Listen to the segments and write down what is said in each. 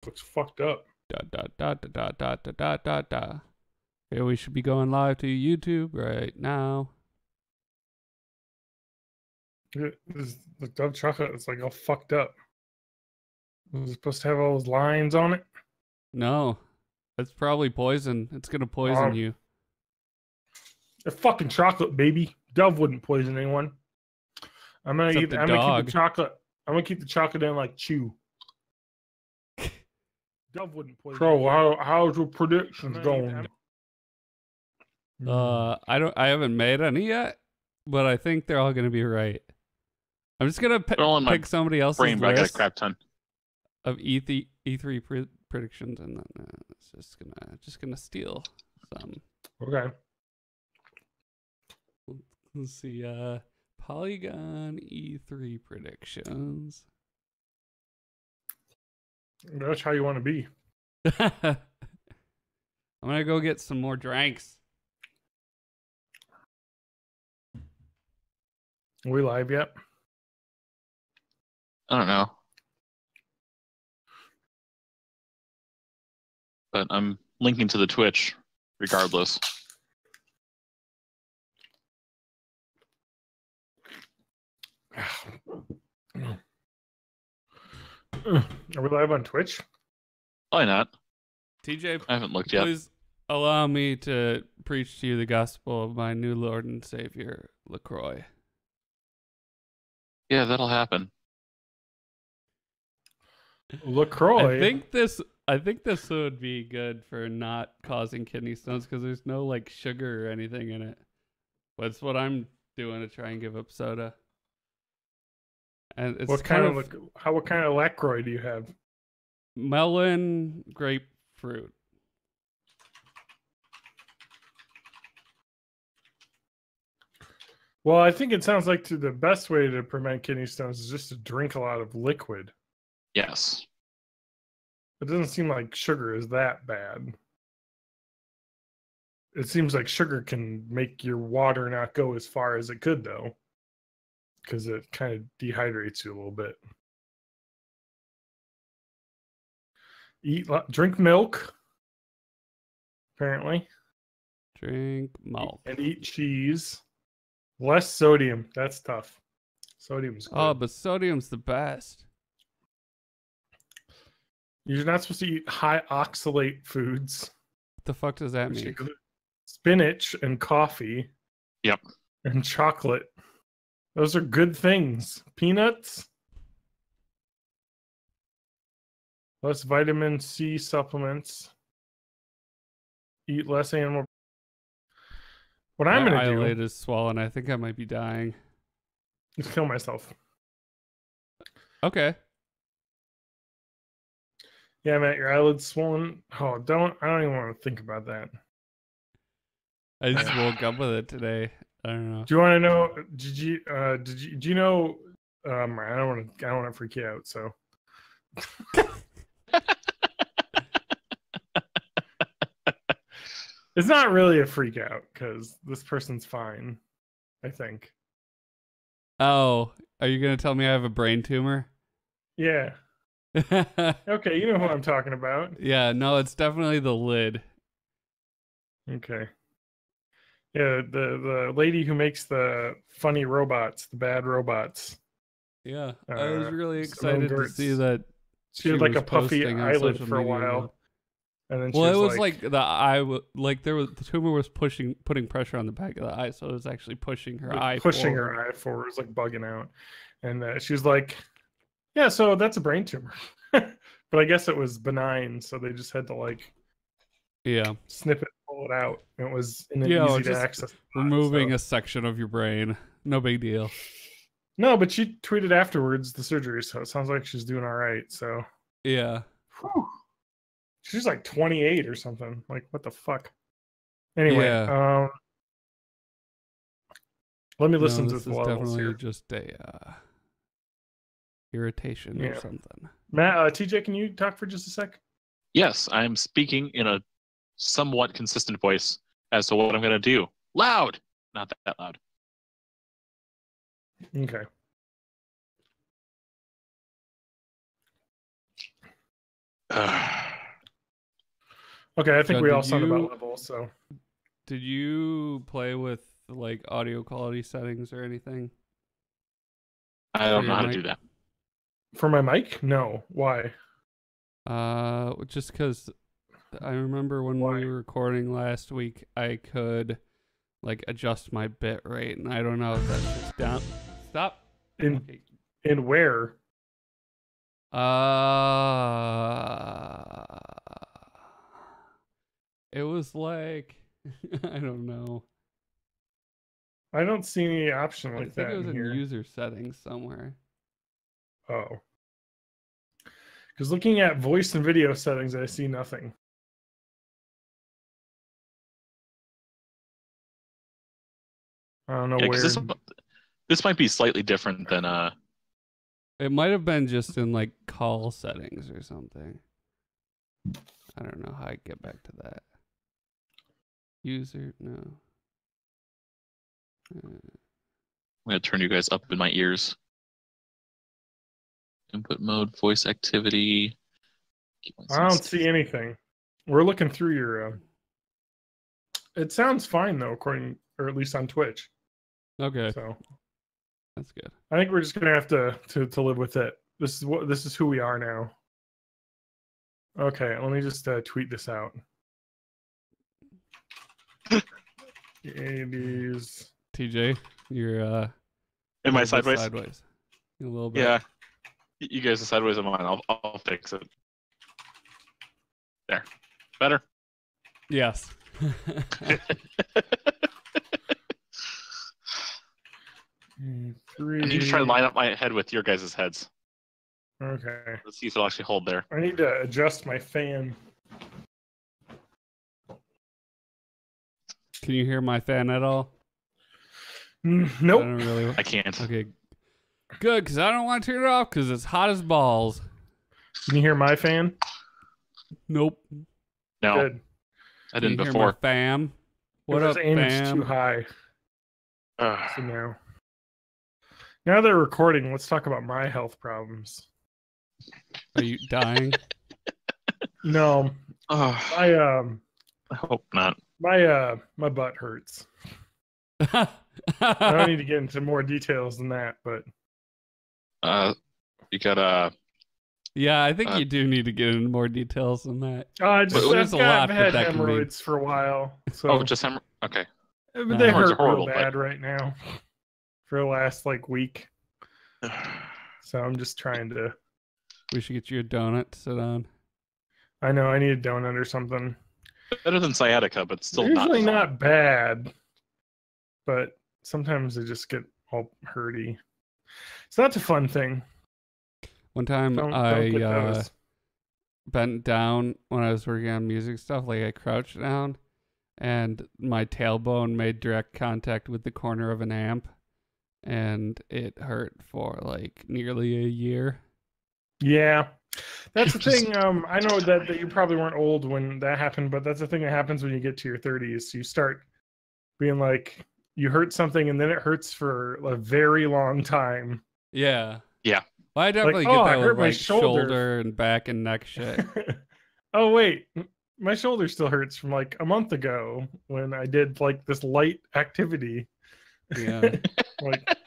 Looks fucked up. Da da da da da da da da da. Okay, we should be going live to YouTube right now. This the Dove chocolate. It's like all fucked up. Was it supposed to have all those lines on it? No, it's probably poison. It's gonna poison you. They're fucking chocolate, baby. Dove wouldn't poison anyone. I'm gonna keep the chocolate. I'm gonna keep the chocolate in like chew. Dove wouldn't poison. So how's your predictions going? I haven't made any yet, but I think they're all gonna be right. I'm just gonna pick somebody else's list. I got a crap ton of E3 predictions, and then it's just gonna steal some. Okay. Let's see. Polygon E3 predictions. That's how you want to be. I'm gonna go get some more drinks. Are we live yet? I don't know. But I'm linking to the Twitch regardless. Are we live on Twitch? Why not? TJ, I haven't looked yet. Please allow me to preach to you the gospel of my new Lord and Savior, LaCroix. Yeah, that'll happen. LaCroix. I think this would be good for not causing kidney stones because there's no like sugar or anything in it. That's what I'm doing to try and give up soda. And it's what kind of LaCroix do you have? Melon grapefruit. Well, I think it sounds like the best way to prevent kidney stones is just to drink a lot of liquid. Yes. It doesn't seem like sugar is that bad. It seems like sugar can make your water not go as far as it could, though, because it kind of dehydrates you a little bit. Drink milk, apparently. Drink milk. And eat cheese. Less sodium. That's tough. Sodium's good. Oh, but sodium's the best. You're not supposed to eat high oxalate foods. What the fuck does that mean? Spinach and coffee. Yep. And chocolate. Those are good things. Peanuts. Less vitamin C supplements. Eat less animal. What I'm going to do... My eyelid is swollen. I think I might be dying. Just kill myself. Okay. Yeah, Matt, your eyelid's swollen. Oh, I don't even want to think about that. I just woke up with it today. I don't know. Do you want to know? Do you know? I don't want to freak you out. So. It's not really a freak out because this person's fine, I think. Oh, are you gonna tell me I have a brain tumor? Yeah. Okay, you know who I'm talking about. Yeah, no, it's definitely the lid. Okay. Yeah, the lady who makes the funny robots, the bad robots. Yeah, I was really excited to see that. She had like a puffy eyelid for a while. And then it was like the eye, like the tumor was putting pressure on the back of the eye, so it was actually pushing her eye forward. Her eye forward. It was like bugging out, and she was like, "Yeah, so that's a brain tumor," but I guess it was benign, so they just had to like, snip it, pull it out. It was easy to access. Removing a section of your brain, no big deal. No, but she tweeted afterwards the surgery, so it sounds like she's doing all right. So yeah. Whew. She's like 28 or something. Like, what the fuck? Anyway, let me listen to this. This is definitely just a irritation or something. Matt, TJ, can you talk for just a sec? Yes, I'm speaking in a somewhat consistent voice as to what I'm going to do. Loud! Not that loud. Okay. Okay, I think John, we all sound about level. So, did you play with like audio quality settings or anything? I don't know how to do that. For my mic? No. Why? Just because I remember when we were recording last week, I could like adjust my bit rate, and I don't know if that's just down. Stop. In where? It was like I don't know. I don't see any option like that. I think it was in here. user settings somewhere. Oh. Because looking at voice and video settings, I see nothing. I don't know where. This might be slightly different than It might have been just in like call settings or something. I don't know how I get back to that. User, no. I'm gonna turn you guys up in my ears. Input mode, voice activity. I don't see anything. We're looking through your. It sounds fine though, or at least on Twitch. Okay. So that's good. I think we're just gonna have to live with it. This is who we are now. Okay, let me just tweet this out. The 80s. TJ, you're am I sideways? Sideways. A little bit. Yeah. You guys are sideways on mine. I'll fix it. There. Better? Yes. I need to try to line up my head with your guys' heads. Okay. Let's see if it'll actually hold there. I need to adjust my fan. Can you hear my fan at all? Nope. I can't. Okay. Good, because I don't want to turn it off because it's hot as balls. Can you hear my fan? Nope. No. Good. I didn't Can you before. hear my fam? What up, aim's fam? too high. So now they're recording. Let's talk about my health problems. Are you dying? No. I hope not. My butt hurts. I don't need to get into more details than that, but you gotta. Yeah, I think you do need to get into more details than that. I've had hemorrhoids for a while. So just hemorrhoids. Okay. But they hurt real bad right now for the last week. So I'm just trying to. We should get you a donut to sit on. I know, I need a donut or something. Better than sciatica, but still usually not bad. But sometimes they just get all hurty. So that's a fun thing. One time I bent down when I was working on music stuff, like I crouched down and my tailbone made direct contact with the corner of an amp and it hurt for nearly a year. Yeah. That's the thing. I know that you probably weren't old when that happened, but that's the thing that happens when you get to your 30s. You start being like, you hurt something and then it hurts for a very long time. Yeah. Yeah. Well, I definitely get that with my shoulder and back and neck shit. Oh, wait. My shoulder still hurts from a month ago when I did this light activity. Yeah.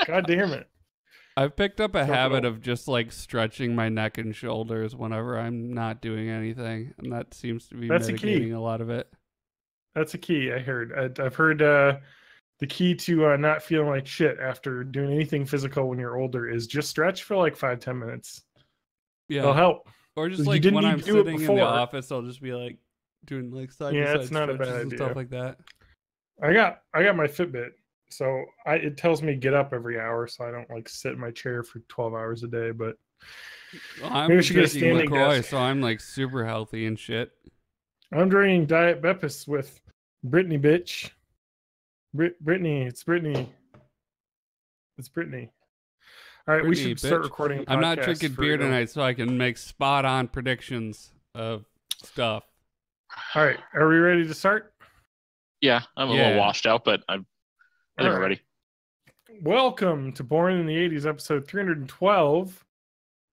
God damn it. I've picked up a habit of just stretching my neck and shoulders whenever I'm not doing anything, and that seems to be mitigating a lot of it. That's a key. I heard. I've heard the key to not feeling like shit after doing anything physical when you're older is just stretch for 5-10 minutes. Yeah, it'll help. Or just when I'm sitting in the office, I'll just be doing side to side stretches and stuff like that. I got my Fitbit. So it tells me get up every hour, so I don't sit in my chair for 12 hours a day. But maybe we should get a standing desk. So I'm super healthy and shit. I'm drinking Diet Beppis with Brittany, bitch. Brittany, it's Brittany. It's Brittany. All right, Brittany, we should start recording. I'm not drinking beer tonight, so I can make spot on predictions of stuff. All right, are we ready to start? Yeah, I'm a little washed out, but I think we're ready. Welcome to Born in the 80s, episode 312.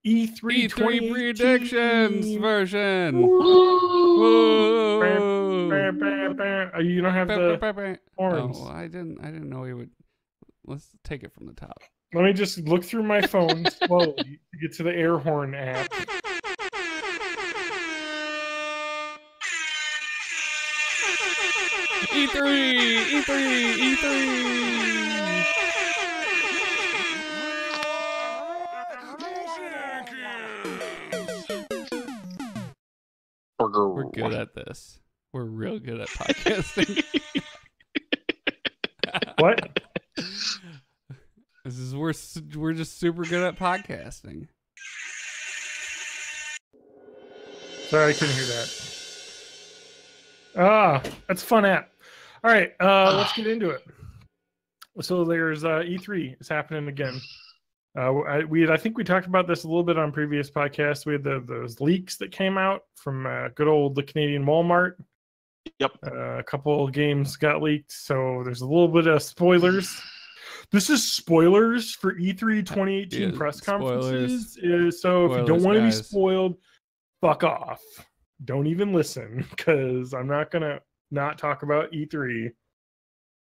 E3 E3 predictions version. Woo! Woo! You don't have the horns. Oh, I didn't know he would. Let's take it from the top. Let me just look through my phone slowly to get to the air horn app. E3, E3, E3. We're good at this. We're real good at podcasting. What? We're just super good at podcasting. Sorry, I couldn't hear that. That's a fun app. All right, let's get into it. So there's E3 is happening again. I think we talked about this a little bit on previous podcasts. We had those leaks that came out from good old the Canadian Walmart. Yep. A couple of games got leaked, so there's a little bit of spoilers. This is spoilers for E3 2018 press conferences. So if you don't want to be spoiled, fuck off. Don't even listen, because I'm not gonna not talk about E3. Of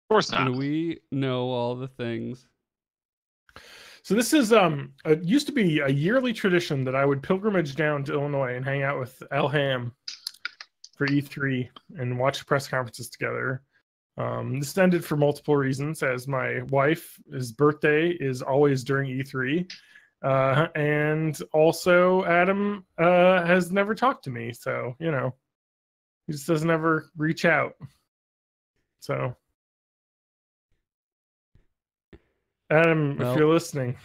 course not. And we know all the things. So this is it used to be a yearly tradition that I would pilgrimage down to Illinois and hang out with Al Ham for E3 and watch press conferences together. This ended for multiple reasons, as my wife's birthday is always during E3. And also Adam has never talked to me, so he just doesn't ever reach out. So Adam, if you're listening.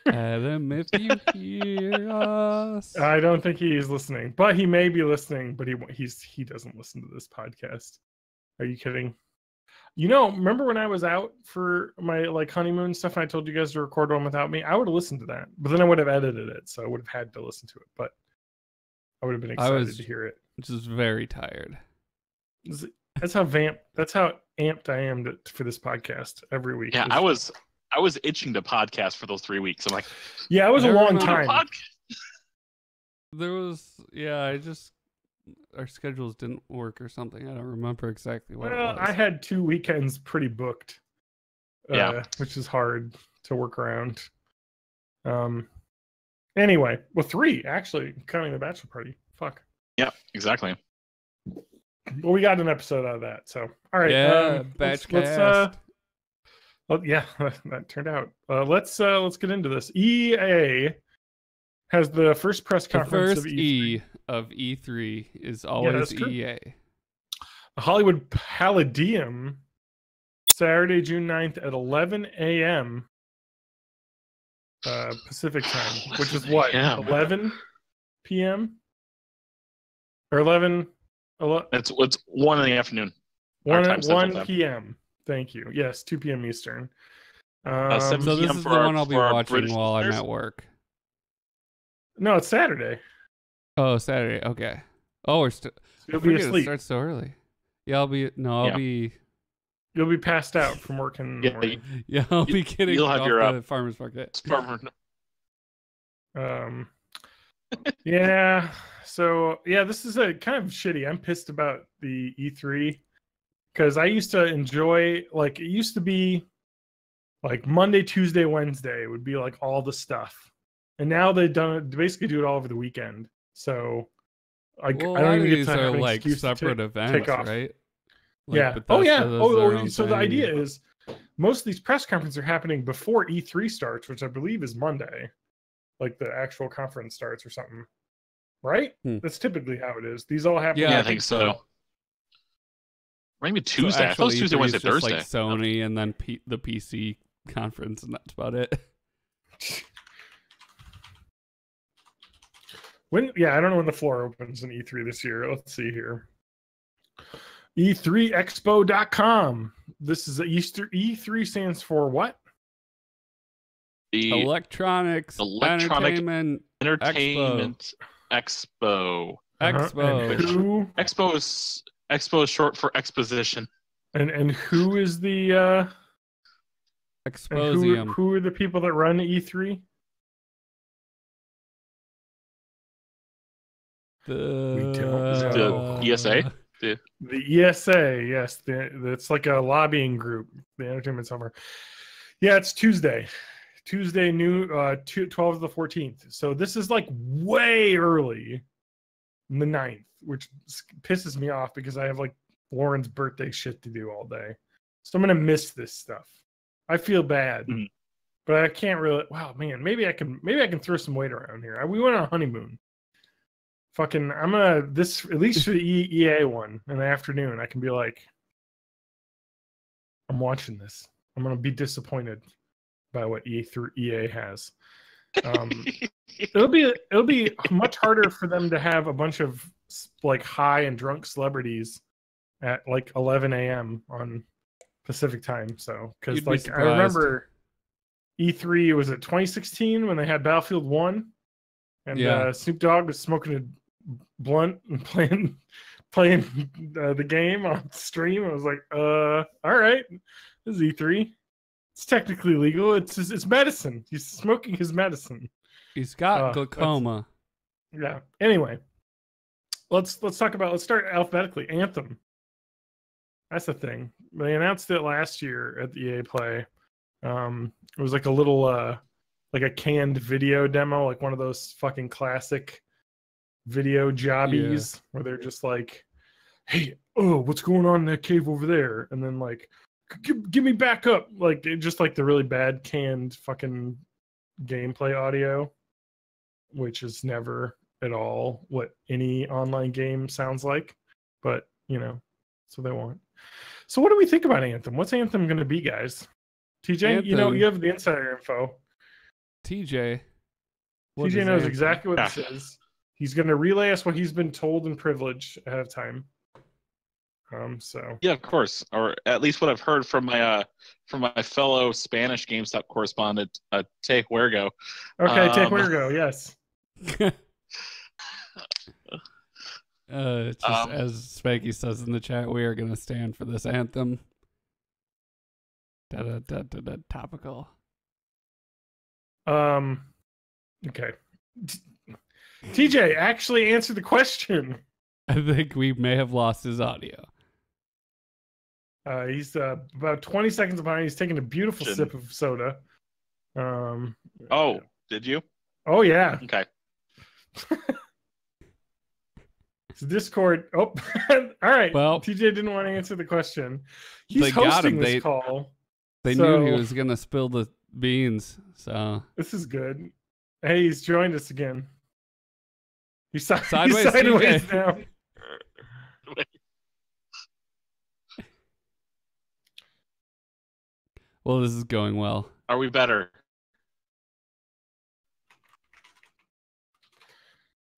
Adam, if you hear us. I don't think he's listening, but he may be listening, but he doesn't listen to this podcast. Are you kidding? Remember when I was out for my honeymoon stuff and I told you guys to record one without me? I would have listened to that, but then I would have edited it, so I would have had to listen to it, but I would have been excited to hear it. Just very tired. That's how amped I am for this podcast every week. Yeah, I was itching to podcast for those 3 weeks. I'm like, yeah, it was a long time. There was, our schedules didn't work or something. I don't remember exactly what it was. I had 2 weekends pretty booked, which is hard to work around. Anyway, 3 actually, counting the bachelor party. Fuck. Yeah, exactly. Well, we got an episode out of that, so all right. Yeah, Batchcast. That turned out. Let's get into this. EA has the first press conference of E3. E of E3 is always EA. The Hollywood Palladium, Saturday, June 9th at 11 a.m. Pacific time, which is what? 11 p.m. or 11. It's 1 in the afternoon. 1 p.m. Thank you. Yes, 2 p.m. Eastern. 7 so this p.m. is for the our, one I'll be for our watching British while I'm listeners. at work. No, it's Saturday. Oh, Saturday. Okay. Oh, we're still. You'll be asleep. It starts so early. Yeah, I'll be. You'll be passed out from working in the morning. Yeah, I'll be getting you'll have off your the farmer's market. Yeah. So this is a kind of shitty. I'm pissed about the E3 because I used to enjoy it used to be like Monday, Tuesday, Wednesday would be like all the stuff, and now they basically do it all over the weekend. So I don't even get to have an excuse separate to events, take off. right? Yeah. So the idea is most of these press conferences are happening before E3 starts, which I believe is Monday, like the actual conference starts or something. Right? That's typically how it is. These all happen. Yeah, I think so. Maybe Tuesday. So I thought it was Tuesday, Wednesday, Thursday. Like Sony and then the PC conference, and that's about it. I don't know when the floor opens in E3 this year. Let's see here. E3expo.com. This is E3 stands for what? The Electronic Entertainment Expo. Expo. Expo is short for exposition. And who is the Exposium? Who are the people that run E3? We don't The ESA? The ESA, yes. It's like a lobbying group, the Entertainment Summer. Yeah, it's Tuesday. Tuesday, 12th to the 14th. So this is like way early, the 9th, which pisses me off because I have like Lauren's birthday shit to do all day. So I'm going to miss this stuff. I feel bad. Mm-hmm. But I can't really. Wow, man, maybe I can throw some weight around here. We went on a honeymoon. Fucking, I'm gonna at least for the EA one in the afternoon. I can be like, I'm watching this. I'm gonna be disappointed by what EA has. It'll be much harder for them to have a bunch of like high and drunk celebrities at like 11 a.m. on Pacific time. So because like I remember. E3 was at 2016 when they had Battlefield 1 and Snoop Dogg was smoking a blunt and playing the game on stream. I was like, all right, this is E3. It's technically legal. It's medicine. He's smoking his medicine. He's got glaucoma. Yeah. Anyway, let's start alphabetically. Anthem. That's the thing. They announced it last year at the EA Play. It was like a little like a canned video demo, like one of those fucking classic video jobbies where they're just like, hey, what's going on in that cave over there? And then like, give me back up. Like just like the really bad canned fucking gameplay audio, which is never at all what any online game sounds like. But, that's what they want. So what do we think about Anthem? What's Anthem going to be, guys? TJ, Anthem. You have the insider info. TJ knows Anthem? Exactly what this is. He's going to relay us what he's been told and privileged ahead of time. So yeah, of course, or at least what I've heard from my fellow Spanish GameStop correspondent, Te Huergo. Okay, Te Huergo, yes. As Spanky says in the chat, we are going to stand for this anthem. Topical. Okay. TJ actually answered the question. I think we may have lost his audio. He's about 20 seconds behind. He's taking a beautiful sip of soda. Did you? Oh yeah. Okay. It's Discord. Oh, all right. Well, TJ didn't want to answer the question. He's hosting this call. They knew he was going to spill the beans, so... This is good. Hey, he's joined us again. He's sideways now. Well, this is going well. Are we better?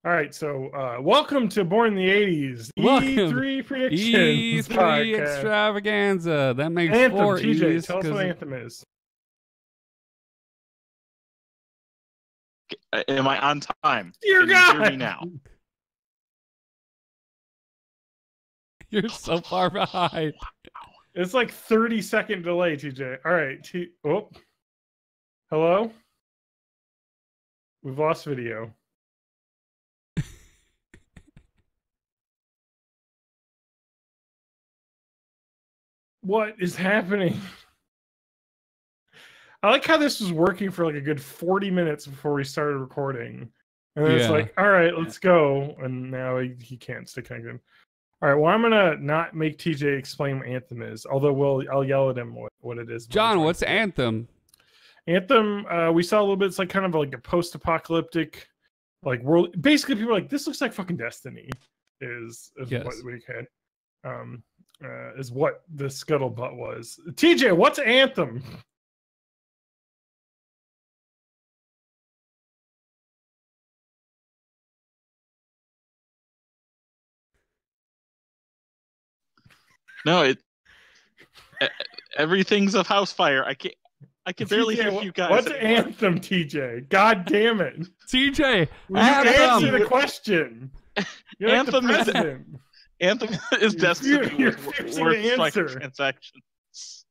All right, so welcome to Born in the 80s. E3 predictions. E3 extravaganza. That makes Anthem, 4 TJ, E's. tell us what Anthem is. Am I on time? Dear God! You hear me now? You're so far behind. It's like 30-second delay, TJ. All right. Hello? We've lost video. What is happening? I like how this was working for like a good 40 minutes before we started recording. And then it's like, all right, let's go. And now he can't stay connected. All right, well, I'm going to not make TJ explain what Anthem is, although I'll yell at him what it is. John, what's Anthem? Anthem, we saw a little bit. It's like kind of like a post-apocalyptic like world. Basically, people are like, this looks like fucking Destiny is yes. What we had. Is what the scuttlebutt was. TJ, what's Anthem? No, everything's a house fire. I can barely hear you guys. What's Anthem, TJ? God damn it, TJ! Answer the question. You're Anthem like the president. Anthem is destined to be worth microtransactions.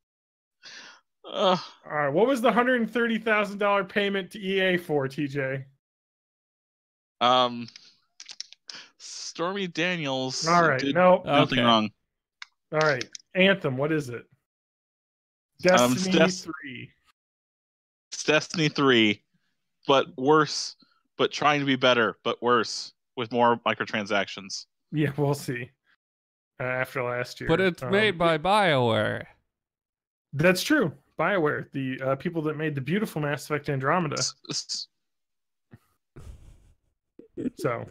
All right, what was the $130,000 payment to EA for, TJ? Stormy Daniels All right, did no, nothing Okay. wrong. all right. Anthem, what is it? Destiny It's 3. It's Destiny 3, but worse, but trying to be better, but worse with more microtransactions. Yeah, we'll see. After last year, But it's made by BioWare. That's true. BioWare, the people that made the beautiful Mass Effect Andromeda. So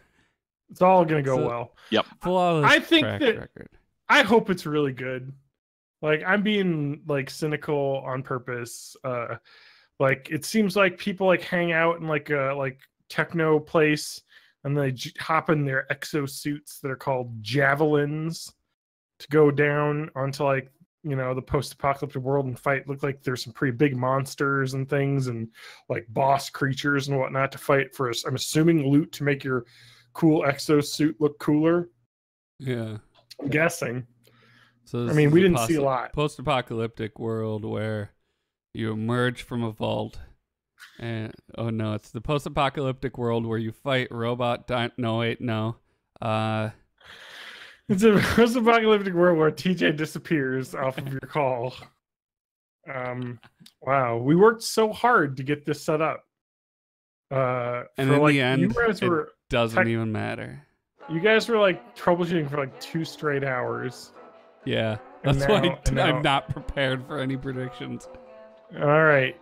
it's all gonna go well. Yep. Flawless I think track that- record. I hope it's really good. Like, I'm being like cynical on purpose. Like, it seems like people like hang out in like a techno place, and they hop in their exosuits that are called javelins to go down onto like, you know, the post-apocalyptic world and fight. Look like there's some pretty big monsters and things, and like boss creatures and whatnot to fight for. I'm assuming loot to make your cool exosuit look cooler. Yeah. I'm guessing. So I mean, we didn't see a lot. Post-apocalyptic world where you emerge from a vault, and oh no, it's the post-apocalyptic world where you fight robot. No, wait, no. It's a post-apocalyptic world where TJ disappears off of your call. Wow, we worked so hard to get this set up. And for in like, the end, you guys it were doesn't even matter. you guys were like troubleshooting for like 2 straight hours. Yeah, And that's why now- I'm not prepared for any predictions. All right.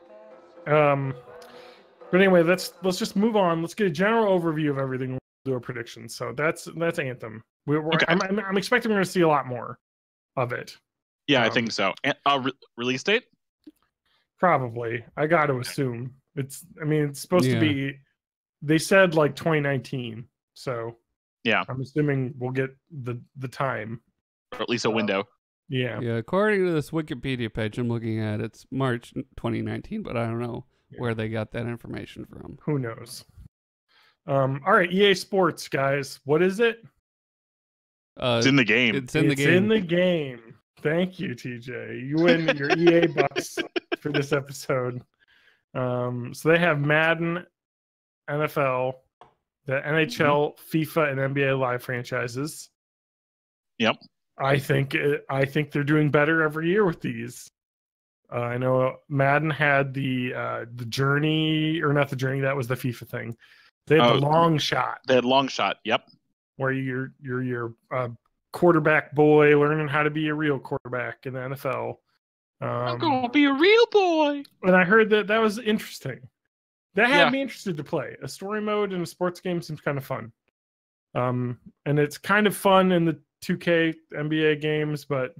But anyway, let's just move on. Let's get a general overview of everything. We'll do a prediction. So that's Anthem. Okay. I'm expecting we're going to see a lot more of it. Yeah, I think so. And release date? Probably. I got to assume it's supposed to Yeah. be. They said like 2019. So Yeah. I'm assuming we'll get the time. Or at least a window. Yeah. Yeah, according to this Wikipedia page I'm looking at, it's March 2019, but I don't know where they got that information from. Who knows? All right, EA Sports guys. What is it? It's in the game. It's in the game. It's in the game. Thank you, TJ. You win your EA bucks for this episode. So they have Madden, NFL, the NHL, FIFA, and NBA Live franchises. Yep. I think they're doing better every year with these. I know Madden had the journey, or not the journey. That was the FIFA thing. They had the long shot. They had long shot. Yep. Where you're your quarterback boy learning how to be a real quarterback in the NFL. I'm gonna be a real boy. And I heard that was interesting. That had Yeah. me interested to play. A story mode in a sports game seems kind of fun. And it's kind of fun in the 2K NBA games, but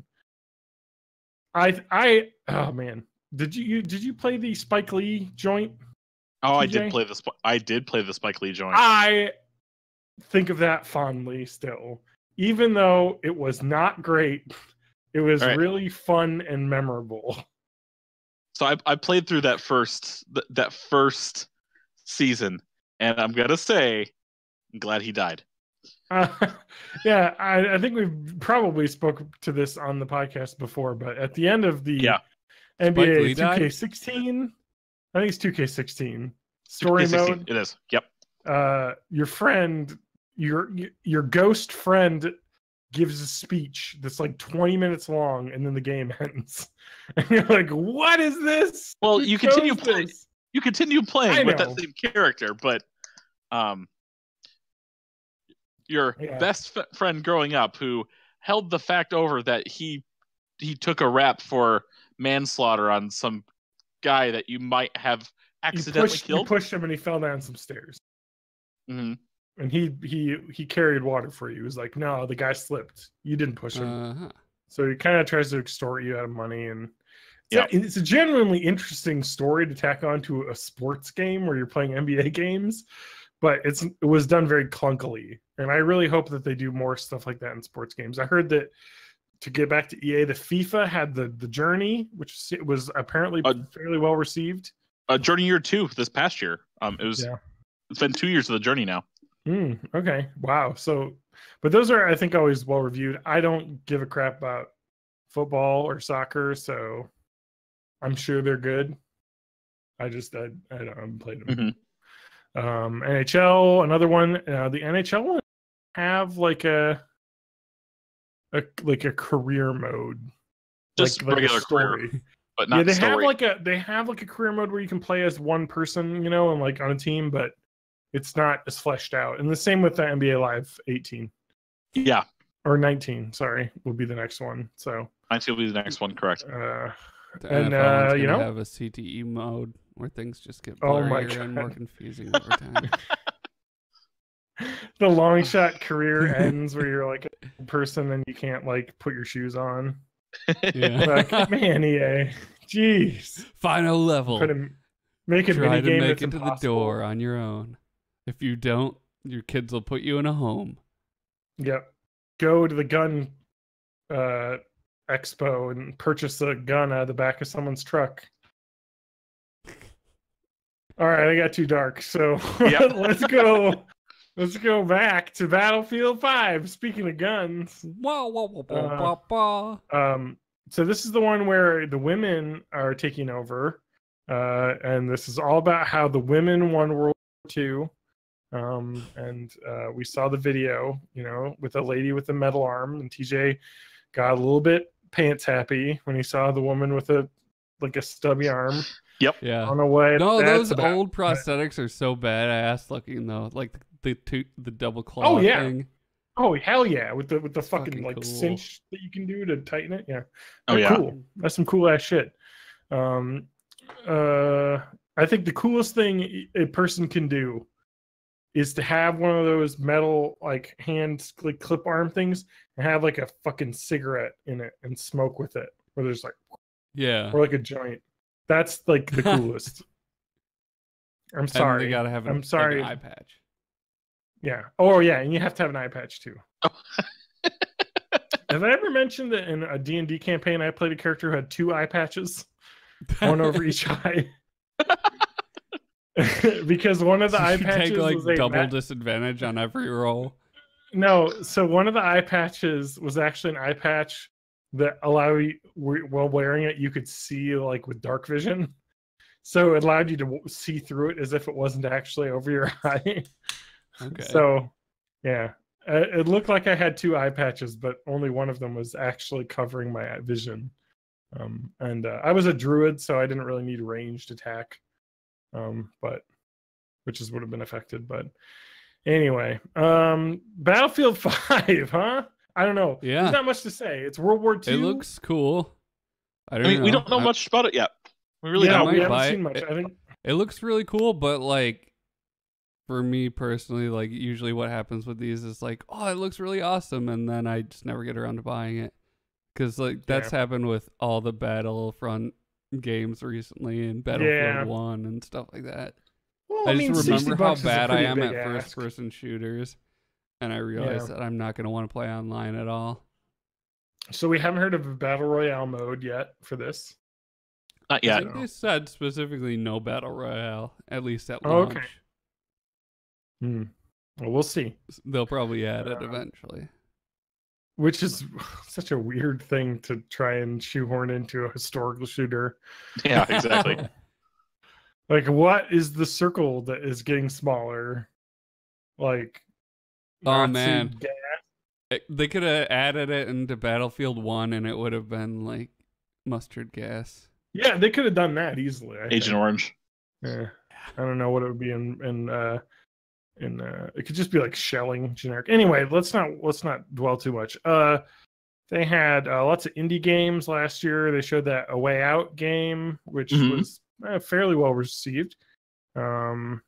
oh man, did you play the Spike Lee joint? Oh, I TJ? did play the Spike Lee joint. I think of that fondly still. Even though it was not great, it was really fun and memorable. So I played through that first season, and I'm gonna say, I'm glad he died. Yeah, I think we've probably spoke to this on the podcast before, but at the end of the NBA 2K16, I think it's 2K16 story 2K16, mode. It is. Yep. Your friend, your ghost friend, gives a speech that's like 20 minutes long, and then the game ends. And you're like, "What is this?" Well, Who you continue chose playing. this? You continue I playing with know. that same character, but your best friend growing up, who held the fact over that he took a rap for manslaughter on some guy that you might have accidentally killed. You pushed him, and he fell down some stairs. Mm-hmm. And he carried water for you. He was like, "No, the guy slipped. You didn't push him." So he kind of tries to extort you out of money, and it's a genuinely interesting story to tack onto a sports game where you're playing NBA games, but it was done very clunkily. And I really hope that they do more stuff like that in sports games. I heard that, to get back to EA, the FIFA had the journey, which was apparently fairly well received. Journey Year 2 this past year. It's been 2 years of the journey now. Okay. Wow. So, but those are, I think, always well reviewed. I don't give a crap about football or soccer, so I'm sure they're good. I haven't played them. Mm-hmm. NHL, another one. The NHL one have like a career mode, just like a regular story. career, but not Yeah, they story. have like a career mode where you can play as one person, you know, and like on a team, but it's not as fleshed out. And the same with the NBA Live 18. Yeah. Or 19, sorry, will be the next one. So 19 will be the next one, correct. The NFL one's gonna have a CTE mode where things just get blurrier and more confusing over time. The long shot career ends where you're like a person and you can't like put your shoes on. Yeah. Like, man, EA, jeez. Final level. Make a Try mini to game make that's it to the door on your own. If you don't, your kids will put you in a home. Yep. Go to the gun expo and purchase a gun out of the back of someone's truck. All right, I got too dark, so yep. Let's go back to Battlefield 5. Speaking of guns, so this is the one where the women are taking over, and this is all about how the women won World War II. And we saw the video, you know, with a lady with a metal arm, and TJ got a little bit pants happy when he saw the woman with a stubby arm. Yep. Yeah. On a way. No, those old prosthetics are so badass looking though, like the double claw thing. Oh hell yeah! With the fucking like cool. cinch that you can do to tighten it. Yeah. Oh yeah. Cool. That's some cool ass shit. I think the coolest thing a person can do is to have one of those metal like hand like clip arm things and have like a fucking cigarette in it and smoke with it, where there's like or like a joint. That's like the coolest. I'm sorry. And they gotta have an eye patch. Yeah. Oh yeah, and you have to have an eye patch too. Have I ever mentioned that in a D&D campaign I played a character who had 2 eye patches, one over each eye? Because one of the eye patches take like was double disadvantage on every roll. No, so one of the eye patches was actually an eye patch that allowed you, while wearing it, you could see like with dark vision. So it allowed you to see through it as if it wasn't actually over your eye. Okay. So, yeah, it looked like I had 2 eye patches, but only one of them was actually covering my vision. And I was a druid, so I didn't really need ranged attack. But which is would have been affected. But anyway, Battlefield 5, huh? I don't know. Yeah, there's not much to say. It's World War II. It looks cool. I mean, we don't know much about it yet. We really don't. We haven't seen much. I think it looks really cool, but like for me personally, like usually what happens with these is like, oh, it looks really awesome, and then I just never get around to buying it because like that's happened with all the Battlefront games recently and Battlefield 1 and stuff like that. Well, I just remember how bad I am at first-person shooters, and I realized that I'm not going to want to play online at all. So we haven't heard of a Battle Royale mode yet for this? Not yet. I think they said specifically no Battle Royale, at least at launch. Okay. Well, we'll see. They'll probably add it eventually. Which is such a weird thing to try and shoehorn into a historical shooter. Yeah, exactly. Like, what is the circle that is getting smaller? Like, oh man, they could have added it into Battlefield 1 and it would have been like mustard gas. Yeah, they could have done that easily. Agent Orange. Yeah, I don't know what it would be in it could just be like shelling generic. Anyway, let's not dwell too much. They had lots of indie games last year. They showed that A Way Out game, which was fairly well received. So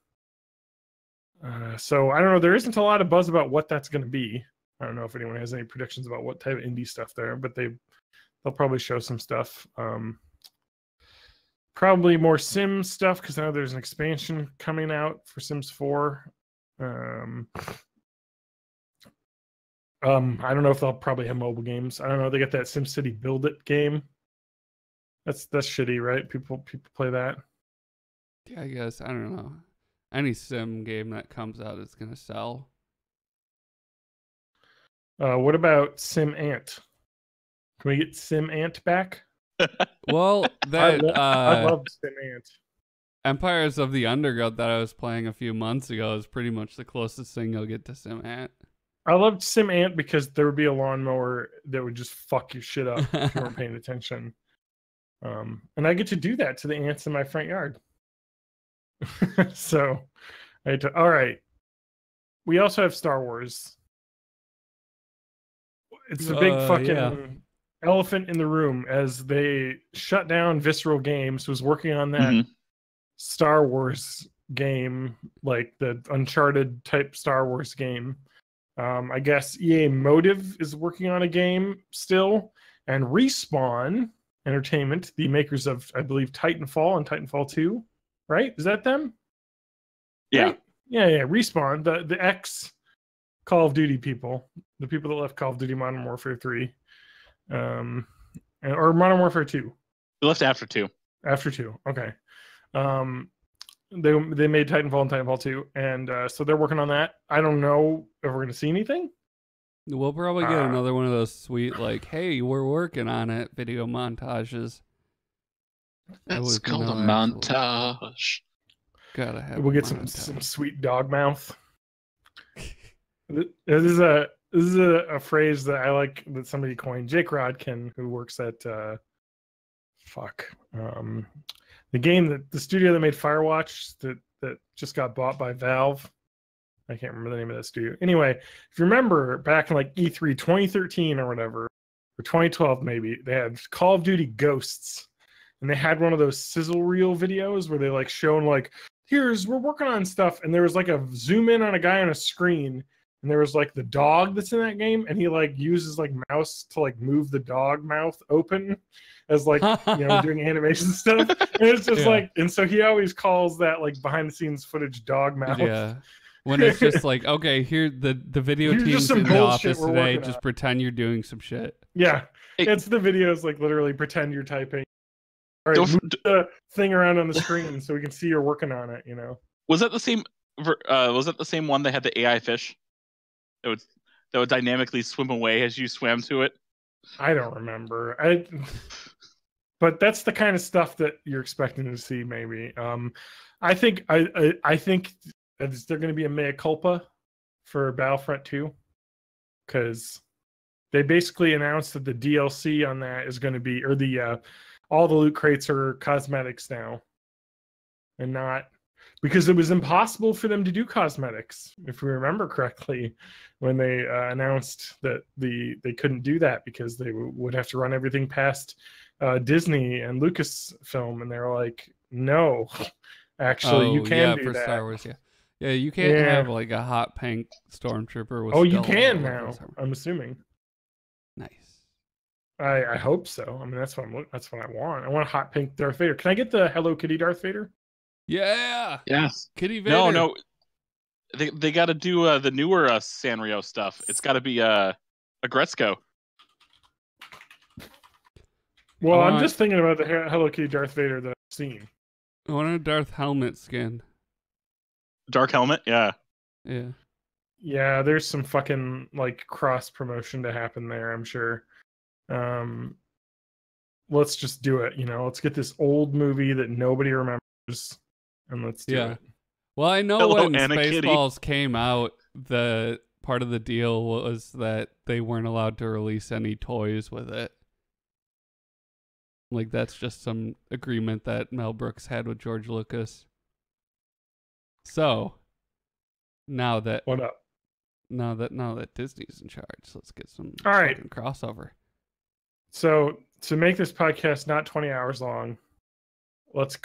I don't know. There isn't a lot of buzz about what that's going to be. I don't know if anyone has any predictions about what type of indie stuff there, but they'll probably show some stuff. Probably more Sims stuff because I know there's an expansion coming out for Sims 4. I don't know if they'll probably have mobile games. I don't know. They got that SimCity Build It game. That's shitty, right? People play that. Yeah, I guess. I don't know. Any sim game that comes out is gonna sell. What about Sim Ant? Can we get Sim Ant back? Well, that I love Sim Ant. Empires of the Underground that I was playing a few months ago is pretty much the closest thing you'll get to Sim Ant. I loved Sim Ant because there would be a lawnmower that would just fuck your shit up if you weren't paying attention. And I get to do that to the ants in my front yard. So, all right. We also have Star Wars. It's a big fucking elephant in the room as they shut down Visceral Games, was working on that Star Wars game, like the Uncharted type Star Wars game. I guess EA Motive is working on a game still, and Respawn Entertainment, the makers of, I believe, Titanfall and Titanfall 2, right? Is that them? Yeah. Right? Yeah. Respawn, the ex Call of Duty people, the people that left Call of Duty Modern Warfare 3, or Modern Warfare 2. They left after 2. After 2, okay. They made Titanfall and Titanfall 2, and so they're working on that. I don't know if we're going to see anything. We'll probably get another one of those sweet, like, hey, we're working on it video montages. That's called a montage. Gotta have. We'll get some sweet dog mouth. This is a phrase that I like that somebody coined. Jake Rodkin, who works at the game that the studio that made Firewatch that just got bought by Valve. I can't remember the name of that studio. Anyway, if you remember back in like E3 2013 or whatever, or 2012 maybe, they had Call of Duty Ghosts, and they had one of those sizzle reel videos where they like shown like, we're working on stuff, and there was like a zoom in on a guy on a screen, and there was like the dog that's in that game, and he like uses like mouse to like move the dog mouth open as like doing animation stuff, and it's just like, and so he always calls that like behind the scenes footage dog mouth. Yeah. When it's just like, okay, here the video team's in the office today, just pretend you're doing some shit. Yeah. It's the videos like literally pretend you're typing. All right, move the thing around on the screen so we can see you're working on it, Was that the same one that had the AI fish? That would dynamically swim away as you swam to it? I don't remember. But that's the kind of stuff that you're expecting to see, maybe. I think is there going to be a mea culpa for Battlefront 2? Because they basically announced that the DLC on that is going to be, or all the loot crates are cosmetics now, and not because it was impossible for them to do cosmetics, if we remember correctly, when they announced that they couldn't do that because they would have to run everything past Disney and Lucasfilm, and they're like, no, actually, you can do for that. Star Wars, yeah, you can't have like a hot pink stormtrooper with. You can now. I'm assuming. Nice. I hope so. I mean, that's what I want. I want a hot pink Darth Vader. Can I get the Hello Kitty Darth Vader? Yeah. Yes. Kitty Vader. No. They got to do the newer Sanrio stuff. It's got to be a Gretzko. Well, I'm just thinking about the Hello Kitty Darth Vader that I've seen. I want a Darth helmet skin. Dark helmet, yeah. Yeah. Yeah, there's some fucking like cross promotion to happen there, I'm sure. Let's just do it, let's get this old movie that nobody remembers and let's do it. Well, I know when Spaceballs came out, the part of the deal was that they weren't allowed to release any toys with it. Like that's just some agreement that Mel Brooks had with George Lucas. So now that what up? Now that Disney's in charge, let's get some crossover. So to make this podcast not 20 hours long, let's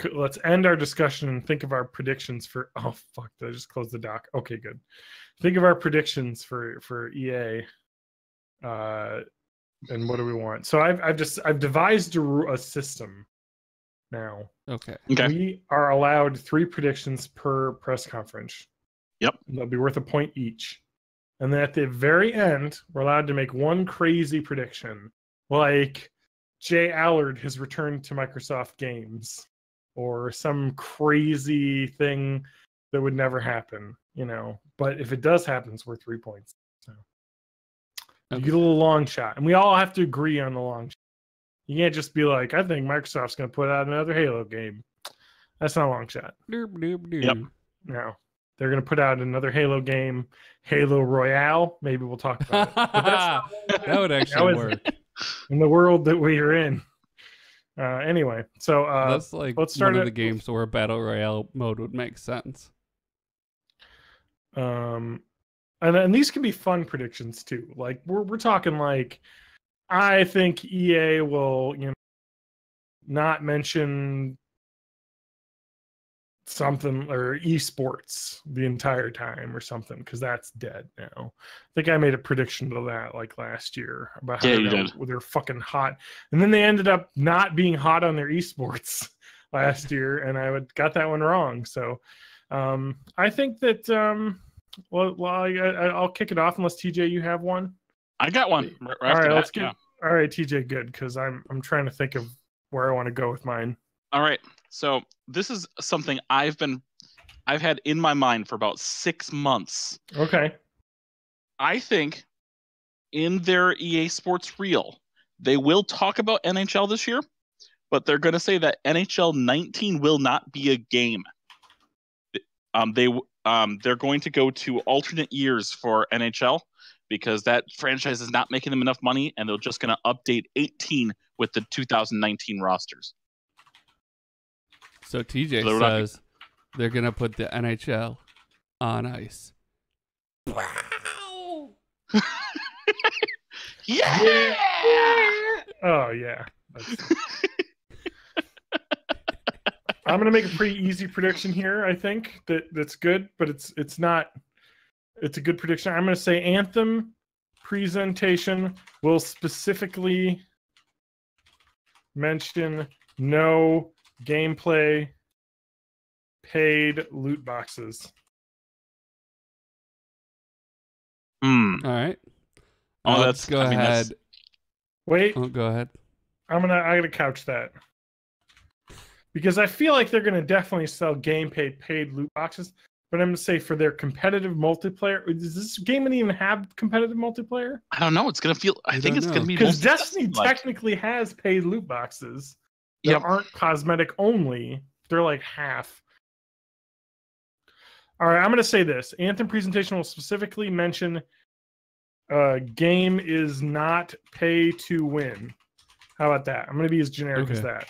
end our discussion and think of our predictions for. Oh fuck! Did I just close the doc? Okay, good. Think of our predictions for EA. And what do we want? So I've devised a system now. Okay. We are allowed 3 predictions per press conference. Yep. They'll be worth a point each. And then at the very end, we're allowed to make one crazy prediction. Like Jay Allard has returned to Microsoft Games, or some crazy thing that would never happen, But if it does happen, it's worth 3 points. So you get a little long shot. And we all have to agree on the long shot. You can't just be like, I think Microsoft's going to put out another Halo game. That's not a long shot. Yep. No. They're going to put out another Halo game, Halo Royale. Maybe we'll talk about it. But that would actually work in the world that we are in. Anyway, so that's like let's start one of the games where a battle royale mode would make sense. And these can be fun predictions too. Like we're talking like, I think EA will, not mention something or esports the entire time or something, because that's dead now. I think I made a prediction to that like last year about how they're fucking hot, and then they ended up not being hot on their esports last year, and I got that one wrong. So I think that I'll kick it off unless TJ you have one. I got one. All right, let's get. All right, TJ, good, because I'm trying to think of where I want to go with mine. All right. So this is something I've had in my mind for about 6 months. Okay. I think in their EA Sports Reel, they will talk about NHL this year, but they're going to say that NHL 19 will not be a game. They're going to go to alternate years for NHL because that franchise is not making them enough money, and they're just going to update 18 with the 2019 rosters. So TJ says they're going to put the NHL on ice. Wow! Yeah! Oh, yeah. I'm going to make a pretty easy prediction here, I think, that's good, but it's not... It's a good prediction. I'm going to say Anthem presentation will specifically mention no gameplay paid loot boxes. All right. Let's go ahead. Wait. Oh, go ahead. I gotta couch that, because I feel like they're gonna definitely sell game paid loot boxes. But I'm gonna say for their competitive multiplayer, does this game even have competitive multiplayer? I don't know. It's gonna feel. I think it's gonna be because Destiny technically has paid loot boxes that aren't cosmetic only. They're like half. All right, I'm gonna say this: Anthem presentation will specifically mention game is not pay to win. How about that? I'm gonna be as generic as that.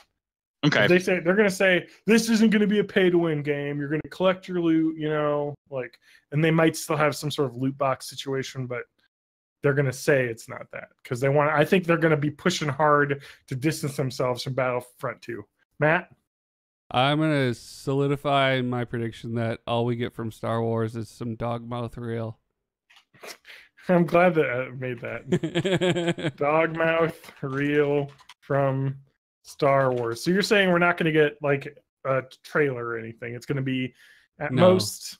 Okay. They're gonna say this isn't gonna be a pay to win game. You're gonna collect your loot, and they might still have some sort of loot box situation, but they're gonna say it's not that because I think they're gonna be pushing hard to distance themselves from Battlefront 2. Matt? I'm gonna solidify my prediction that all we get from Star Wars is some dogmouth reel. I'm glad that I made that. Dogmouth reel from Star Wars. So you're saying we're not going to get like a trailer or anything. It's going to be at most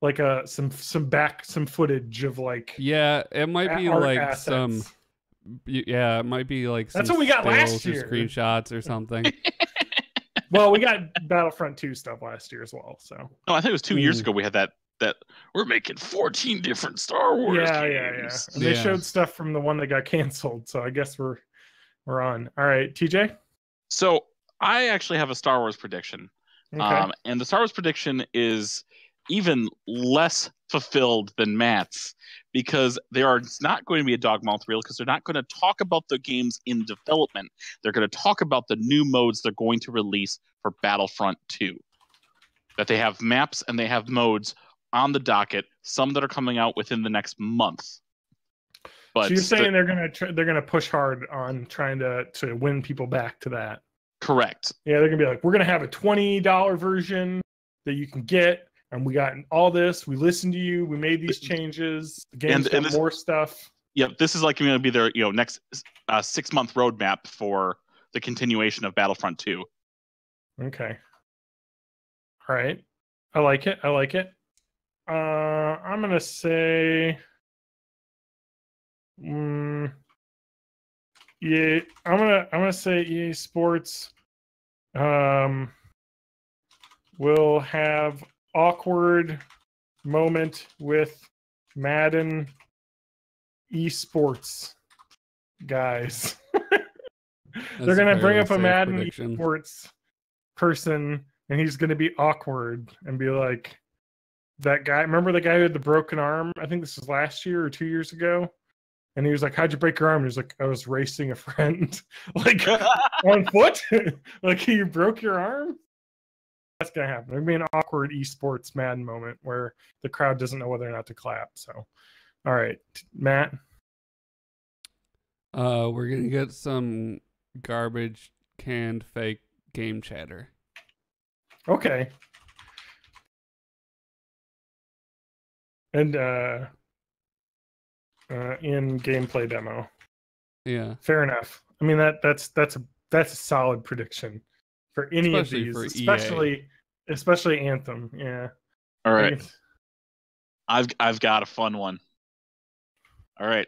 like some footage of like it might be like assets. It might be like that's what we got last year, screenshots or something. Well, we got Battlefront 2 stuff last year as well. So no, I think it was 2 years ago we had that we're making 14 different Star Wars games. Yeah. And they showed stuff from the one that got canceled, so I guess we're on. All right, TJ? So I actually have a Star Wars prediction. Okay. And the Star Wars prediction is even less fulfilled than Matt's because it's not going to be a dogmouth reel because they're not going to talk about the games in development. They're going to talk about the new modes they're going to release for Battlefront 2. That they have maps and they have modes on the docket, some that are coming out within the next month. But so you're saying they're gonna push hard on trying to win people back to that? Correct. Yeah, they're gonna be like, we're gonna have a $20 version that you can get, and we got all this. We listened to you. We made these changes. The game's got more stuff. Yeah, this is like going to be their next 6-month roadmap for the continuation of Battlefront 2. Okay. All right. I like it. I'm gonna say, I'm gonna say EA Sports will have awkward moment with Madden esports guys. They're gonna bring up a Madden esports person, and he's gonna be awkward and be like, that guy. Remember the guy who had the broken arm? I think this was last year or 2 years ago. And he was like, "How'd you break your arm?" He was like, "I was racing a friend, like on foot." Like, you broke your arm. That's gonna happen. There'll be an awkward esports Madden moment where the crowd doesn't know whether or not to clap. So, all right, Matt. We're gonna get some garbage canned fake game chatter. Okay. And in gameplay demo. Yeah. Fair enough. I mean that's a solid prediction for any Especially of these, for especially Anthem. Yeah. All right. I've got a fun one. All right.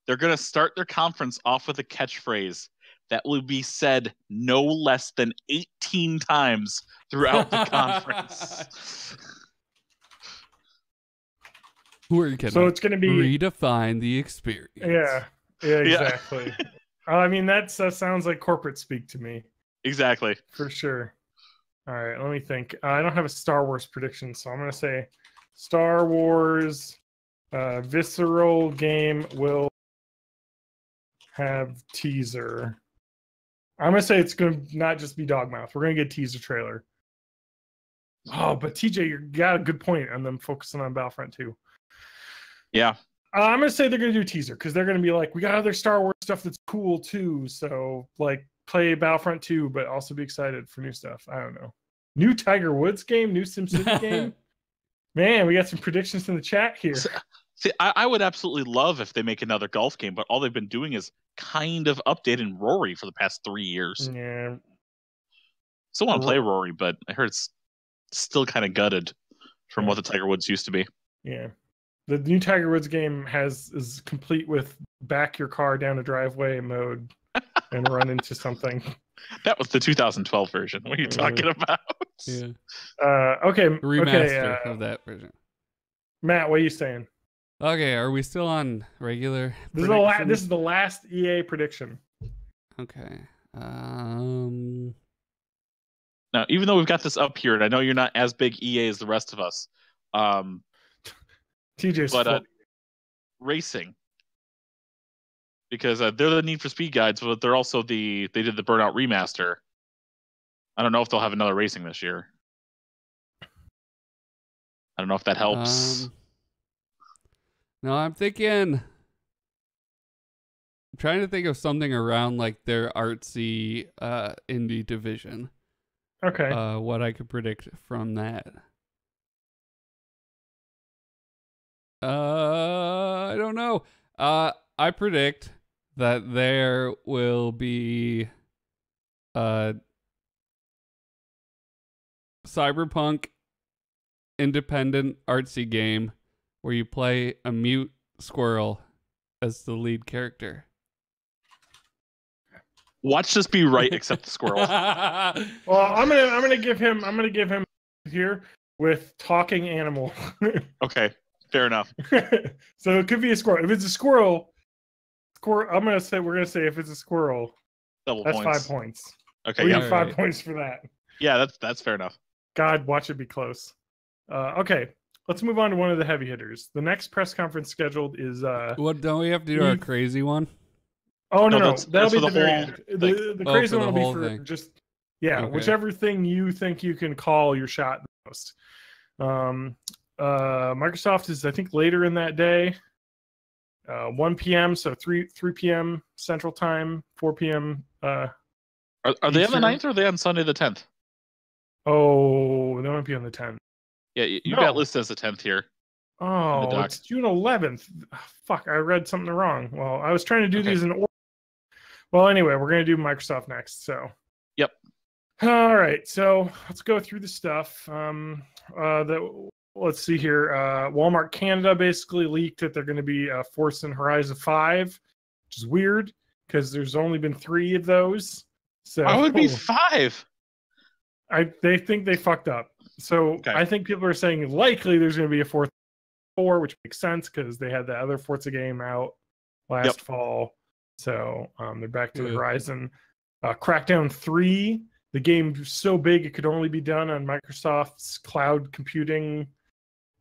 They're going to start their conference off with a catchphrase that will be said no less than 18 times throughout the conference. We're gonna so it's going to be redefine the experience. Yeah, exactly. I mean, that sounds like corporate speak to me. Exactly. For sure. All right, let me think. I don't have a Star Wars prediction, so I'm going to say Star Wars visceral game will have teaser. I'm going to say it's going to not just be Dogmouth. We're going to get a teaser trailer. Oh, but TJ, you got a good point on them focusing on Battlefront 2. Yeah. I'm going to say they're going to do a teaser because they're going to be like, we got other Star Wars stuff that's cool too. So, like, play Battlefront 2, but also be excited for new stuff. I don't know. New Tiger Woods game, new SimCity game. Man, we got some predictions in the chat here. See, I would absolutely love if they make another golf game, but all they've been doing is kind of updating Rory for the past 3 years. Yeah. Still want to play Rory, but I heard it's still kind of gutted from what the Tiger Woods used to be. Yeah. The new Tiger Woods game is complete with back your car down a driveway mode and run into something. That was the 2012 version. What are you talking about? Yeah. Okay. Remaster of that version. Matt, what are you saying? Okay, are we still on regular? This is the last EA prediction. Okay. Now, even though we've got this up here, and I know you're not as big EA as the rest of us, TJ's but racing, because they're the Need for Speed guides, but they're also they did the Burnout remaster. I don't know if they'll have another racing this year. I don't know if that helps. No, I'm trying to think of something around like their artsy indie division. Okay. What I could predict from that. I don't know. I predict that there will be cyberpunk independent artsy game where you play a mute squirrel as the lead character. Watch this be right, except the squirrel. Well, I'm gonna give him here with talking animal. Okay, fair enough. So it could be a squirrel. If it's a squirrel, we're gonna say if it's a squirrel, that's points. 5 points. Okay, we have 5 points for that. Yeah, that's fair enough. God, watch it be close. Okay, let's move on to one of the heavy hitters. The next press conference scheduled is What, don't we have to do our crazy one? Oh no, that'll be the very whole end. The crazy one will be for thing. just okay. Whichever thing you think you can call your shot the most. Microsoft is, I think, later in that day. 1 p.m. so 3 p.m. Central Time, 4 p.m. Are they on the 9th or are they on Sunday the 10th? Oh, they won't be on the 10th. Yeah, you got listed as the 10th here. Oh, it's June 11th. Fuck, I read something wrong. Well, I was trying to do these in order. Well, anyway, we're going to do Microsoft next. So. Yep. All right, so let's go through the stuff. Let's see here. Walmart Canada basically leaked that they're going to be Forza Horizon 5, which is weird because there's only been 3 of those. So why would it be 5? They think they fucked up. So I think people are saying likely there's going to be a Forza 4, which makes sense because they had the other Forza game out last fall. So they're back to the Horizon. Crackdown 3, the game was so big it could only be done on Microsoft's cloud computing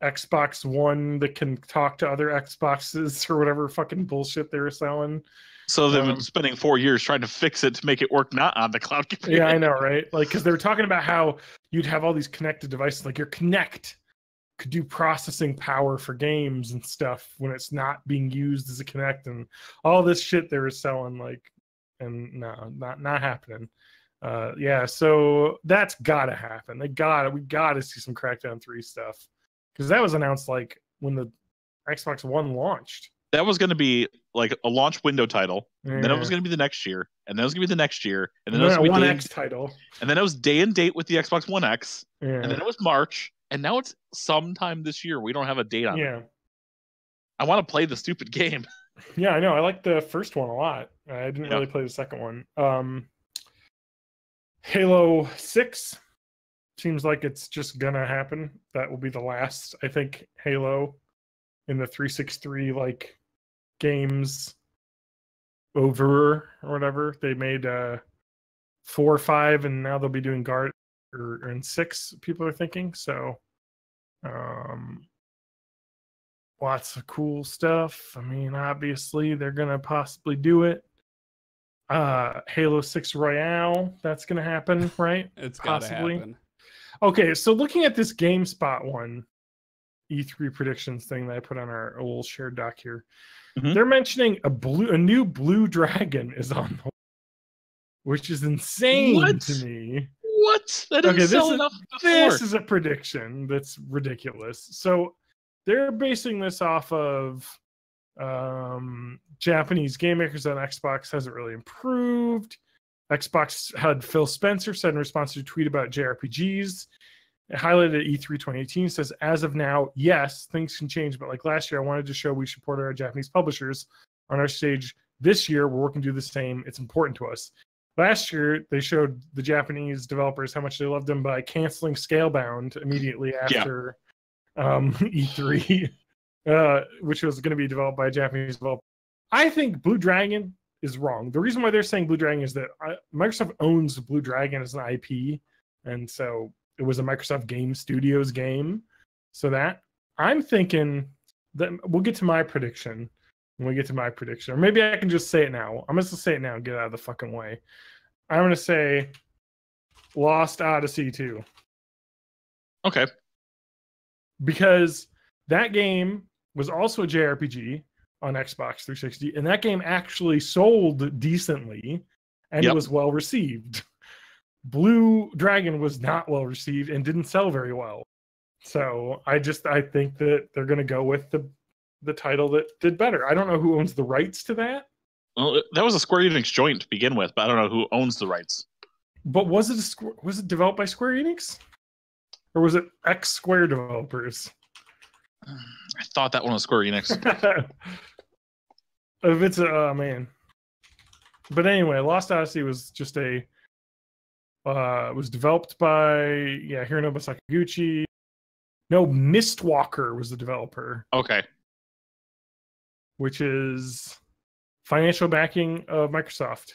Xbox One that can talk to other Xboxes or whatever fucking bullshit they were selling. So they've been spending 4 years trying to fix it to make it work not on the cloud computing. Yeah, I know, right? Like, because they were talking about how you'd have all these connected devices, like your Kinect could do processing power for games and stuff when it's not being used as a Kinect, and all this shit they were selling, like, and no, not happening. Yeah, so that's gotta happen. We gotta see some Crackdown 3 stuff, because that was announced like when the Xbox One launched. That was going to be like a launch window title, and then it was Yeah. going to be the next year, and then it was going to be the next year, and then And it was then a going to be One X title. and then it was day and date with the Xbox One X, Yeah. and then it was March, and now it's sometime this year. We don't have a date on it. Yeah. I want to play the stupid game. Yeah, I know. I like the first one a lot. I didn't really play the second one. Halo 6 seems like it's just gonna happen. That will be the last, I think, Halo in the 363 like games over or whatever. They made 4 or 5, and now they'll be doing Guard or in 6, people are thinking. So lots of cool stuff. I mean, obviously they're gonna possibly do it. Halo 6 Royale, that's gonna happen, right? It's gotta happen. Okay, so looking at this GameSpot one, E3 predictions thing that I put on our little shared doc here, they're mentioning a new Blue Dragon is on the, which is insane to me. What? That didn't sell enough before. This is a prediction that's ridiculous. So they're basing this off of Japanese game makers on Xbox hasn't really improved. Xbox had Phil Spencer said in response to a tweet about JRPGs, it highlighted at E3 2018, says, as of now, yes, things can change, but like last year, I wanted to show we supported our Japanese publishers on our stage. This year, we're working to do the same. It's important to us. Last year, they showed the Japanese developers how much they loved them by canceling Scalebound immediately after E3, which was going to be developed by a Japanese developer. I think Blue Dragon is wrong. The reason why they're saying Blue Dragon is that Microsoft owns Blue Dragon as an IP, and so it was a Microsoft Game Studios game. So that I'm thinking that we'll get to my prediction when we get to my prediction, or maybe I can just say it now. I'm just gonna say it now and get out of the fucking way. I'm gonna say Lost Odyssey 2. Okay. Because that game was also a JRPG on Xbox 360, and that game actually sold decently, and it was well received. Blue Dragon was not well received and didn't sell very well. So I think that they're going to go with the title that did better. I don't know who owns the rights to that. Well, that was a Square Enix joint to begin with, but I don't know who owns the rights. But was it developed by Square Enix, or was it Square developers? I thought that one was Square Enix. If it's man. But anyway, Lost Odyssey was just was developed by Hironobu Sakaguchi. No, Mistwalker was the developer. Okay. Which is financial backing of Microsoft.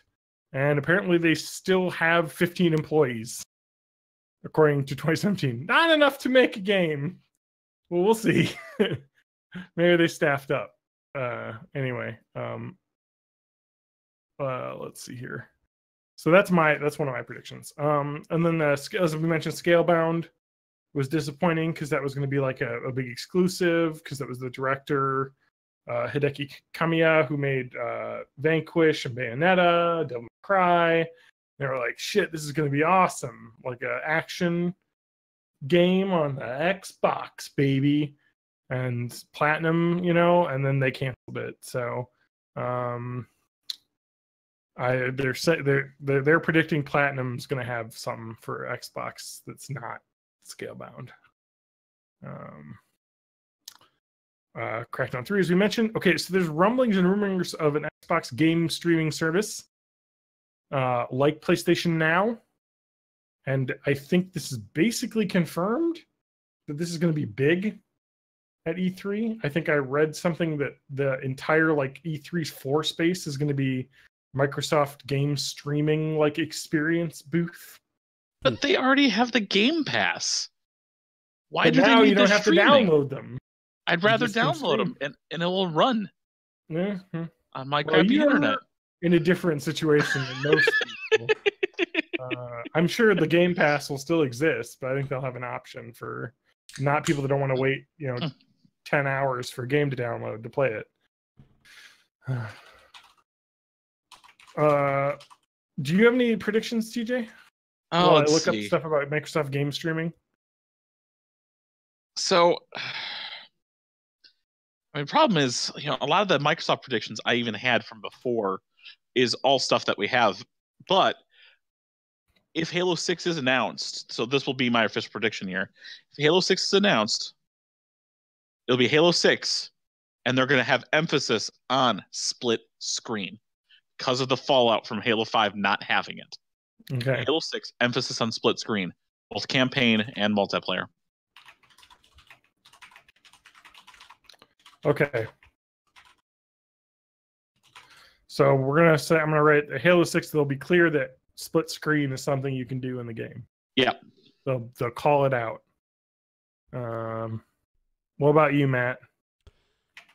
And apparently they still have 15 employees, according to 2017. Not enough to make a game. Well, we'll see. Maybe they staffed up. Anyway, let's see here. So that's one of my predictions. And then as we mentioned, Scalebound was disappointing because that was going to be like a big exclusive, because that was the director Hideki Kamiya, who made Vanquish and Bayonetta, Devil May Cry. They were like, shit, this is going to be awesome, like an action game on the Xbox, baby, and Platinum, and then they canceled it. So they're predicting Platinum's going to have something for Xbox that's not Scalebound. Crackdown 3, as we mentioned. Okay, so there's rumblings and rumors of an Xbox game streaming service like PlayStation Now. And I think this is basically confirmed that this is going to be big at E3. I think I read something that the entire E3's floor space is going to be Microsoft game streaming experience booth. But they already have the Game Pass. Why But do now they need you don't the have streaming? to download them. I'd rather just can download them stream. and it will run Mm-hmm. on my Well, crappy you're internet. in a different situation than most people. I'm sure the Game Pass will still exist, but I think they'll have an option for not people that don't want to wait, 10 hours for a game to download to play it. Do you have any predictions, TJ? Oh, I let's look up see. stuff about Microsoft game streaming. So, the problem is, a lot of the Microsoft predictions I even had from before is all stuff that we have. But if Halo 6 is announced, so this will be my official prediction here. If Halo 6 is announced, it'll be Halo 6, and they're going to have emphasis on split screen because of the fallout from Halo 5 not having it. Okay. Halo 6, emphasis on split screen, both campaign and multiplayer. Okay. So I'm gonna write Halo 6. They'll be clear that split screen is something you can do in the game. Yeah. They'll call it out. What about you, Matt?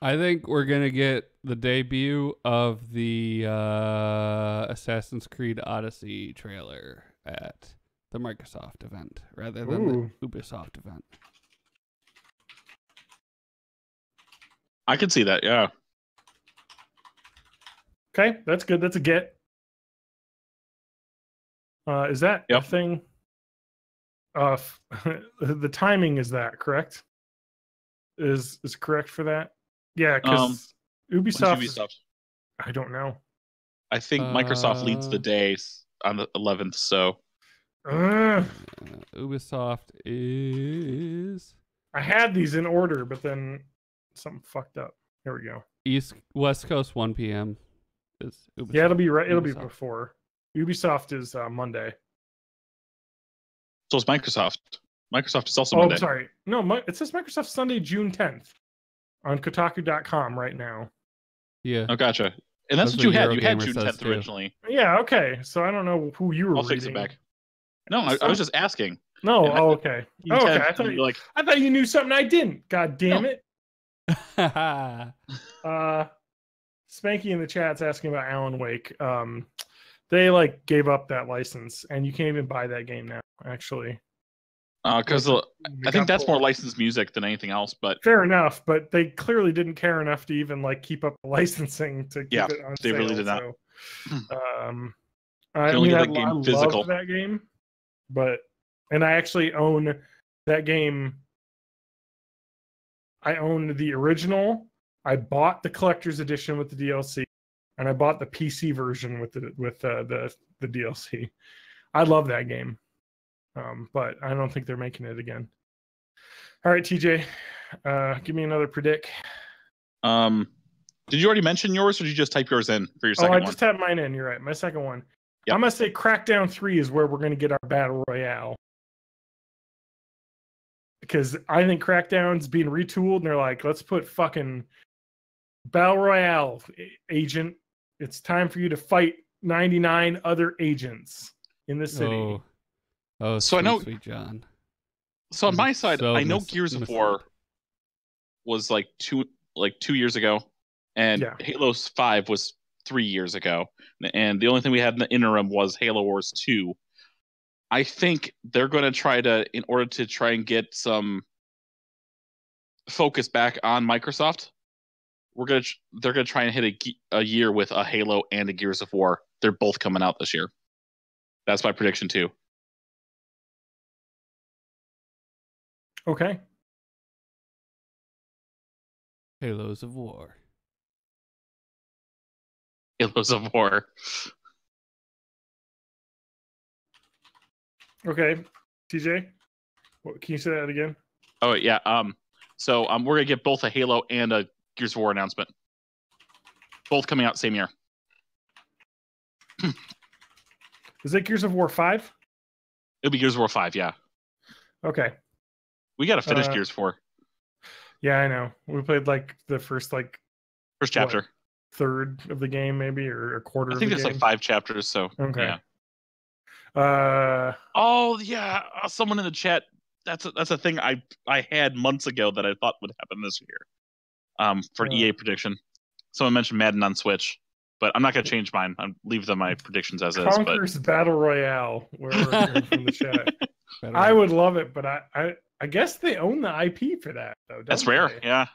I think we're gonna get the debut of the Assassin's Creed Odyssey trailer at the Microsoft event rather than the Ubisoft event. I can see that, yeah. Okay, that's good. That's a get. Is that a thing? The timing is that correct? Is correct for that? Yeah, because Ubisoft. I don't know. I think Microsoft leads the day on the 11th. So Ubisoft is. I had these in order, but then something fucked up. Here we go. West Coast 1 p.m. is Ubisoft. Yeah, it'll be right. It'll be before. Ubisoft is Monday. So is Microsoft. Microsoft is also Monday. Oh, sorry. No, it says Microsoft Sunday, June 10th on Kotaku.com right now. Yeah. Oh, gotcha. And that's what you had. You had June 10th originally. Yeah, okay. So I don't know who you were reading. I'll fix it back. No, I was just asking. No, okay. Okay. I thought you knew something I didn't. God damn it. Spanky in the chat's asking about Alan Wake. They gave up that license, and you can't even buy that game now. Actually, because I think that's more licensed music than anything else. But fair enough. But they clearly didn't care enough to even keep up the licensing to keep it on they sale, really did not. I love that game, and I actually own that game. I own the original. I bought the collector's edition with the DLC, and I bought the PC version with the DLC. I love that game, but I don't think they're making it again. All right, TJ, give me another predict. Did you already mention yours, or did you just type yours in for your second one? I just typed mine in. You're right. My second one. Yep. I'm gonna say Crackdown 3 is where we're gonna get our battle royale. Because I think Crackdown's being retooled, and they're like, let's put fucking Battle Royale, agent. It's time for you to fight 99 other agents in the city. Oh, so I know, sweet John. So on my side, I know Gears of War was 2 years ago, and Halo 5 was 3 years ago, and the only thing we had in the interim was Halo Wars 2. I think they're going to try to, in order to try and get some focus back on Microsoft, they're going to try and hit a year with a Halo and a Gears of War. They're both coming out this year. That's my prediction too. Okay. Halos of War. Halos of War. Okay, TJ, can you say that again? Oh yeah. So we're gonna get both a Halo and a Gears of War announcement. Both coming out same year. Is it Gears of War 5? It'll be Gears of War 5, yeah. Okay. We gotta finish Gears 4. Yeah, I know. We played the first chapter. Third of the game, maybe, or a quarter. I think there's 5 chapters. So okay. Yeah. Oh yeah, someone in the chat that's a thing I had months ago that I thought would happen this year. For EA prediction, someone mentioned Madden on Switch, but I'm not gonna change mine. I'll leave my predictions as Conker's is. Battle Royale. We're hearing from the chat. I would love it, but I guess they own the IP for that though. That's rare, yeah.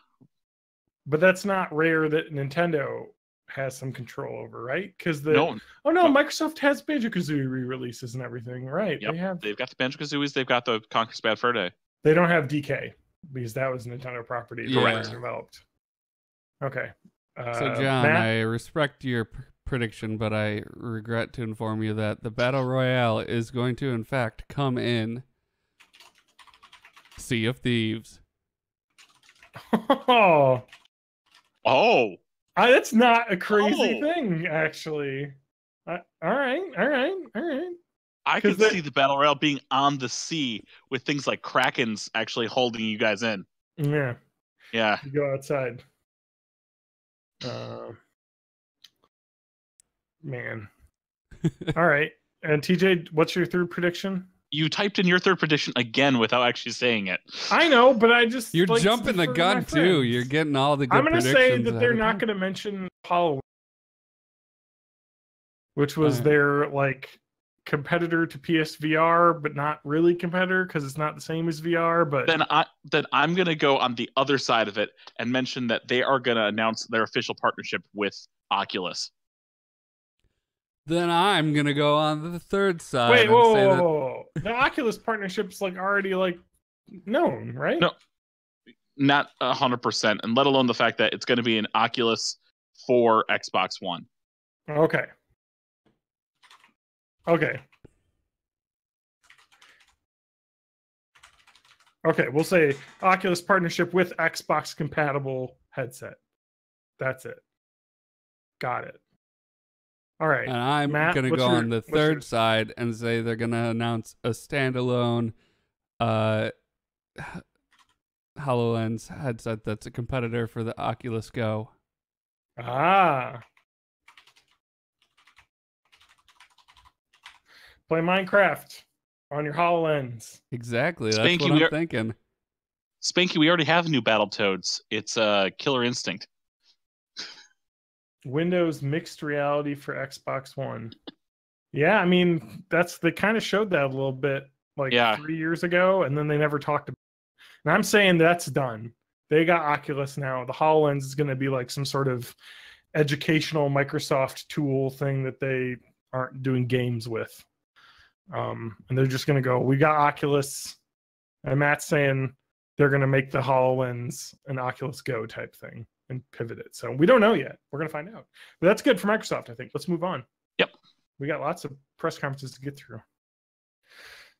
But that's not rare that Nintendo has some control over, right? Because Microsoft has Banjo-Kazooie re-releases and everything, right? Yep. They've got the Banjo-Kazooies, they've got the Conker's Bad Fur Day. They don't have DK because that was Nintendo property that was developed. Okay. So John, Matt? I respect your prediction, but I regret to inform you that the Battle Royale is going to, in fact, come in Sea of Thieves. Oh, that's not a crazy thing, actually. All right. I could see the Battle Royale being on the sea with things like Krakens actually holding you guys in. Yeah. Yeah. You go outside. Man. All right. And TJ, what's your third prediction? You typed in your third prediction again without actually saying it. I know, but I just you're jumping the gun too. You're getting all the good predictions. I'm going to say that they're not going to mention Halloween, which was their competitor to PSVR, but not really competitor because it's not the same as VR. But then I'm going to go on the other side of it and mention that they are going to announce their official partnership with Oculus. Then I'm going to go on the third side. Wait, whoa. The Oculus partnership's already known, right? No, not 100%, and let alone the fact that it's going to be an Oculus for Xbox One. Okay. We'll say Oculus partnership with Xbox compatible headset. That's it. Got it. All right. And I'm going to go on the third side and say they're going to announce a standalone HoloLens headset that's a competitor for the Oculus Go. Play Minecraft on your HoloLens. Exactly. That's Spanky, what I'm thinking. Spanky, we already have new Battletoads. It's Killer Instinct. Windows mixed reality for Xbox One. Yeah, I mean, they kind of showed that a little bit 3 years ago, and then they never talked about it. And I'm saying that's done. They got Oculus now. The HoloLens is going to be some sort of educational Microsoft tool thing that they aren't doing games with. And they're just going to go, we got Oculus, and Matt's saying they're going to make the HoloLens an Oculus Go type thing and pivot it. So we don't know yet. We're going to find out. But that's good for Microsoft, I think. Let's move on. Yep. We got lots of press conferences to get through.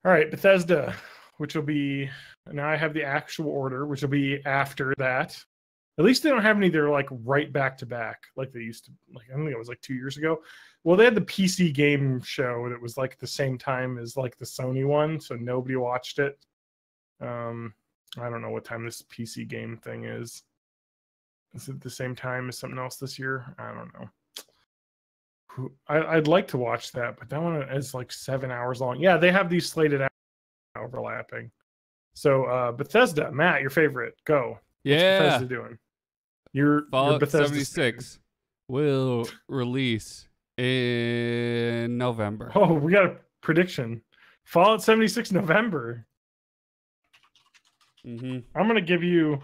All right, Bethesda, which will be, now I have the actual order, which will be after that. At least they don't have any they're right back to back like they used to. I think it was 2 years ago. Well, they had the PC game show that was the same time as the Sony one, so nobody watched it. I don't know what time this PC game thing is. Is it the same time as something else this year? I don't know. I'd like to watch that, but that one is 7 hours long. Yeah, they have these slated out overlapping. So Bethesda, Matt, your favorite, go. Yeah. What's Bethesda doing? Your Bethesda 76 will release in November. Oh, we got a prediction. Fallout 76 November. Mm-hmm. I'm gonna give you.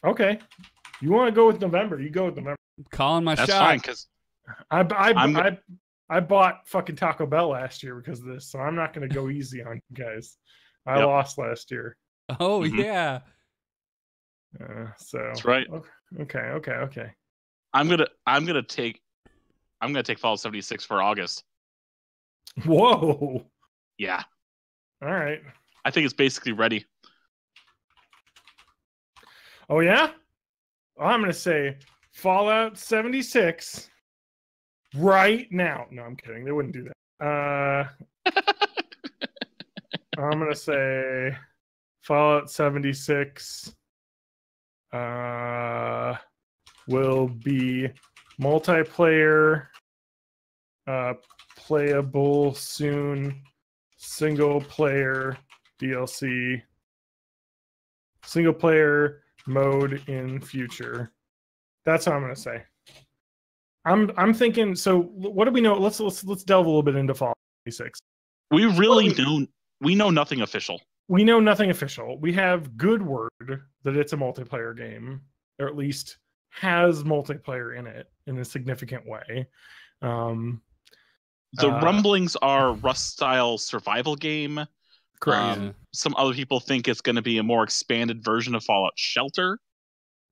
Okay. You want to go with November? You go with November. I'm calling my That's shot. fine, because I bought fucking Taco Bell last year because of this, so I'm not gonna go easy on you guys. I lost last year. Oh yeah. So that's right. Okay. I'm gonna take Fallout 76 for August. Whoa. Yeah. All right. I think it's basically ready. Oh yeah? Well, I'm gonna say Fallout 76 right now. No, I'm kidding. They wouldn't do that. I'm gonna say Fallout 76 will be multiplayer playable soon, single player DLC, single player mode in future. That's what I'm gonna say. I'm thinking. So what do we know? Let's delve a little bit into Fallout 76. We really don't. We know nothing official. We know nothing official. We have good word that it's a multiplayer game, or at least has multiplayer in it in a significant way. The rumblings are Rust-style survival game. Correct. Some other people think it's going to be a more expanded version of Fallout Shelter.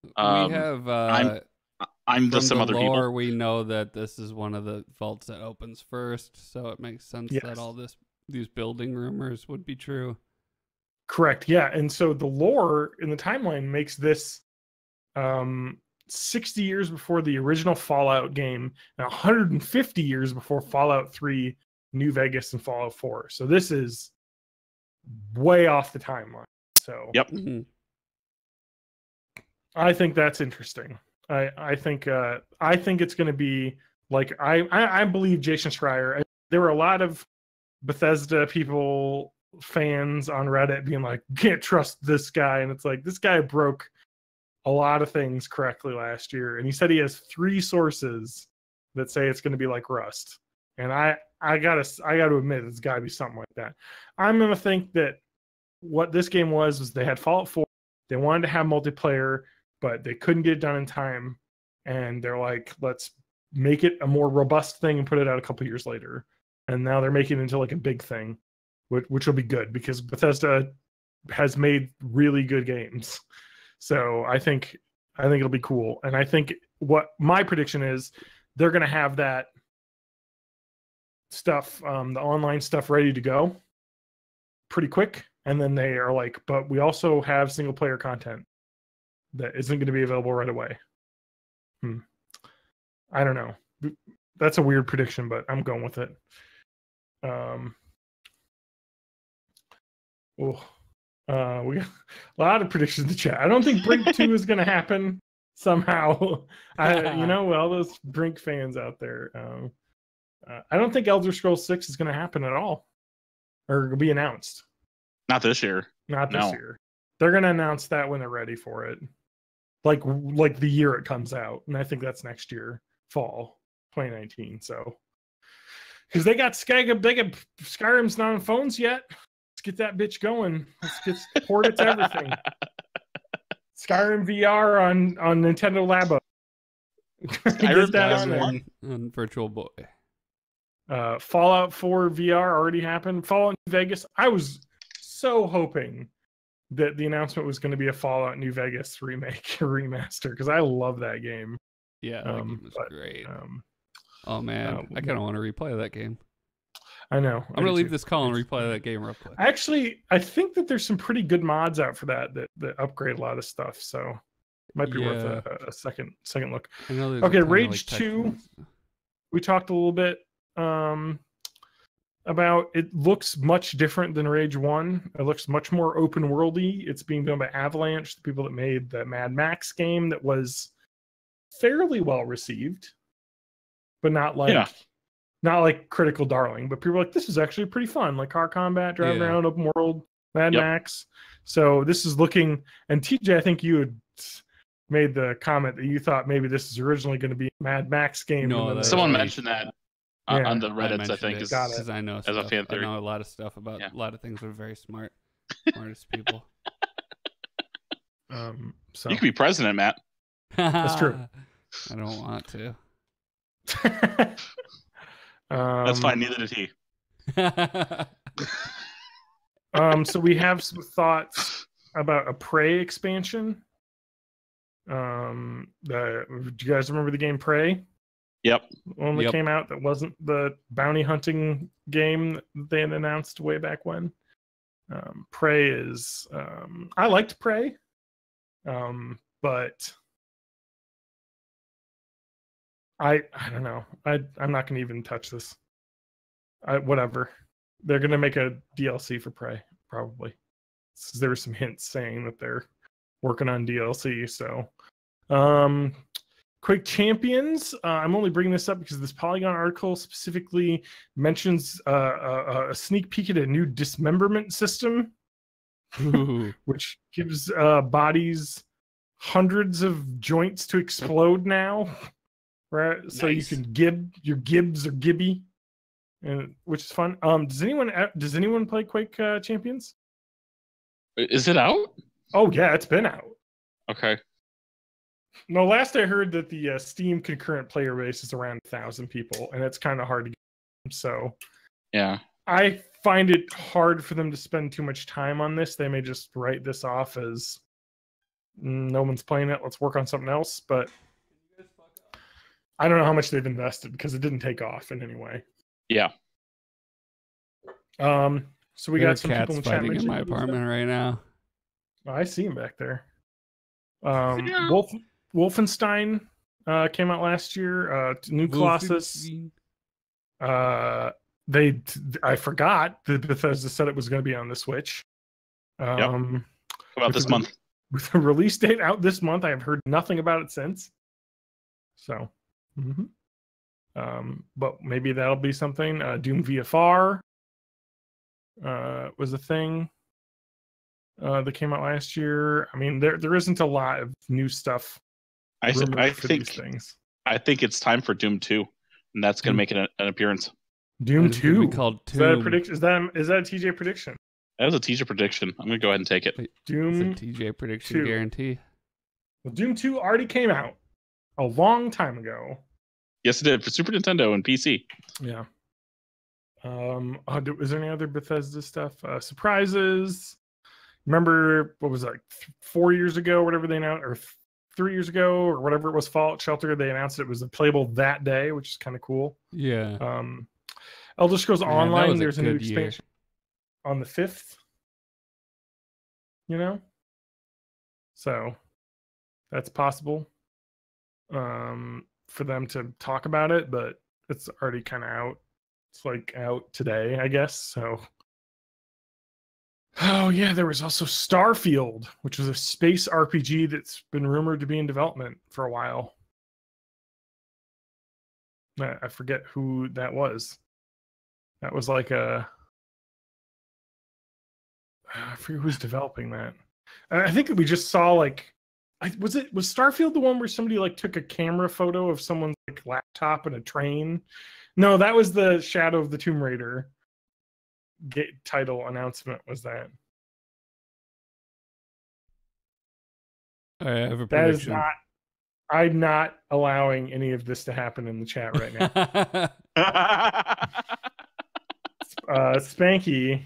We have. I'm just some other lore, people. We know that this is one of the vaults that opens first, so it makes sense that all these building rumors would be true. Correct. Yeah, and so the lore in the timeline makes this 60 years before the original Fallout game and 150 years before Fallout 3, New Vegas, and Fallout 4. So this is way off the timeline. So yep. I think that's interesting. I think it's going to be like I believe Jason Schreier. There were a lot of Bethesda people, fans on Reddit being like, can't trust this guy, and it's like, this guy broke a lot of things correctly last year, and he said he has 3 sources that say it's going to be like Rust, and I gotta admit it's got to be something like that. I'm gonna think that what this game was they had Fallout 4, they wanted to have multiplayer, but they couldn't get it done in time, and they're like, let's make it a more robust thing and put it out a couple years later. And now they're making it into like a big thing, which will be good because Bethesda has made really good games. So I think it'll be cool. And I think what my prediction is, they're going to have that stuff, the online stuff, ready to go pretty quick. And then they are like, but we also have single player content that isn't going to be available right away. I don't know. That's a weird prediction, but I'm going with it. We got a lot of predictions to chat. I don't think Brink 2 is going to happen somehow. All those Brink fans out there. I don't think Elder Scrolls 6 is going to happen at all, or be announced. Not this year. Not this year. They're going to announce that when they're ready for it, like the year it comes out, and I think that's next year, fall 2019. So, because they got Skyrim's not on phones yet. Let's get that bitch going. Let's get port it to everything. Skyrim VR on Nintendo Labo. Skyrim that on Virtual Boy. Fallout 4 VR already happened. Fallout New Vegas. I was so hoping that the announcement was going to be a Fallout New Vegas remake or remaster, because I love that game. Yeah, that game was great. Oh man, I kind of want to replay that game. I know. I'm gonna leave this call and replay that game real quick. Actually, I think that there's some pretty good mods out for that upgrade a lot of stuff. So it might be worth a second look. Okay, Rage 2. We talked a little bit about. It looks much different than Rage 1. It looks much more open worldy. It's being done by Avalanche, the people that made the Mad Max game that was fairly well received, but not like critical darling. But people were like, this is actually pretty fun, like car combat, driving around, open world, Mad Max. So this is looking. And TJ, I think you had made the comment that you thought maybe this is originally going to be a Mad Max game. No, someone mentioned that on the Reddits. I think because I know as a fan theory. I know a lot of stuff about a lot of things. Are very smartest people. So you could be president, Matt. That's true. I don't want to. That's fine. Neither did he. So we have some thoughts about a Prey expansion. Do you guys remember the game Prey? Yep. One that came out that wasn't the bounty hunting game that they had announced way back when. Prey is. I liked Prey, but I don't know. I'm not going to even touch this. Whatever. They're going to make a DLC for Prey, probably. There were some hints saying that they're working on DLC. So, Quake Champions. I'm only bringing this up because this Polygon article specifically mentions a sneak peek at a new dismemberment system, which gives bodies hundreds of joints to explode now. Right, so nice. You can gib your gibs or gibby, and which is fun. Does anyone play Quake Champions? Is it out? Oh yeah, it's been out. Okay. No, last I heard that the Steam concurrent player base is around 1,000 people, and it's kind of hard to get. So, yeah, I find it hard for them to spend too much time on this. They may just write this off as no one's playing it. Let's work on something else. But I don't know how much they've invested because it didn't take off in any way. Yeah. So we got some people in chat in my apartment right now. Oh, I see him back there. Wolfenstein came out last year. New Colossus. I forgot that Bethesda said it was going to be on the Switch. About this month. With a release date out this month, I have heard nothing about it since. So, but maybe that'll be something. Doom VFR was a thing that came out last year. I mean, there isn't a lot of new stuff. I think it's time for Doom 2, and that's going to make an appearance. Doom 2 called Is that a prediction? Is that a TJ prediction? That was a TJ prediction. I'm going to go ahead and take it. Doom TJ prediction 2. Guarantee. Well, Doom 2 already came out a long time ago. Yes, it did for Super Nintendo and PC. Yeah. Is there any other Bethesda stuff? Surprises. Remember what was it, like 4 years ago, or whatever they announced, or 3 years ago, or whatever it was, Fallout Shelter. They announced it was playable that day, which is kind of cool. Yeah. Elder Scrolls Online. There's a new expansion on the 5th. You know, so that's possible for them to talk about it, but it's already kind of out. It's like out today, I guess. So. Oh, yeah, there was also Starfield, which was a space RPG that's been rumored to be in development for a while. I forget who that was. That was like I forget who's developing that. I think that we just saw was Starfield the one where somebody like took a camera photo of someone's like laptop in a train? No, that was the Shadow of the Tomb Raider title announcement. Was that? I have a prediction. I'm not allowing any of this to happen in the chat right now. Spanky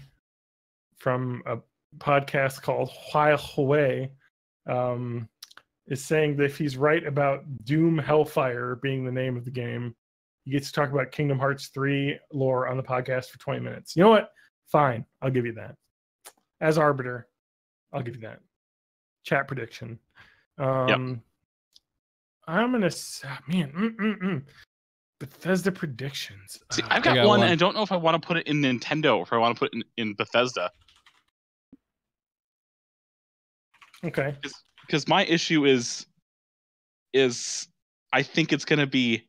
from a podcast called Huawei is saying that if he's right about Doom Hellfire being the name of the game, he gets to talk about Kingdom Hearts 3 lore on the podcast for 20 minutes. You know what? Fine. I'll give you that. As arbiter, I'll give you that. Chat prediction. I'm going to... Bethesda predictions. See, I've got one, and I don't know if I want to put it in Nintendo or if I want to put it in Bethesda. Okay. Because my issue is I think it's going to be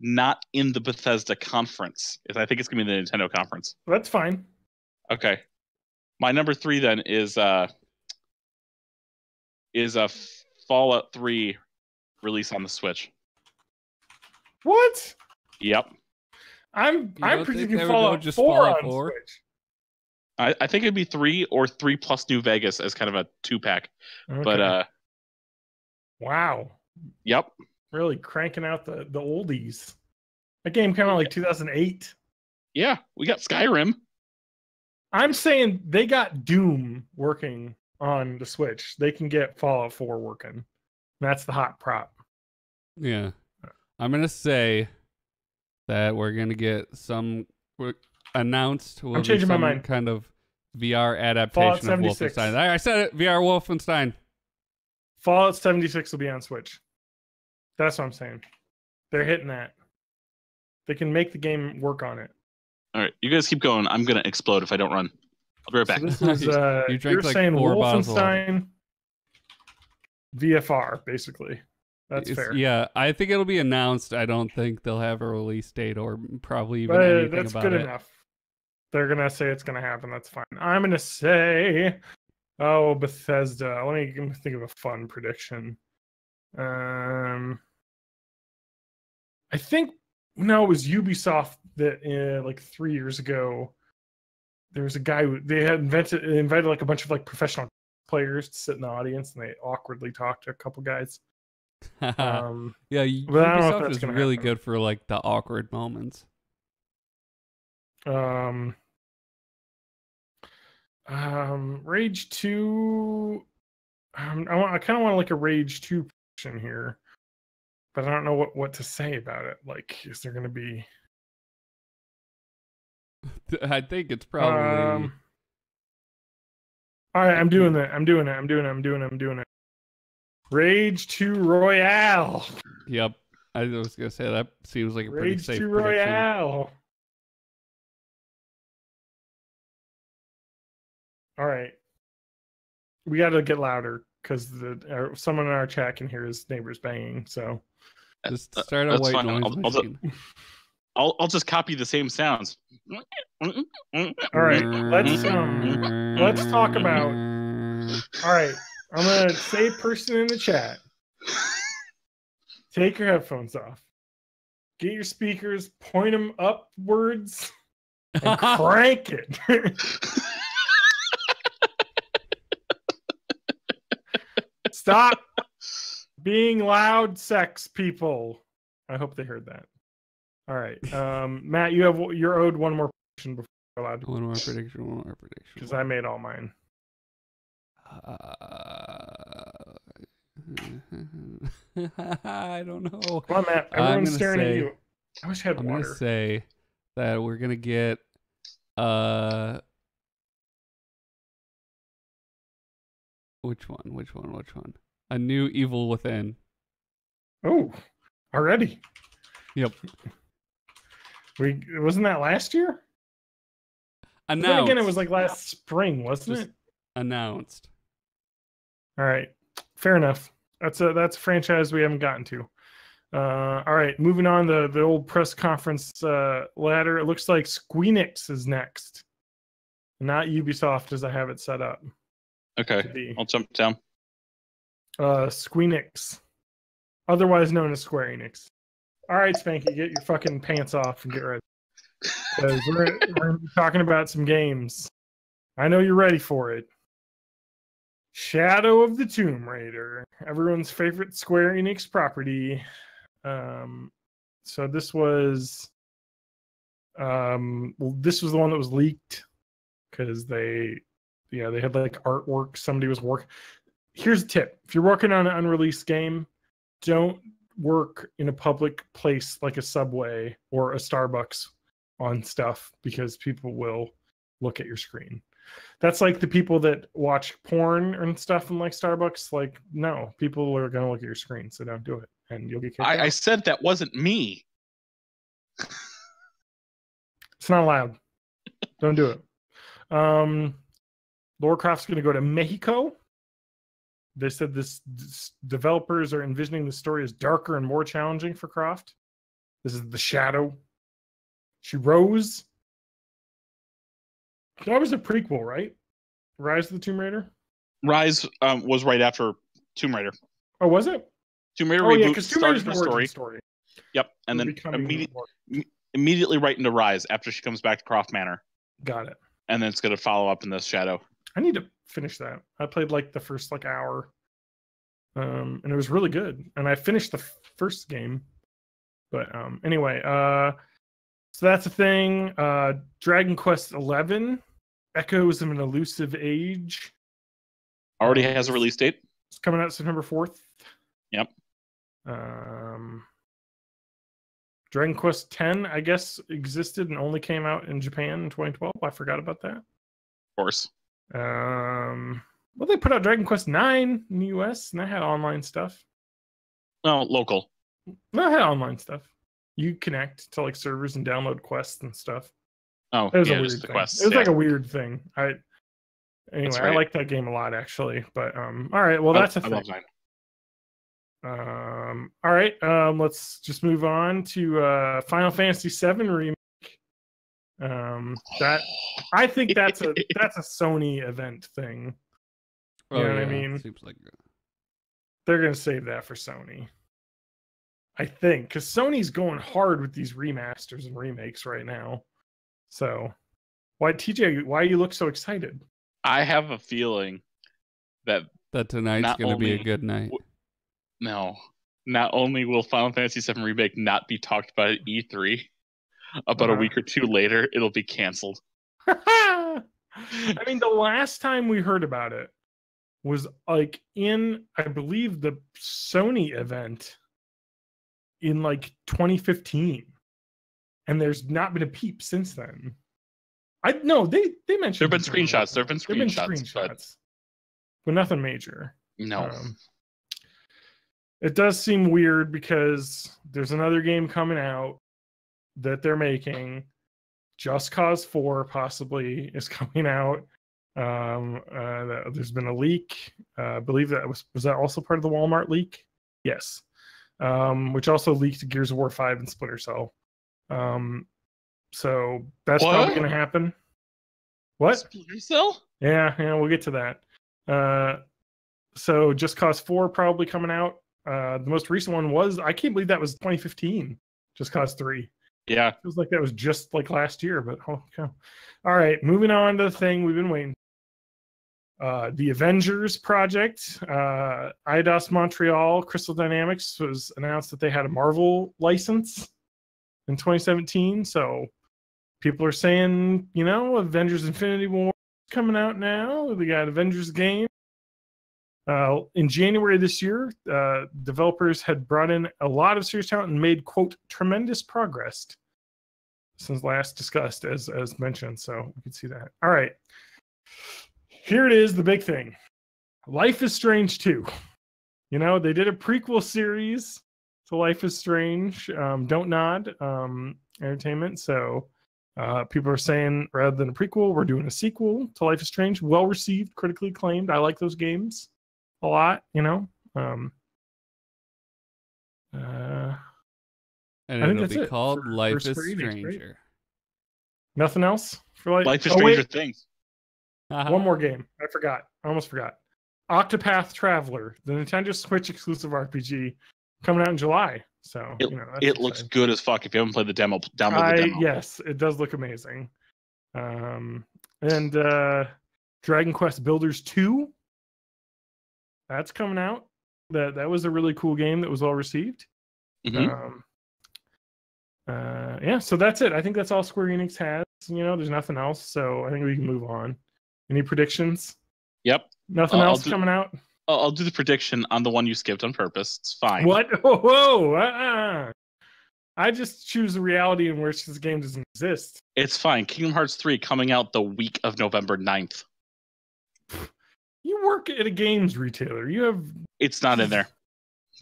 not in the Bethesda conference. I think it's going to be the Nintendo conference. That's fine. Okay. My number 3 then is a Fallout 3 release on the Switch. What? Yep. I'm predicting Fallout 4 on Switch. I think it'd be 3 or 3 plus New Vegas as kind of a 2-pack. Okay. But wow. Yep. Really cranking out the oldies. That game came out like 2008. Yeah, we got Skyrim. I'm saying they got Doom working on the Switch. They can get Fallout 4 working. That's the hot prop. Yeah. I'm going to say that we're going to get announced will I'm changing be my mind. Kind of VR adaptation of Wolfenstein. I said it, VR Wolfenstein. Fallout 76 will be on Switch. That's what I'm saying. They're hitting that. They can make the game work on it. All right, you guys keep going. I'm going to explode if I don't run. I'll be right back. So this is, you drank you're like saying 4 Wolfenstein VFR, basically. That's fair. Yeah, I think it'll be announced. I don't think they'll have a release date or probably even anything that's about good it. enough. They're gonna say it's gonna happen. That's fine. I'm gonna say, Bethesda. Let me think of a fun prediction. I think it was Ubisoft that like 3 years ago. There was a guy who they had invited like a bunch of like professional players to sit in the audience, and they awkwardly talked to a couple guys. Yeah, but I don't know if Ubisoft that's is gonna really happen. good for like the awkward moments. Rage 2. I kind of want like a Rage 2 prediction here, but I don't know what to say about it. Like, is there going to be? I think it's probably. All right, I'm doing it. Rage 2 Royale. Yep, I was gonna say that seems like a pretty Rage safe 2 prediction. Royale. All right, we got to get louder because someone in our chat can hear his neighbors banging. So just start a white noise machine. I'll just copy the same sounds. All right, let's talk about. All right, I'm gonna say person in the chat. Take your headphones off. Get your speakers, point them upwards, and crank it. Stop being loud, sex people. I hope they heard that. All right, Matt, you're owed one more prediction before you're allowed. One more prediction. Because I made all mine. I don't know. Come on, Matt. Everyone's staring at you. I wish I had water. I'm gonna say that we're gonna get which one? A new Evil Within. Oh, already. Yep. Wasn't that last year? Announced. Then again, it was like last spring, wasn't it? Announced. All right, fair enough. That's a franchise we haven't gotten to. All right, moving on the old press conference ladder. It looks like Squeenix is next, not Ubisoft as I have it set up. Okay, I'll jump down. Squeenix, otherwise known as Square Enix. All right, Spanky, get your fucking pants off and get ready. Because we're talking about some games. I know you're ready for it. Shadow of the Tomb Raider, everyone's favorite Square Enix property. So this was this was the one that was leaked because they had like artwork somebody was working. Here's a tip: if you're working on an unreleased game, don't work in a public place like a Subway or a Starbucks on stuff because people will look at your screen. That's like the people that watch porn and stuff in like Starbucks. Like, no, people are gonna look at your screen, so don't do it, and you'll get kicked out. I said that wasn't me. It's not allowed. Don't do it. Lara Croft's gonna go to Mexico. They said this developers are envisioning the story as darker and more challenging for Croft. This is the Shadow. She rose. That was a prequel, right? Rise of the Tomb Raider? Rise was right after Tomb Raider. Oh, was it? Tomb Raider reboot started the story. Yep, and then immediately right into Rise after she comes back to Croft Manor. Got it. And then it's going to follow up in the Shadow. I need to finish that. I played like the first like hour, and it was really good. And I finished the first game, but anyway, so that's a thing. Dragon Quest XI, Echoes of an Elusive Age, already has a release date. It's coming out September 4th. Yep. Dragon Quest X, I guess, existed and only came out in Japan in 2012. I forgot about that. Of course. Well, they put out Dragon Quest IX in the US, and that had online stuff. No, local. No, it had online stuff. You connect to like servers and download quests and stuff. Oh, it was yeah, a weird just the thing. quests. It was like a weird thing. Anyway, right. I like that game a lot, actually. But all right, well, that's a thing. All right. Let's just move on to Final Fantasy VII remake. That I think that's a Sony event thing. You know what I mean? Seems like they're gonna save that for Sony. I think because Sony's going hard with these remasters and remakes right now. So, why TJ? Why you look so excited? I have a feeling that tonight's going to be a good night. No, not only will Final Fantasy VII Remake not be talked about at E3, about a week or two later, it'll be canceled. I mean, the last time we heard about it was like in, I believe, the Sony event in like 2015, and there's not been a peep since then. They mentioned there've been screenshots. There've been screenshots, but nothing major. No. It does seem weird because there's another game coming out that they're making. Just Cause 4 possibly is coming out. There's been a leak. I believe that was that also part of the Walmart leak? Yes. Which also leaked Gears of War 5 and Splinter Cell. So that's probably going to happen. What? Splinter Cell? Yeah, we'll get to that. So Just Cause 4 probably coming out. The most recent one was, I can't believe that was 2015. Just Cause 3. Yeah. It feels like that was just like last year, but okay. All right, moving on to the thing we've been waiting. The Avengers project, Eidos Montreal, Crystal Dynamics was announced that they had a Marvel license in 2017. So people are saying, Avengers Infinity War is coming out now. We got Avengers game. In January this year, developers had brought in a lot of serious talent and made, quote, tremendous progress since last discussed, as mentioned. So we can see that. All right. Here it is, the big thing. Life is Strange 2. They did a prequel series to Life is Strange. Don't Nod Entertainment. So people are saying rather than a prequel, we're doing a sequel to Life is Strange. Well received, critically acclaimed. I like those games a lot, and it'll be called Life is Stranger. Right? Nothing else for Life is Stranger Things. One more game. I almost forgot. Octopath Traveler, the Nintendo Switch exclusive RPG, coming out in July. So it looks good as fuck. If you haven't played the demo, download the demo. Yes, it does look amazing. And Dragon Quest Builders 2. That's coming out. That was a really cool game that was well received. Mm-hmm. So that's it. I think that's all Square Enix has. There's nothing else, so I think we can move on. Any predictions? Yep. Nothing else coming out? I'll do the prediction on the one you skipped on purpose. It's fine. What? Whoa! I just choose a reality in which this game doesn't exist. It's fine. Kingdom Hearts 3 coming out the week of November 9th. You work at a games retailer. You have... It's not in there.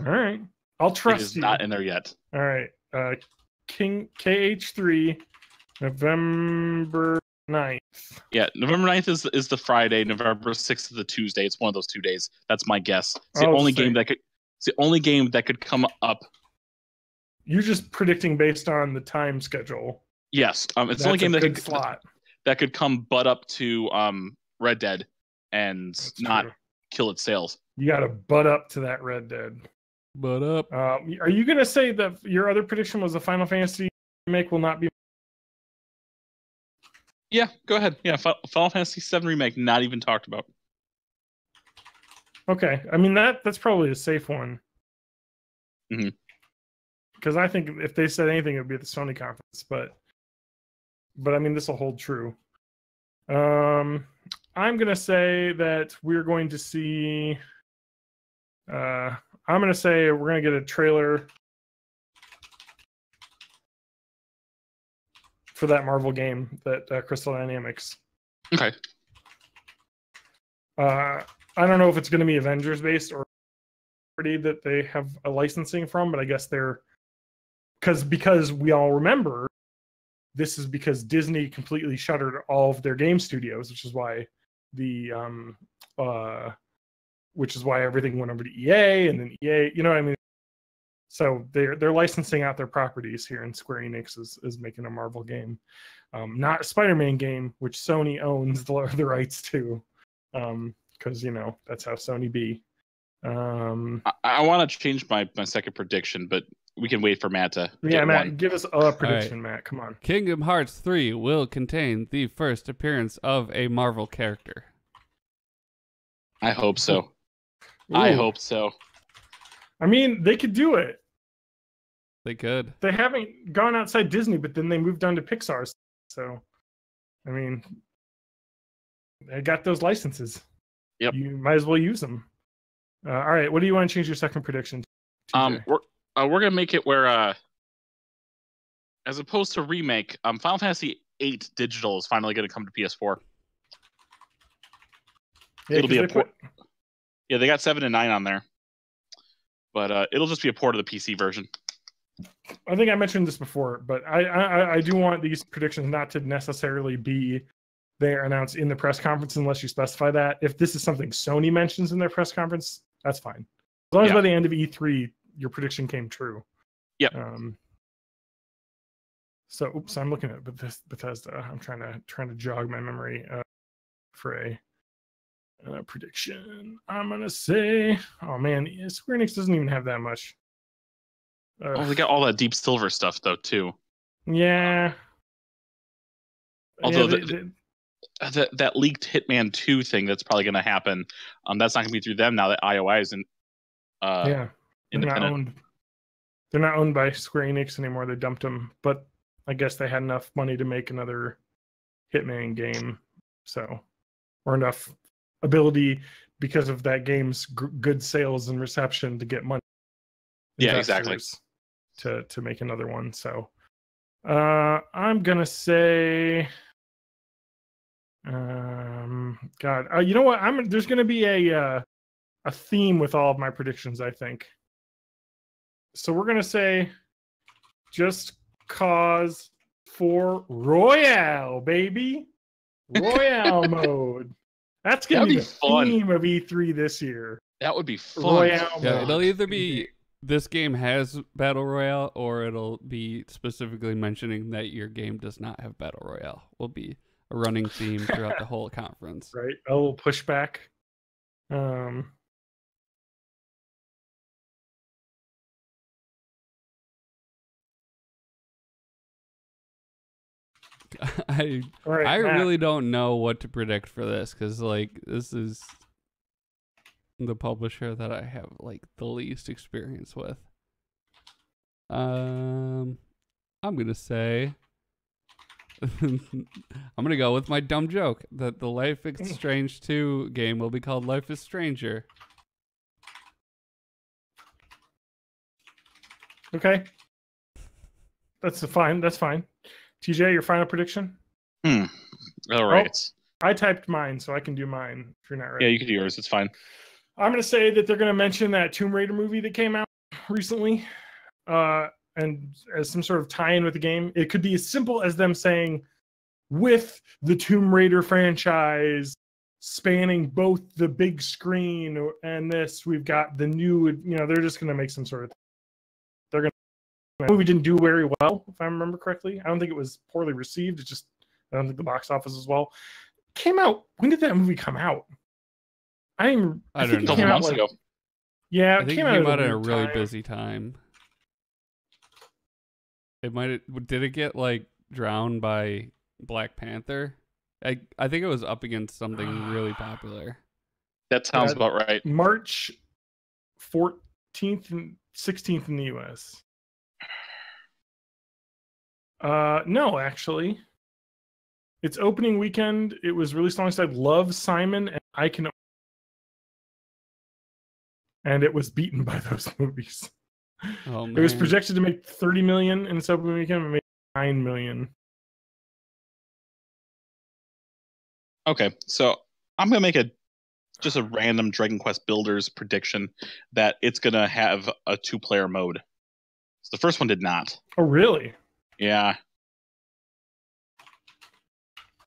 All right. I'll trust you. It is not in there yet. All right. KH3, November 9th. Yeah, November 9th is the Friday. November 6th is the Tuesday. It's one of those 2 days. That's my guess. It's the only game that could come up. You're just predicting based on the time schedule. Yes. It's the only game that could come butt up to Red Dead and not kill its sales. You got to butt up to that Red Dead. Butt up. Are you going to say that your other prediction was the Final Fantasy remake will not be? Yeah, go ahead. Yeah, Final Fantasy VII remake not even talked about. Okay, I mean that's probably a safe one. Mm-hmm. Because I think if they said anything, it would be at the Sony conference. But I mean, this will hold true. I'm going to say that we're going to see... I'm going to say we're going to get a trailer for that Marvel game, that Crystal Dynamics. Okay. I don't know if it's going to be Avengers-based or that they have a licensing from, but I guess they're... Because we all remember, this is because Disney completely shuttered all of their game studios, which is why the which is why everything went over to EA, and then EA, you know what I mean? So they're licensing out their properties here, and Square Enix is making a Marvel game, not a Spider-Man game, which Sony owns the rights to, because that's how Sony be. I want to change my second prediction, but we can wait for Matt to get Matt, one. give us a prediction, right. Matt. Come on. Kingdom Hearts 3 will contain the first appearance of a Marvel character. I hope so. Ooh. I hope so. I mean, they could do it. They could. They haven't gone outside Disney, but then they moved on to Pixar. So, I mean, they got those licenses. Yep. You might as well use them. All right. What do you want to change your second prediction to? We're gonna make it where, as opposed to remake, Final Fantasy VIII digital is finally gonna come to PS4. Yeah, it'll be a port. Yeah, they got 7 and 9 on there, but it'll just be a port of the PC version. I think I mentioned this before, but I do want these predictions not to necessarily be they're announced in the press conference unless you specify that. If this is something Sony mentions in their press conference, that's fine. As long as by the end of E3 your prediction came true. Yep. So, oops, I'm looking at Bethesda. I'm trying to jog my memory for a prediction. I'm gonna say, oh man, Square Enix doesn't even have that much. They got all that Deep Silver stuff though too. Yeah. Although that leaked Hitman 2 thing that's probably going to happen, that's not going to be through them now that IOI isn't. Independent. They're not owned by Square Enix anymore. They dumped them, but I guess they had enough money to make another Hitman game, or enough ability because of that game's good sales and reception to get money. Yeah, exactly. To make another one. So, I'm gonna say, God, you know what? There's gonna be a theme with all of my predictions, I think. So we're gonna say, Just Cause 4 Royale, baby, Royale mode. That's gonna be the theme of E3 this year. That would be fun. Royale mode. Mode. It'll either be this game has Battle Royale, or it'll be specifically mentioning that your game does not have Battle Royale. Will be a running theme throughout the whole conference. Right. A little pushback. I really don't know what to predict for this, because this is the publisher that I have the least experience with. I'm gonna say I'm gonna go with my dumb joke that the Life is Strange 2 game will be called Life is Stranger. Okay. That's fine. TJ, your final prediction? All right. I typed mine, so I can do mine if you're not ready. Yeah, you can do yours. It's fine. I'm going to say that they're going to mention that Tomb Raider movie that came out recently, and as some sort of tie-in with the game. It could be as simple as them saying, with the Tomb Raider franchise spanning both the big screen and this, we've got the new, they're just going to make some sort of, they're going to, the movie didn't do very well, if I remember correctly. I don't think it was poorly received. It's just, I don't think the box office as well. Came out, when did that movie come out? I think it came out months ago. Yeah, I think it came out at a really busy time. Did it get drowned by Black Panther? I think it was up against something really popular. That sounds about right. March 14th and 16th in the US. No, actually. Its opening weekend, it was released alongside Love, Simon, and I Can. And it was beaten by those movies. Oh, man. It was projected to make $30 million in its opening weekend. It made $9 million. Okay, so I'm gonna make just a random Dragon Quest Builders prediction that it's gonna have a 2-player mode. So the first one did not. Oh, really? Yeah.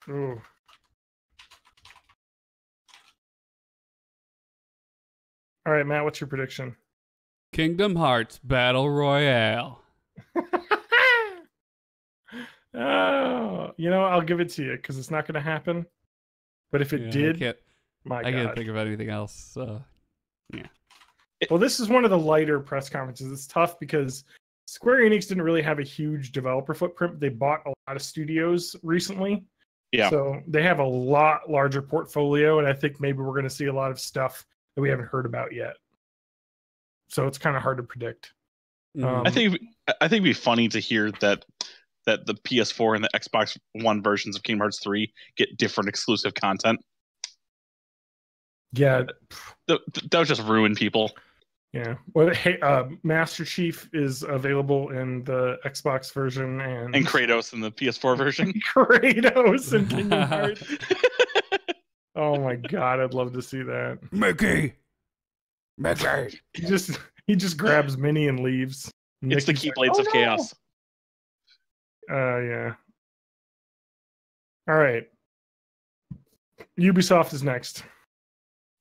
Ooh. All right, Matt, what's your prediction? Kingdom Hearts Battle Royale. Oh, I'll give it to you because it's not going to happen. But if it did, I can't think of anything else. Yeah. Well, this is one of the lighter press conferences. It's tough because Square Enix didn't really have a huge developer footprint. They bought a lot of studios recently. Yeah. So they have a lot larger portfolio, and I think maybe we're going to see a lot of stuff that we haven't heard about yet. So it's kind of hard to predict. I think it'd be funny to hear that the PS4 and the Xbox One versions of Kingdom Hearts 3 get different exclusive content. Yeah. That would just ruin people. Yeah. Well, hey, Master Chief is available in the Xbox version and Kratos in the PS4 version. Kratos in Kingdom Hearts. Oh my god, I'd love to see that. Mickey. He just grabs Minnie and leaves. It's the Keyblades of Chaos. Yeah. All right. Ubisoft is next.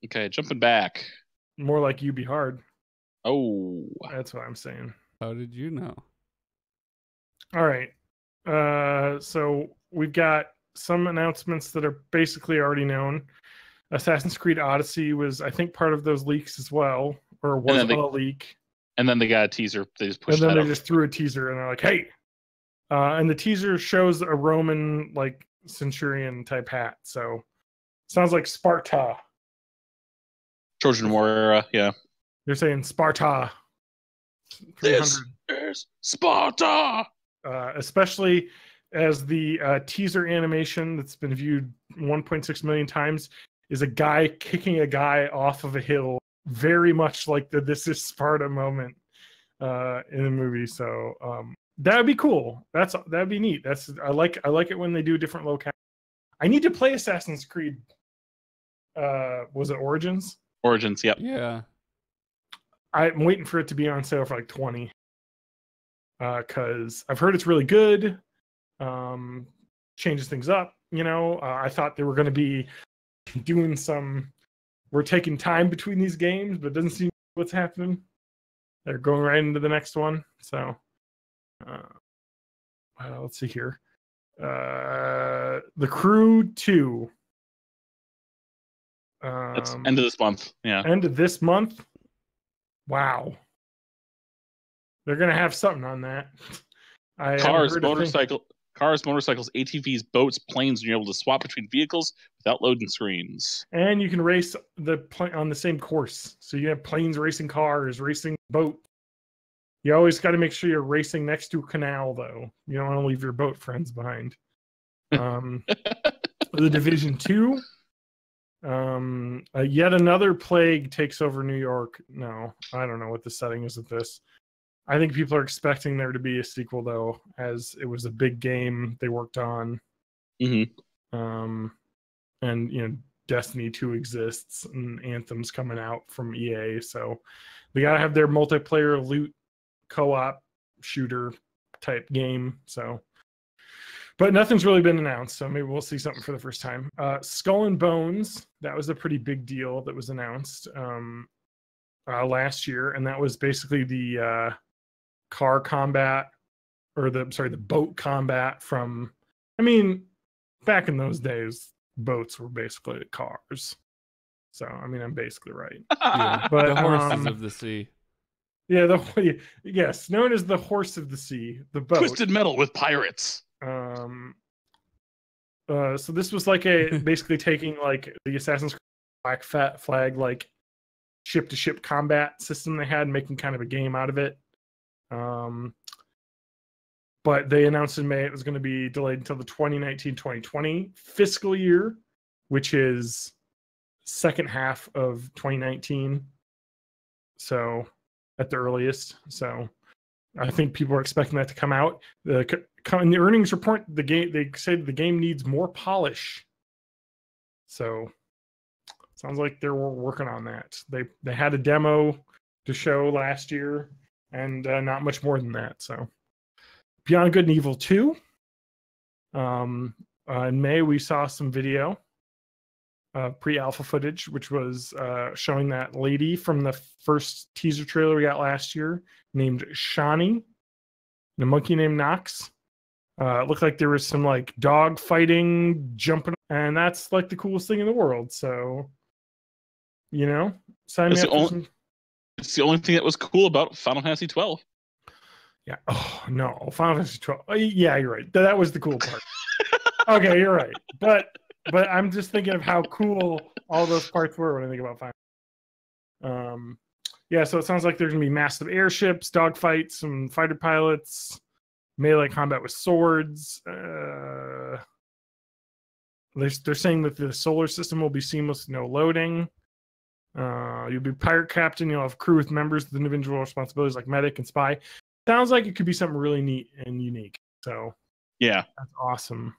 Okay, jumping back. More like UB Hard. Oh. That's what I'm saying. How did you know? All right. So we've got some announcements that are basically already known. Assassin's Creed Odyssey was, I think, part of those leaks as well, or was a leak. And then they got a teaser. They just pushed. And then they just threw a teaser, and they're like, "Hey!" And the teaser shows a Roman centurion type hat. So sounds like Sparta. Trojan War era, yeah. They're saying Sparta. This is Sparta. Especially as the teaser animation that's been viewed 1.6 million times is a guy kicking a guy off of a hill, very much like the "This is Sparta" moment in the movie. So that would be cool. That'd be neat. I like it when they do different locales. I need to play Assassin's Creed. Was it Origins? Origins, yep. Yeah. I'm waiting for it to be on sale for like 20. Because I've heard it's really good. Changes things up. I thought they were going to be doing we're taking time between these games, but it doesn't seem what's happening. They're going right into the next one. So, let's see here. The Crew 2. That's end of this month. Yeah. End of this month. Wow. They're gonna have something on that. Cars, motorcycles, ATVs, boats, planes, and you're able to swap between vehicles without loading screens. And you can race on the same course. So you have planes racing cars, racing boat. You always got to make sure you're racing next to a canal, though. You don't want to leave your boat friends behind. The Division 2. Yet another plague takes over New York. No, I don't know what the setting is of this. I think people are expecting there to be a sequel, though, as it was a big game they worked on. Mm-hmm. And Destiny 2 exists, and Anthem's coming out from EA, so they gotta have their multiplayer loot co-op shooter type game. So, but nothing's really been announced, so maybe we'll see something for the first time. Skull and Bones, that was a pretty big deal that was announced last year, and that was basically the car combat, or the boat combat from, back in those days, boats were basically cars. So, I'm basically right. Yeah, but the horses of the sea. Yeah, yes, known as the Horse of the Sea, the boat. Twisted Metal with pirates. So this was basically taking the Assassin's Creed Black Flag ship to ship combat system they had, and making kind of a game out of it. But they announced in May it was going to be delayed until the 2019-2020 fiscal year, which is second half of 2019. So at the earliest. So I think people are expecting that to come out. In the earnings report, they said the game needs more polish. So sounds like they're working on that. They had a demo to show last year, and not much more than that. So Beyond Good and Evil 2. In May we saw some video. pre-alpha footage, which was showing that lady from the first teaser trailer we got last year, named Shawnee, and a monkey named Knox. It looked like there was some like dog fighting, jumping, and that's like the coolest thing in the world. So, sign me up for some. It's the only thing that was cool about Final Fantasy 12. Yeah. Oh no, Final Fantasy 12. Yeah, you're right. That was the cool part. Okay, you're right. But I'm just thinking of how cool all those parts were when I think about Final. Yeah. So it sounds like there's gonna be massive airships, dogfights, some fighter pilots, melee combat with swords. They're saying that the solar system will be seamless, no loading. You'll be pirate captain. You'll have crew with members with individual responsibilities like medic and spy. Sounds like it could be something really neat and unique. So yeah, that's awesome.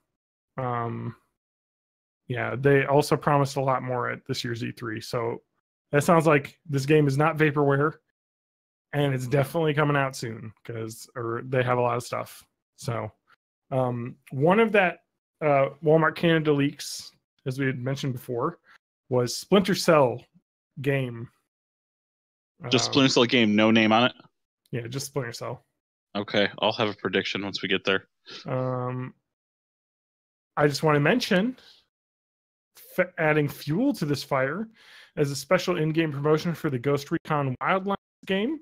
Yeah, they also promised a lot more at this year's E3. So that sounds like this game is not vaporware, and it's definitely coming out soon because they have a lot of stuff. So one of that Walmart Canada leaks, as we had mentioned before, was Splinter Cell game. Just Splinter Cell game, no name on it? Yeah, just Splinter Cell. Okay, I'll have a prediction once we get there. I just want to mention adding fuel to this fire as a special in-game promotion for the Ghost Recon Wildlands game.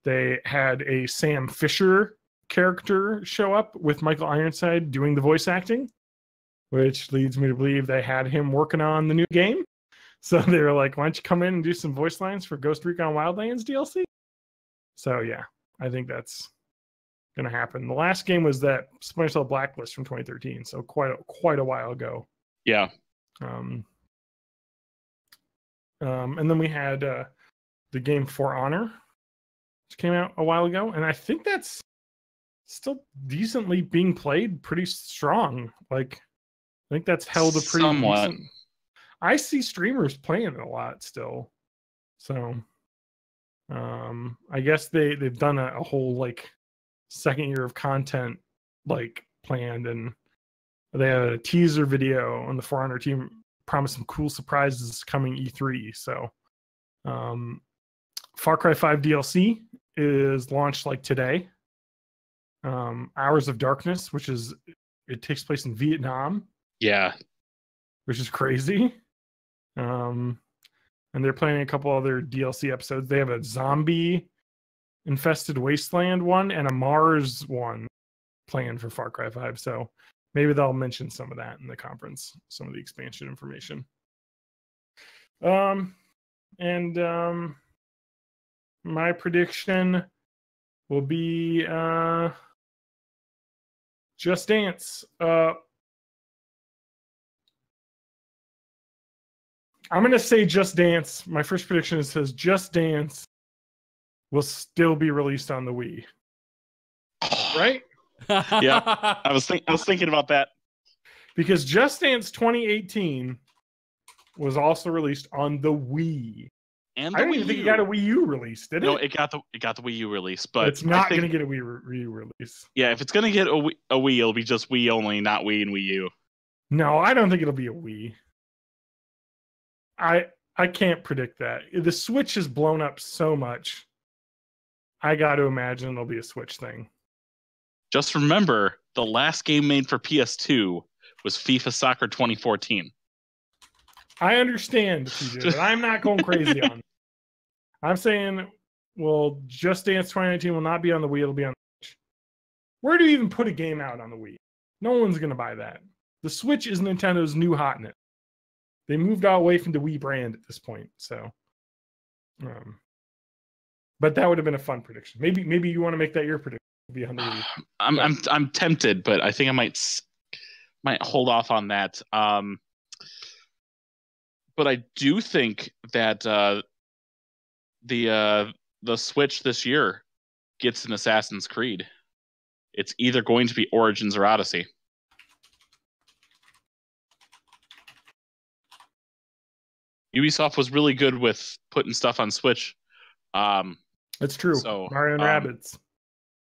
They had a Sam Fisher character show up with Michael Ironside doing the voice acting, which leads me to believe they had him working on the new game. So they were like, why don't you come in and do some voice lines for Ghost Recon Wildlands DLC? So yeah, I think that's going to happen. The last game was that Splinter Cell Blacklist from 2013, so quite a while ago. Yeah. And then we had the game For Honor, which came out a while ago, and I think that's still decently being played, pretty strong. Like, I think that's held a pretty decent. I see streamers playing it a lot still, so I guess they've done a whole like second year of content like planned, and they had a teaser video on the For Honor team promised some cool surprises coming E3. So Far Cry 5 DLC is launched like today. Hours of Darkness, it takes place in Vietnam. Yeah. Which is crazy. And they're planning a couple other DLC episodes. They have a zombie infested wasteland one and a Mars one planned for Far Cry 5. So maybe they'll mention some of that in the conference, some of the expansion information. My prediction will be Just Dance. I'm going to say Just Dance. My first prediction says Just Dance will still be released on the Wii. Right? Yeah. I was thinking about that. Because Just Dance 2018 was also released on the Wii. And I don't even think it got a Wii U release, did it? No, it got the Wii U release, but it's not going to get a Wii U release. Yeah, if it's going to get a Wii, it'll be just Wii only, not Wii and Wii U. No, I don't think it'll be a Wii. I can't predict that. The Switch has blown up so much. I got to imagine it'll be a Switch thing. Just remember, the last game made for PS2 was FIFA Soccer 2014. I understand, TJ, but I'm not going crazy on it. I'm saying, well, Just Dance 2019 will not be on the Wii. It'll be on the Switch. Where do you even put a game out on the Wii? No one's going to buy that. The Switch is Nintendo's new hotness. They moved away from the Wii brand at this point, so. But that would have been a fun prediction. Maybe you want to make that your prediction. Be on the Wii. I'm tempted, but I think I might hold off on that. But I do think that the Switch this year gets an Assassin's Creed. It's either going to be Origins or Odyssey. Ubisoft was really good with putting stuff on Switch. That's true. So, Mario and Rabbids.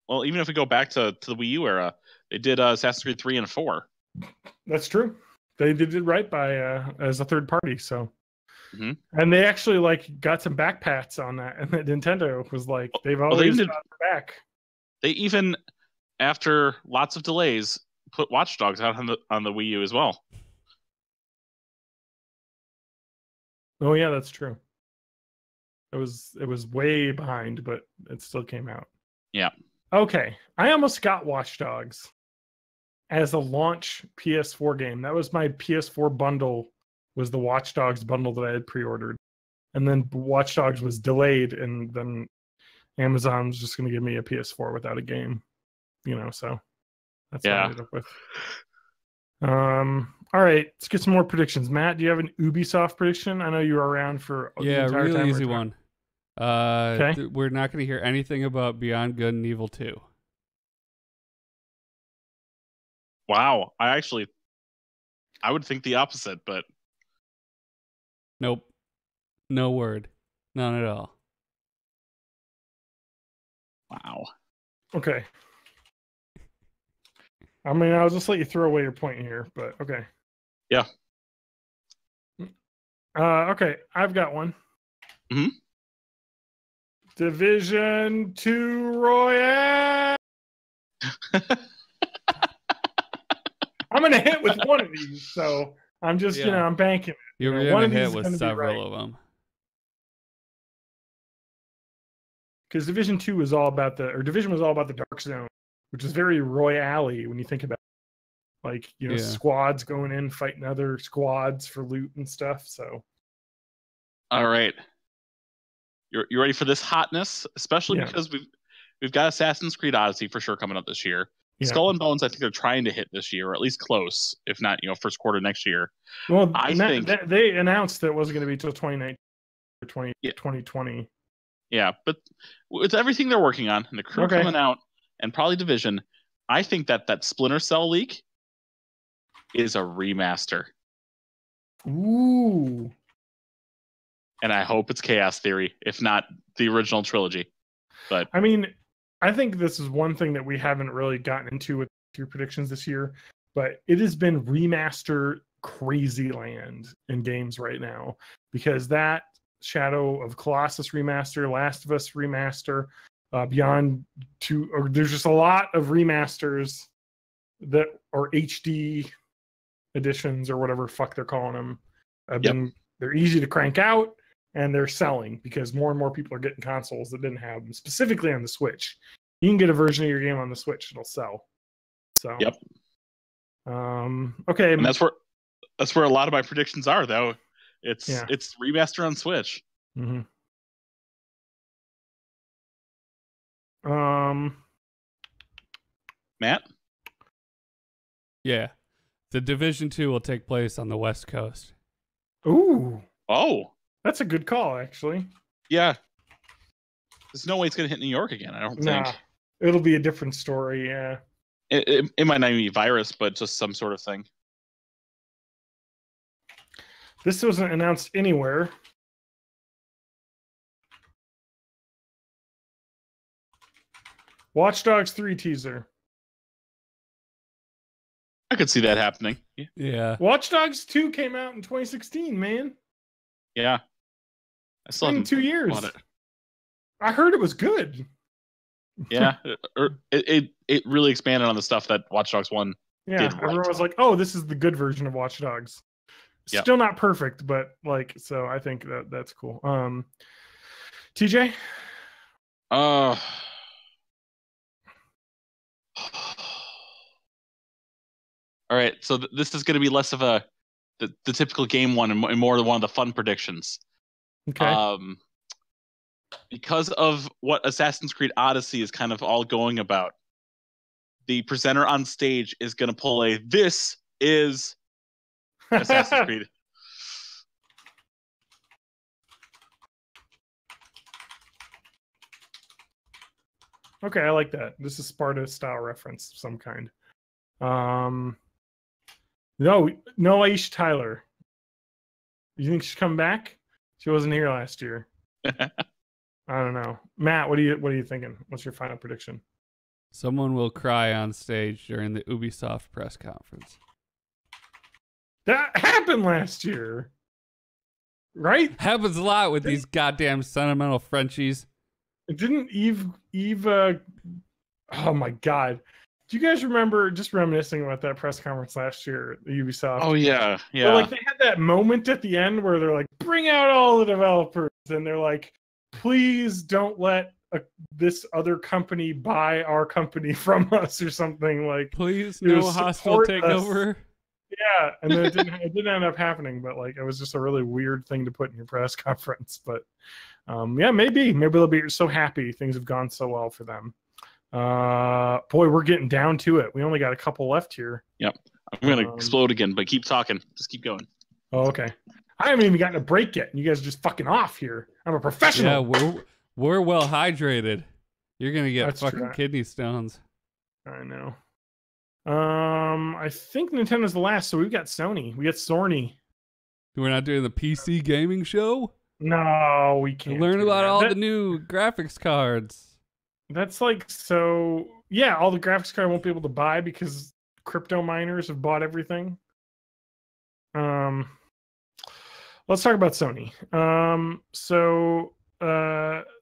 Well, even if we go back to the Wii U era, they did Assassin's Creed 3 and 4. That's true. They did it right by as a third party. So, and they actually like got some back pats on that, and Nintendo was like, they've always got their back. They even, after lots of delays, put Watch Dogs out on the Wii U as well. Oh yeah, that's true. It was way behind, but it still came out. Yeah. Okay, I almost got Watch Dogs as a launch PS4 game. That was my PS4 bundle. Was the Watch Dogs bundle that I had pre-ordered, and then Watch Dogs was delayed, and then Amazon was just going to give me a PS4 without a game. So that's what I ended up with. All right, let's get some more predictions. Matt, do you have an Ubisoft prediction? I know you were around for the entire really time easy one. Okay. We're not going to hear anything about Beyond Good and Evil 2. Wow, I would think the opposite, but nope, no word, none at all. Wow. Okay. I mean, I'll just let you throw away your point here, but okay. Yeah. Okay, I've got one. Mm-hmm. Division 2 Royale. I'm gonna hit with one of these, so I'm just I'm banking it. You're gonna hit with several of them. Because Division was all about the Dark Zone, which is very Royale-y when you think about it. Like, squads going in, fighting other squads for loot and stuff. So, all right, you ready for this hotness? Especially because we've got Assassin's Creed Odyssey for sure coming up this year. Yeah. Skull and Bones, I think they're trying to hit this year, or at least close, if not first quarter next year. Well, I think they announced that it wasn't going to be until 2019 or 2020. Yeah, but with everything they're working on and the crew coming out and probably Division, I think that Splinter Cell leak is a remaster. Ooh. And I hope it's Chaos Theory, if not the original trilogy. But I mean, I think this is one thing that we haven't really gotten into with your predictions this year, but it has been remaster crazy land in games right now, because that Shadow of Colossus remaster, Last of Us remaster, Beyond 2, or there's just a lot of remasters that are HD editions or whatever fuck they're calling them. They're easy to crank out, and they're selling because more and more people are getting consoles that didn't have them, specifically on the Switch. You can get a version of your game on the Switch; it'll sell. So, okay, and that's where a lot of my predictions are, though. It's remaster on Switch. Mm-hmm. Matt? Yeah. The Division 2 will take place on the West Coast. Ooh. Oh. That's a good call, actually. Yeah. There's no way it's going to hit New York again, I don't think. It'll be a different story, yeah. It might not even be virus, but just some sort of thing. This wasn't announced anywhere. Watch Dogs 3 teaser. I could see that happening. Yeah. Watch Dogs 2 came out in 2016, man. Yeah. I still haven't 2 years. I heard it was good. Yeah. It really expanded on the stuff that Watch Dogs 1 did right. Everyone was like, oh, this is the good version of Watch Dogs. Still not perfect, but so I think that's cool. TJ? All right, so this is going to be less of the typical game one and more one of the fun predictions. Okay. Because of what Assassin's Creed Odyssey is kind of all going about, the presenter on stage is going to pull "This is Assassin's Creed." Okay, I like that. This is Sparta style reference of some kind. No, Aisha Tyler. You think she's coming back? She wasn't here last year. I don't know. Matt, what are you thinking? What's your final prediction? Someone will cry on stage during the Ubisoft press conference. That happened last year. Right? Happens a lot with these goddamn sentimental Frenchies. Didn't Eve oh my god. Do you guys remember, just reminiscing about that press conference last year at Ubisoft? Oh yeah. Where, like, they had that moment at the end where they're like, bring out all the developers, and they're like, please don't let this other company buy our company from us or something. Like, please no hostile takeover. Yeah, and then it didn't end up happening, but like it was just a really weird thing to put in your press conference. But yeah, maybe they'll be so happy things have gone so well for them. Boy, we're getting down to it. We only got a couple left here. Yep, I'm gonna explode again, but keep talking. Just keep going. Oh, okay. I haven't even gotten a break yet, and you guys are just fucking off here. I'm a professional. Yeah, we're well hydrated. You're gonna get fucking kidney stones. I know. I think Nintendo's the last, so we've got Sony. We got Sony. We're not doing the PC gaming show? No, we can't. Learn about all the new graphics cards. That's like, so yeah, all the graphics cards I won't be able to buy because crypto miners have bought everything. Let's talk about Sony.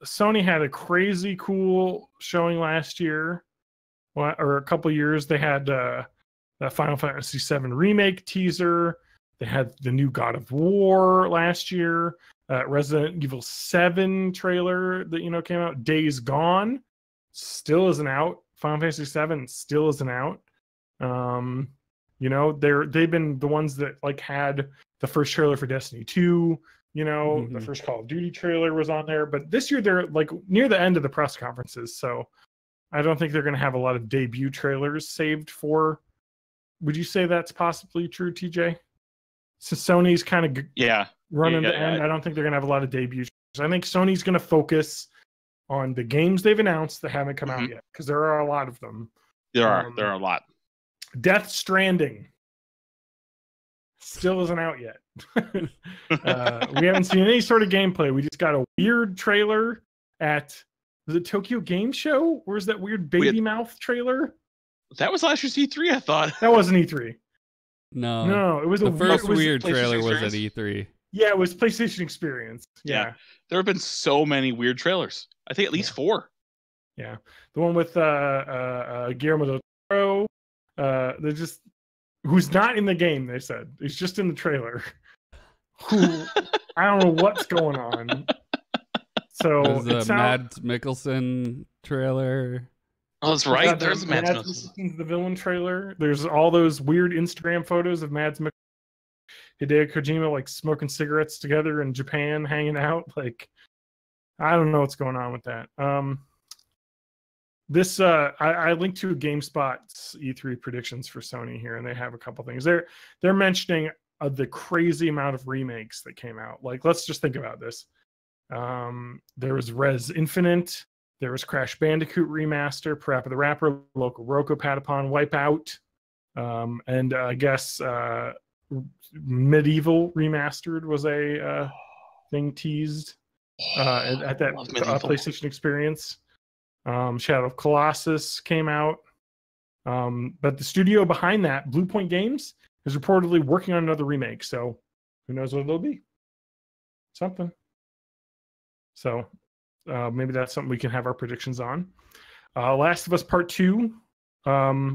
Sony had a crazy cool showing last year. Or a couple years. They had the Final Fantasy VII Remake teaser. They had the new God of War last year. Resident Evil 7 trailer that came out. Days Gone still isn't out. Final Fantasy VII still isn't out. They've been the ones that like had the first trailer for Destiny 2. The first Call of Duty trailer was on there. But this year they're like near the end of the press conferences, so I don't think they're going to have a lot of debut trailers saved for. Would you say that's possibly true, TJ? So Sony's kind of running the end. I don't think they're going to have a lot of debut trailers. I think Sony's going to focus on the games they've announced that haven't come out yet, because there are a lot of them. There are a lot. Death Stranding still isn't out yet. We haven't seen any sort of gameplay. We just got a weird trailer at... Was it Tokyo Game Show? Where's that weird baby mouth trailer? That was last year's E3, I thought. That wasn't E3. No, it was the first weird trailer was at E3. Yeah, it was PlayStation Experience. Yeah. There have been so many weird trailers. I think at least 4. Yeah, the one with Guillermo del Toro. They're just who's not in the game. They said he's just in the trailer. Who I don't know what's going on. So there's a Mads Mikkelsen trailer. Oh, that's right. There's Mads Mikkelsen, the villain trailer. There's all those weird Instagram photos of Mads Mikkelsen, Hideo Kojima, like smoking cigarettes together in Japan, hanging out. Like, I don't know what's going on with that. I linked to GameSpot's E3 predictions for Sony here, and they have a couple things. They're mentioning the crazy amount of remakes that came out. Like, let's just think about this. There was Res Infinite, there was Crash Bandicoot Remaster, Parappa the Rapper, Loco Roco Patapon, Wipeout, and I guess Medieval Remastered was a thing teased at that PlayStation Experience. Shadow of Colossus came out, but the studio behind that, Blue Point Games, is reportedly working on another remake, so who knows what it'll be. Something. So maybe that's something we can have our predictions on. Last of Us Part 2.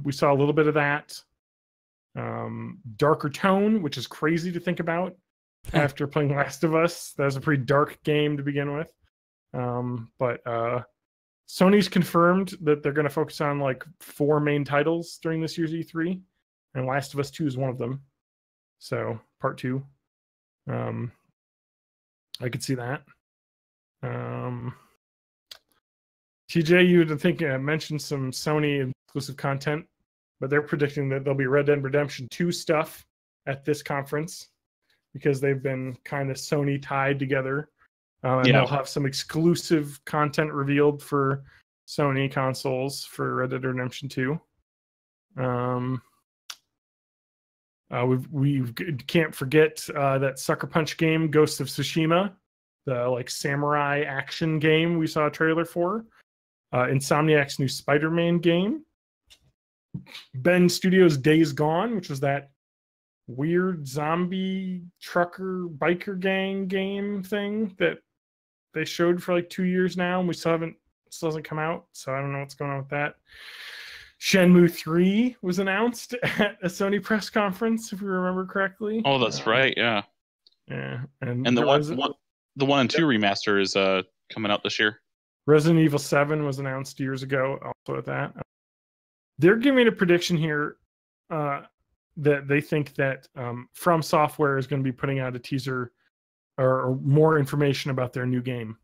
We saw a little bit of that. Darker tone, which is crazy to think about after playing Last of Us. That was a pretty dark game to begin with. But Sony's confirmed that they're going to focus on like 4 main titles during this year's E3. And Last of Us 2 is one of them. So, Part 2. I could see that. TJ, you would think mentioned some Sony exclusive content, but they're predicting that there'll be Red Dead Redemption 2 stuff at this conference because they've been kind of Sony tied together. And they'll have some exclusive content revealed for Sony consoles for Red Dead Redemption 2. We can't forget that Sucker Punch game, Ghost of Tsushima, the like samurai action game we saw a trailer for. Insomniac's new Spider-Man game. Ben Studios' Days Gone, which was that weird zombie trucker biker gang game thing that they showed for like 2 years now, and still hasn't come out. So I don't know what's going on with that. Shenmue 3 was announced at a Sony press conference, if you remember correctly. Oh, that's right. Yeah. Yeah, and the one and two remaster is coming out this year. Resident Evil 7 was announced years ago. Also with that, they're giving a prediction here that they think that From Software is going to be putting out a teaser or more information about their new game.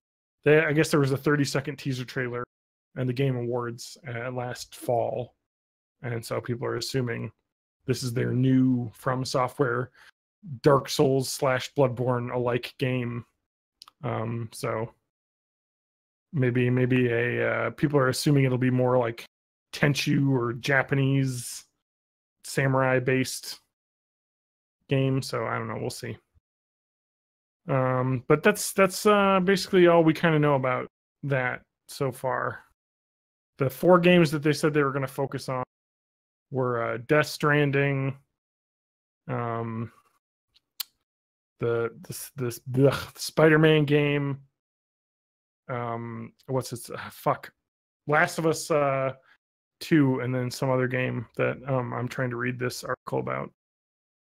I guess there was a 30-second teaser trailer and the Game Awards last fall, and so people are assuming this is their new From Software Dark Souls / Bloodborne alike game. So maybe people are assuming it'll be more like Tenchu or Japanese samurai based game. So I don't know. We'll see. But that's basically all we kind of know about that so far. The 4 games that they said they were going to focus on were Death Stranding, the Spider-Man game, what's it? Last of Us 2, and then some other game that I'm trying to read this article about.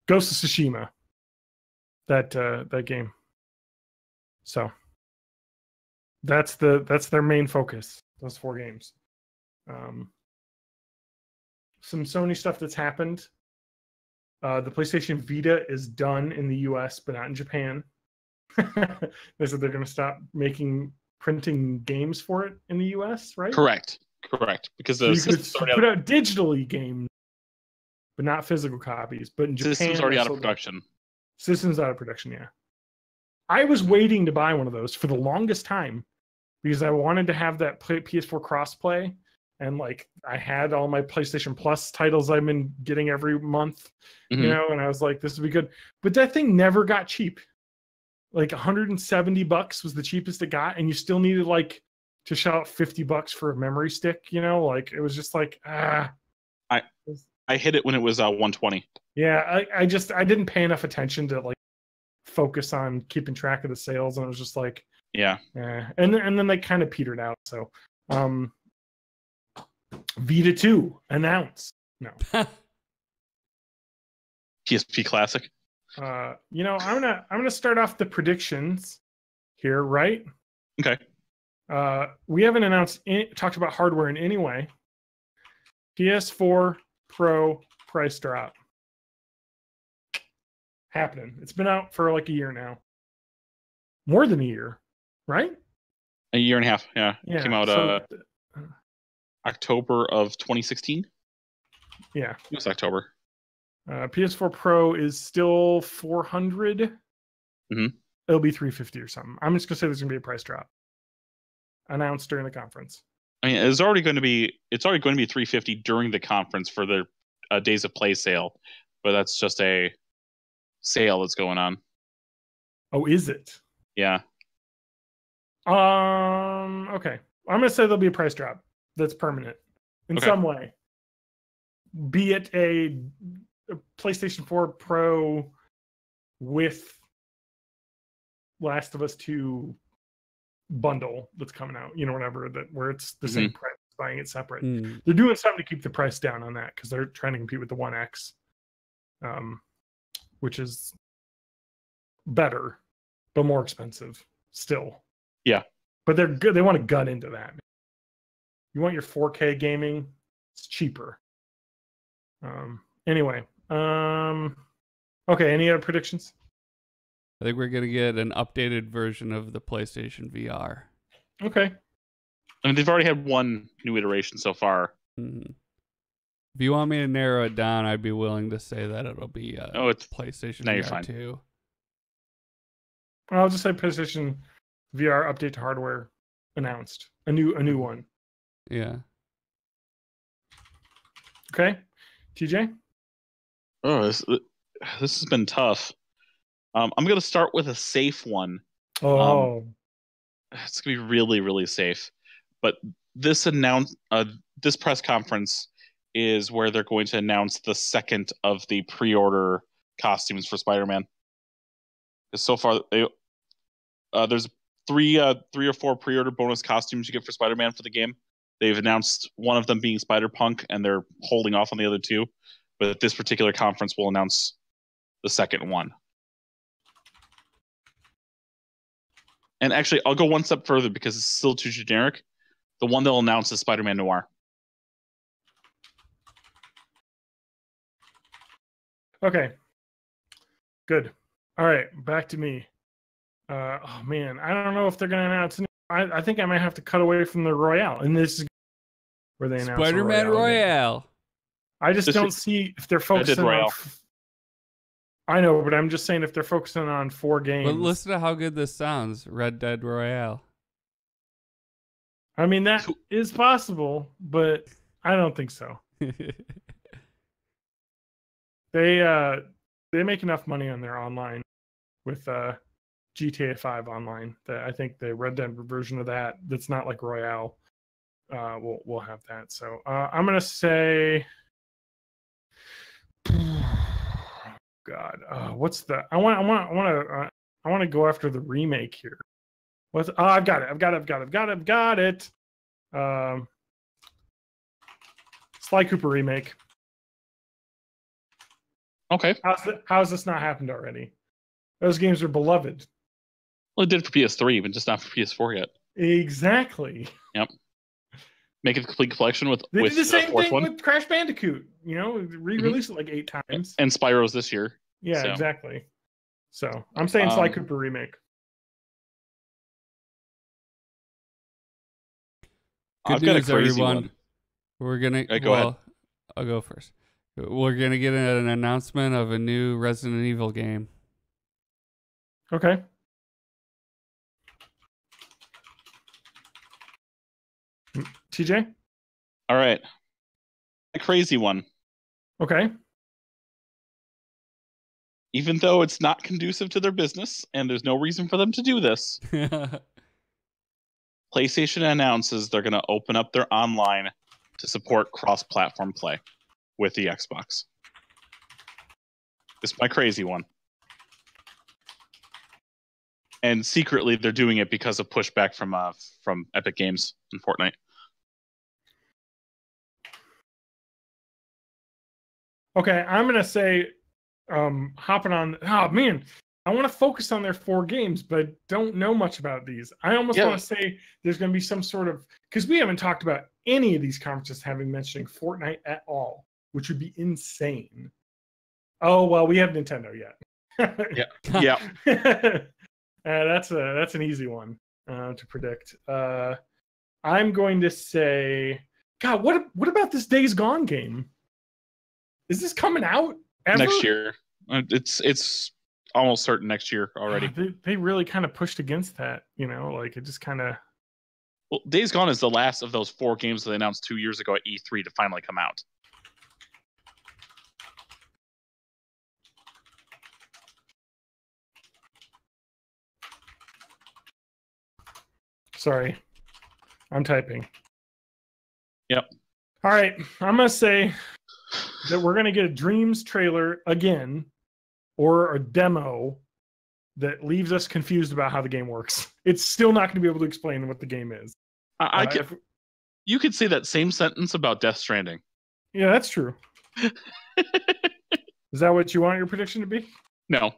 Ghost of Tsushima. That game. So that's their main focus. Those 4 games. Some Sony stuff that's happened. The PlayStation Vita is done in the US, but not in Japan. They said they're going to stop printing games for it in the US, right? Correct. Because the system's already put out digitally games, but not physical copies. But in Japan, system's already out of production. System's out of production, yeah. I was waiting to buy one of those for the longest time because I wanted to have that PS4 crossplay, and like I had all my PlayStation Plus titles I've been getting every month, you know, and I was like, this would be good. But that thing never got cheap. Like $170 was the cheapest it got, and you still needed like to shell out $50 for a memory stick, you know, like it was just like I hit it when it was 120. Yeah, I didn't pay enough attention to like focus on keeping track of the sales, and it was just like and then they kind of petered out. So Vita 2 announced. No. PSP Classic. You know, I'm gonna start off the predictions here, right? Okay. We haven't talked about hardware in any way. PS4 Pro price drop happening. It's been out for like a year now, more than a year, right? A year and a half. Yeah. Came out October of 2016. Yeah, it was October. PS4 Pro is still $400. It'll be $350 or something. I'm just gonna say there's gonna be a price drop announced during the conference. I mean, it's already going to be $350 during the conference for the Days of Play sale, but that's just a sale that's going on. Oh, is it? Yeah. Okay. I'm gonna say there'll be a price drop that's permanent in some way. Be it a PlayStation 4 Pro with Last of Us 2 bundle that's coming out, you know, whatever, where it's the same price, buying it separate. They're doing something to keep the price down on that because they're trying to compete with the One X, which is better but more expensive still. Yeah, but they're good. They want to gut into that. You want your 4K gaming? It's cheaper. Anyway, okay. Any other predictions? I think we're gonna get an updated version of the PlayStation VR. Okay. I mean, they've already had one new iteration so far. If you want me to narrow it down, I'd be willing to say that it'll be it's PlayStation VR 2. I'll just say PlayStation VR update to hardware announced. A new one. Yeah. Okay. TJ? Oh, this has been tough. I'm going to start with a safe one. It's going to be really, really safe. But this press conference is where they're going to announce the second of the pre-order costumes for Spider-Man. Because so far, there's three or four pre-order bonus costumes you get for Spider-Man for the game. They've announced one of them being Spider-Punk, and they're holding off on the other two. But at this particular conference, we'll announce the second one. And actually, I'll go one step further because it's still too generic. The one they'll announce is Spider-Man Noir. Okay. Good. All right, back to me. Oh man, I don't know if they're going to announce. I think I might have to cut away from the Royale, and this is where they announce Spider-Man Royale. I just don't see if they're focusing on. I know, but I'm just saying if they're focusing on 4 games. But listen to how good this sounds, Red Dead Royale. I mean, that is possible, but I don't think so. They make enough money on their online with GTA 5 online that I think the Red Dead version of that's not like Royale we'll have that. So I'm gonna say, God, what's the? I want to go after the remake here. What's? Oh, I've got it. Sly Cooper remake. Okay. How's this not happened already? Those games are beloved. Well, it did for PS3, but just not for PS4 yet. Exactly. Yep. Make it a complete collection with. They with did the same thing one. with Crash Bandicoot. You know, re-released it like 8 times. And Spyro's this year. Yeah, so. Exactly. So I'm saying Sly Cooper remake. Good news, everyone. We're gonna go ahead. I'll go first. We're gonna get an announcement of a new Resident Evil game. Okay. TJ? All right. A crazy one. Okay. Even though it's not conducive to their business, and there's no reason for them to do this, PlayStation announces they're going to open up their online to support cross-platform play with the Xbox. This is my crazy one. And secretly, they're doing it because of pushback from Epic Games and Fortnite. Okay, I'm going to say, hopping on... Oh, man, I want to focus on their 4 games, but don't know much about these. I almost want to say there's going to be some sort of... Because we haven't talked about any of these conferences having mentioning Fortnite at all, which would be insane. Oh, well, we have Nintendo yet. Yeah. That's an easy one to predict. I'm going to say... God, what about this Days Gone game? Is this coming out ever? Next year? It's almost certain next year already. They really kind of pushed against that, you know, like it just kind of. Well, Days Gone is the last of those 4 games that they announced 2 years ago at E3 to finally come out. Sorry, I'm typing. Yep. All right, I'm gonna say that we're gonna get a Dreams trailer again, or a demo that leaves us confused about how the game works. It's still not going to be able to explain what the game is. You could say that same sentence about Death Stranding. Yeah, that's true. Is that what you want your prediction to be? No.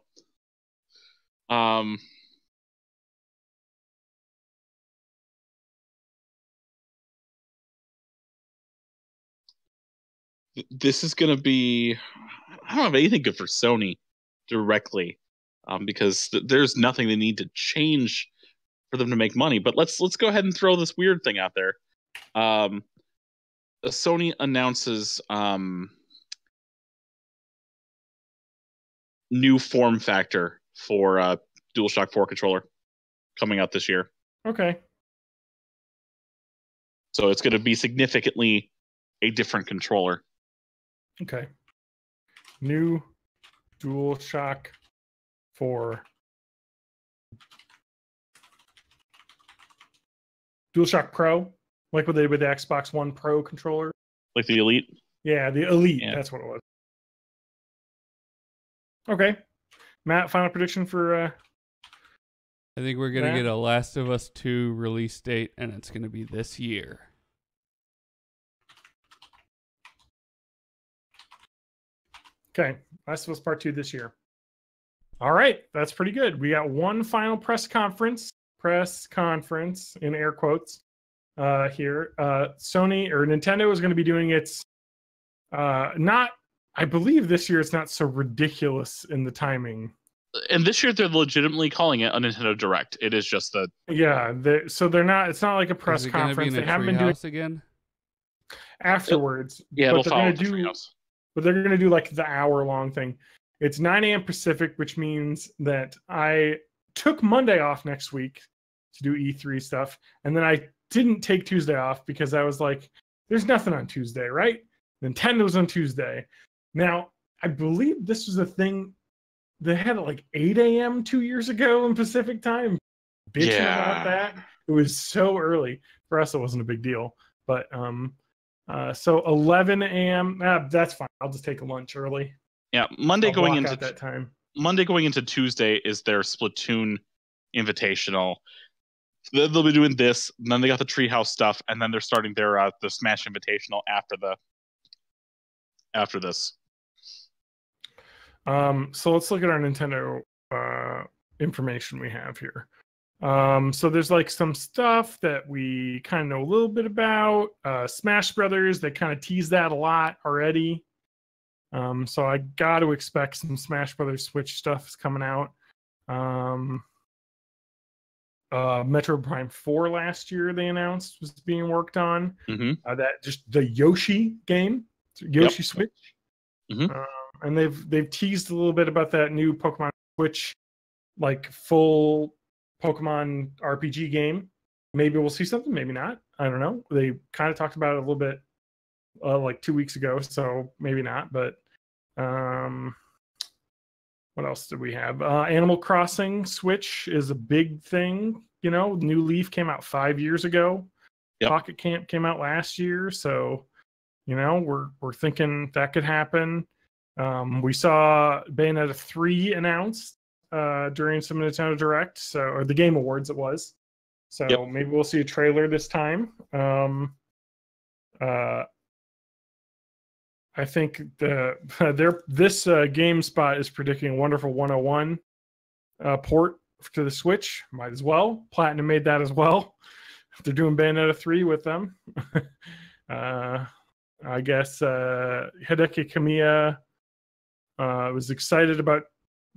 This is going to be... I don't have anything good for Sony directly, because there's nothing they need to change for them to make money. But let's go ahead and throw this weird thing out there. Sony announces new form factor for DualShock 4 controller coming out this year. Okay. So it's going to be significantly a different controller. Okay. New DualShock 4. DualShock Pro, like what they did with the Xbox One Pro controller. Like the Elite? Yeah, the Elite. Yeah. That's what it was. Okay, Matt, final prediction for. I think we're gonna get a Last of Us 2 release date, and it's gonna be this year. Okay, Last of Us Part 2 this year. All right, that's pretty good. We got one final press conference in air quotes here. Sony or Nintendo is going to be doing its not. I believe this year it's not so ridiculous in the timing. And this year they're legitimately calling it a Nintendo Direct. It is just a so they're not. It's not like a press conference. They haven't been doing again afterwards. It'll follow the Treehouse. But they're going to do like the hour-long thing. It's 9 a.m. Pacific, which means that I took Monday off next week to do E3 stuff. And then I didn't take Tuesday off because I was like, there's nothing on Tuesday, right? Nintendo's on Tuesday. Now, I believe this was a thing they had at like 8 a.m. 2 years ago in Pacific time. Bitching about that. It was so early. For us, it wasn't a big deal. But so 11 a.m. That's fine. I'll just take a lunch early. Yeah, Monday going into that time. Monday going into Tuesday is their Splatoon Invitational. Then they'll be doing this, and then they got the Treehouse stuff, and then they're starting their the Smash Invitational after this. So let's look at our Nintendo information we have here. So there's like some stuff that we kind of know a little bit about. Smash Brothers, they kind of tease that a lot already. So I got to expect some Smash Brothers Switch stuff is coming out. Metro Prime 4 last year they announced was being worked on. Mm-hmm. That just the Yoshi game, Yoshi Switch. Mm-hmm. And they've teased a little bit about that new Pokemon Switch, like full Pokemon RPG game. Maybe we'll see something, maybe not. I don't know. They kind of talked about it a little bit like 2 weeks ago, so maybe not. But what else did we have? Animal Crossing Switch is a big thing. You know, New Leaf came out 5 years ago. Pocket Camp came out last year, so you know we're thinking that could happen. We saw Bayonetta 3 announced during some Nintendo Direct, or the Game Awards it was. So maybe we'll see a trailer this time. I think this GameSpot is predicting Wonderful 101 port to the Switch. Might as well. Platinum made that as well. They're doing Bayonetta 3 with them. I guess Hideki Kamiya was excited about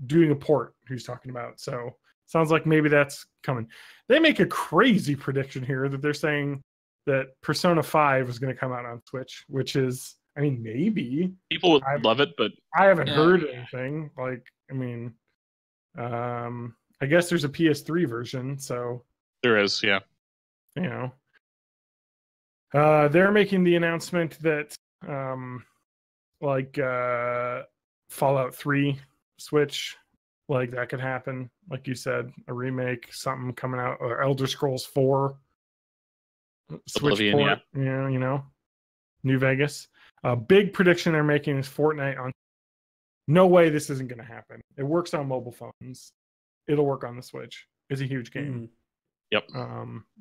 doing a port he's talking about. So sounds like maybe that's coming. They make a crazy prediction here that they're saying that Persona 5 is going to come out on Switch, which is, I mean, maybe people would love it, but I haven't heard anything. Like, I mean, I guess there's a PS3 version, so there is, yeah. You know, they're making the announcement that, Fallout 3 Switch, like that could happen. Like you said, a remake, something coming out, or Elder Scrolls 4 Switch port. Yeah, you know, New Vegas. A big prediction they're making is Fortnite on. No way this isn't going to happen. It works on mobile phones. It'll work on the Switch. It's a huge game. Yep.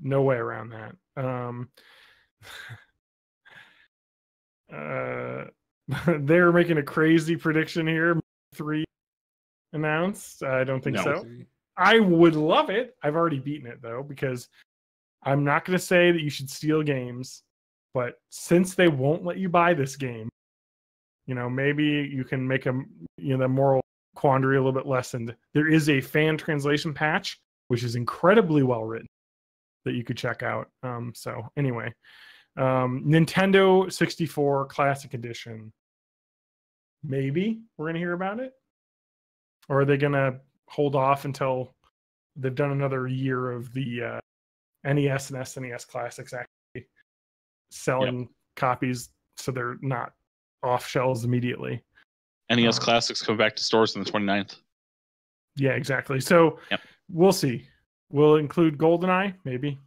No way around that. They're making a crazy prediction here. 3 announced. I don't think so. I would love it. I've already beaten it though, because I'm not going to say that you should steal games, but since they won't let you buy this game, you know, maybe you can make the moral quandary a little bit lessened. There is a fan translation patch, which is incredibly well written, that you could check out. So anyway, Nintendo 64 Classic Edition. Maybe we're going to hear about it. Or are they going to hold off until they've done another year of the NES and SNES Classics actually selling copies, so they're not off shelves immediately? NES Classics come back to stores on the 29th. Yeah, exactly. So we'll see. We'll include GoldenEye, maybe.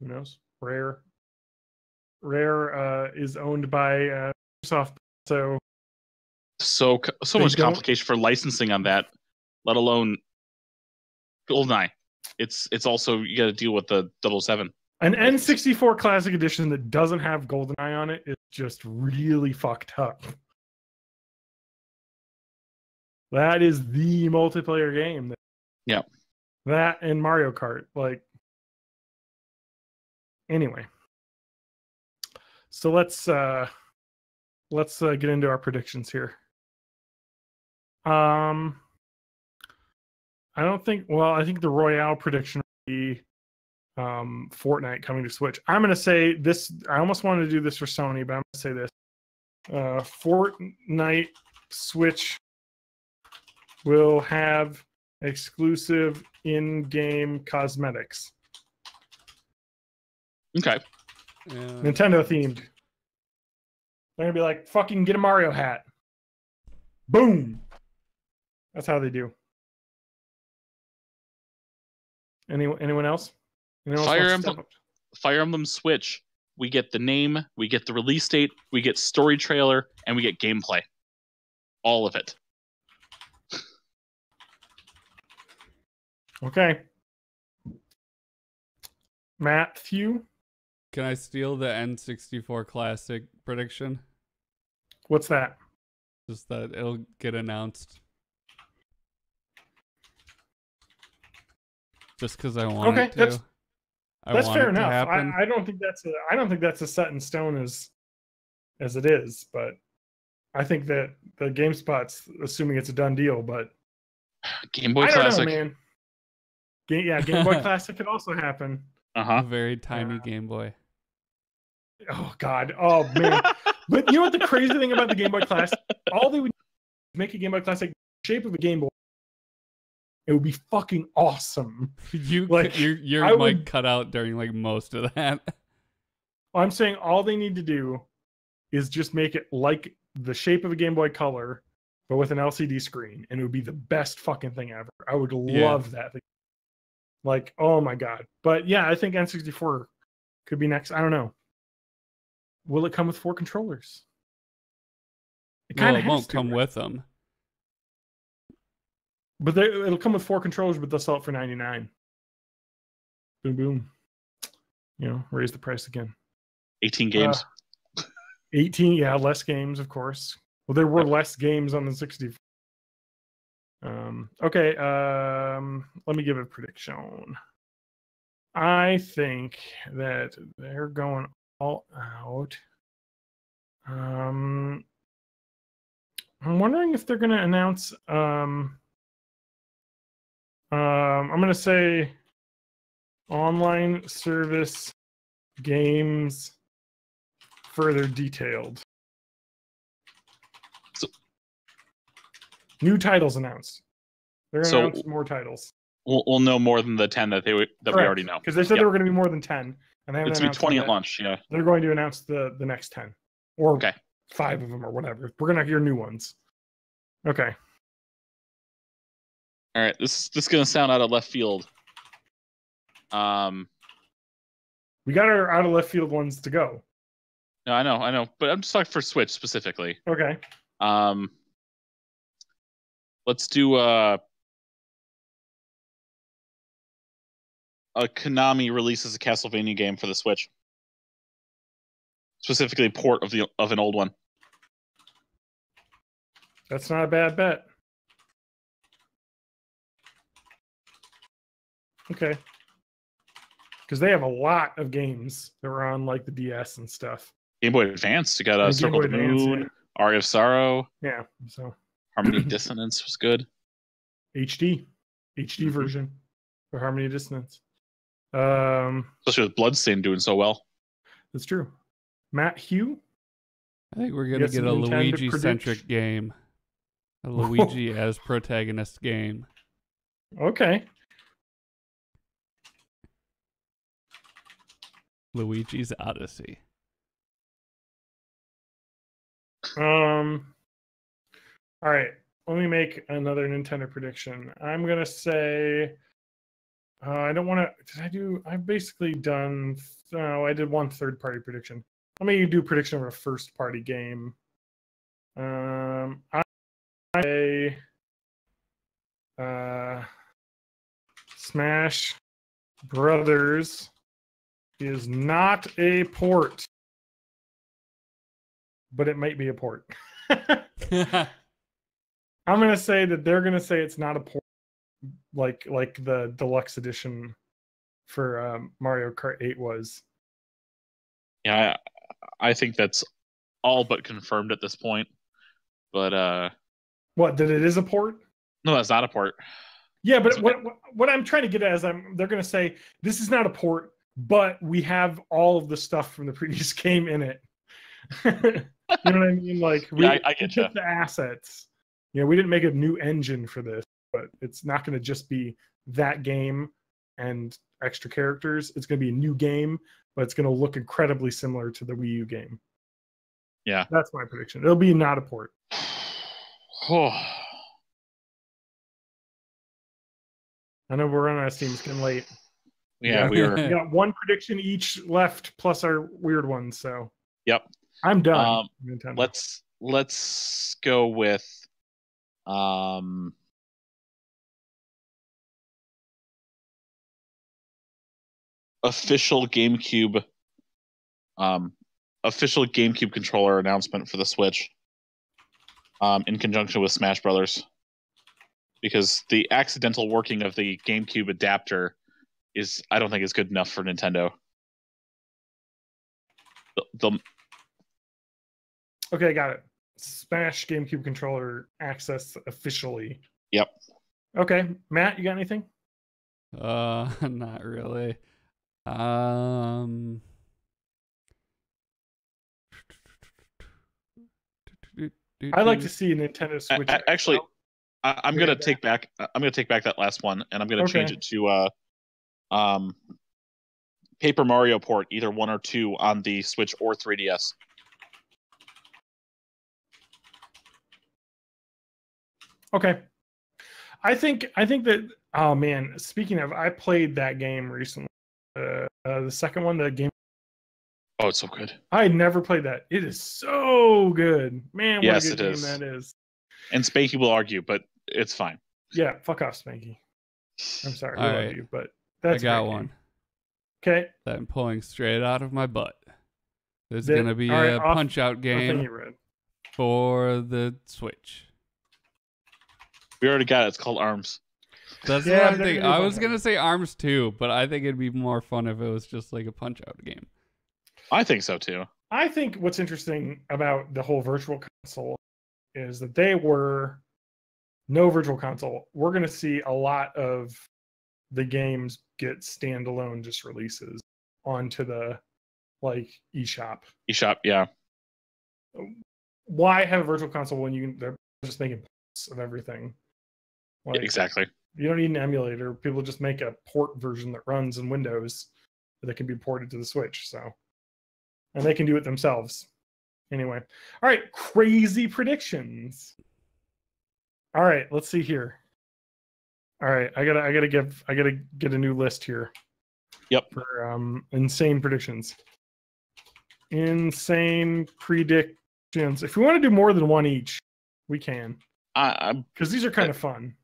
Who knows? Rare is owned by Microsoft, so So much complication for licensing on that, let alone GoldenEye. It's also, you got to deal with the 007. An N64 Classic Edition that doesn't have GoldenEye on it is just really fucked up. That is the multiplayer game. Yeah. That and Mario Kart. Like, anyway. So let's get into our predictions here. I think the Royale prediction would be Fortnite coming to Switch. I'm going to say this. I almost wanted to do this for Sony, but I'm going to say this. Fortnite Switch will have exclusive in-game cosmetics. Okay. Nintendo themed. They're going to be like, fucking get a Mario hat. Boom. That's how they do. Anyone else? Fire Emblem Switch. We get the name, we get the release date, we get story trailer, and we get gameplay. All of it. Okay. Matthew? Can I steal the N64 Classic prediction? What's that? Just that it'll get announced. Just because I want it to. That's fair enough. I don't think that's a set in stone as it is, but I think that the GameSpot's assuming it's a done deal. But Game Boy Classic, man. Game Boy Classic could also happen. A very tiny Game Boy. Oh God. Oh man. But you know what the crazy thing about the Game Boy Classic? All they would make a Game Boy Classic shape of a Game Boy. It would be fucking awesome. Your mic cut out during like most of that. I'm saying all they need to do is just make it like the shape of a Game Boy Color, but with an LCD screen, and it would be the best fucking thing ever. I would love that thing. Like, oh my God. But yeah, I think N64 could be next. I don't know. Will it come with 4 controllers? It won't come with them. But it'll come with 4 controllers, but they'll sell it for $99. Boom, boom. Raise the price again. 18 games. 18, yeah, less games, of course. Well, there were less games on the 64. Okay, let me give a prediction. I think that they're going all out. I'm wondering if they're going to announce... I'm going to say online service games further detailed. So, new titles announced. They're going to announce more titles. We'll know more than the 10 that we already know. Because they said there were going to be more than 10. And they haven't it's going to be 20 at launch, yeah. They're going to announce the next 10. Or 5 of them or whatever. We're going to hear new ones. Okay. All right, this is going to sound out of left field. We got our out of left field ones to go. No, I know, but I'm just talking for Switch specifically. Okay. Let's do a Konami releases a Castlevania game for the Switch, specifically a port of an old one. That's not a bad bet. Okay. Because they have a lot of games that were on like the DS and stuff. Game Boy Advance, you got Circle of the Moon, Aria of Sorrow. Yeah, so Harmony of Dissonance was good. HD version for Harmony of Dissonance. Especially with Bloodstain doing so well. That's true. Matt Hugh? I think we're gonna get a Luigi-centric game. A Luigi as protagonist game. Okay. Luigi's Odyssey. All right. Let me make another Nintendo prediction. I'm gonna say I don't want to. I've basically done. No, I did one third-party prediction. Let me do a prediction of a first-party game. a Smash Brothers is not a port, but it might be a port. I'm gonna say that they're gonna say it's not a port, like the deluxe edition for Mario Kart 8 was. Yeah, I think that's all but confirmed at this point. But what, that it is a port? No, that's not a port. Yeah, but what I'm trying to get at is they're going to say this is not a port, but we have all of the stuff from the previous game in it. You know what I mean? Like we took the assets. You know, we didn't make a new engine for this, but it's not going to just be that game and extra characters. It's going to be a new game, but it's going to look incredibly similar to the Wii U game. Yeah, that's my prediction. It'll be not a port. I know we're running out of steam. It's getting late. Yeah, we got one prediction each left, plus our weird ones. So yep, I'm done. Let's go with official GameCube controller announcement for the Switch in conjunction with Smash Brothers, because the accidental working of the GameCube adapter I don't think is good enough for Nintendo. Okay, got it. Smash GameCube controller access officially. Yep. Okay, Matt, you got anything? Not really. I'd like to see a Nintendo Switch. Actually, I'm gonna take back that last one, and I'm gonna change it to Paper Mario port, either 1 or 2 on the Switch or 3DS. Okay. I think that, oh man, speaking of, I played that game recently. The second one, the game. Oh, it's so good. I had never played that. It is so good. Man, what a good game that is. And Spanky will argue, but it's fine. Yeah, fuck off, Spanky. I'm sorry. I love you, but that's I got one. Okay. That I'm pulling straight out of my butt. There's going to be a Punch-Out game for the Switch. We already got it. It's called ARMS. That's what I'm thinking. I was going to say ARMS too, but I think it'd be more fun if it was just like a Punch-Out game. I think so too. I think what's interesting about the whole Virtual Console is that they were no Virtual Console. We're going to see a lot of the games get standalone just releases onto the eShop. eShop, yeah. Why have a Virtual Console when they're just making ports of everything? Exactly. You don't need an emulator. People just make a port version that runs in Windows that can be ported to the Switch. And they can do it themselves. Anyway. All right. Crazy predictions. All right. Let's see here. All right. I gotta get a new list here. Yep. For insane predictions. Insane predictions. If we want to do more than one each, we can. Because these are kind of fun.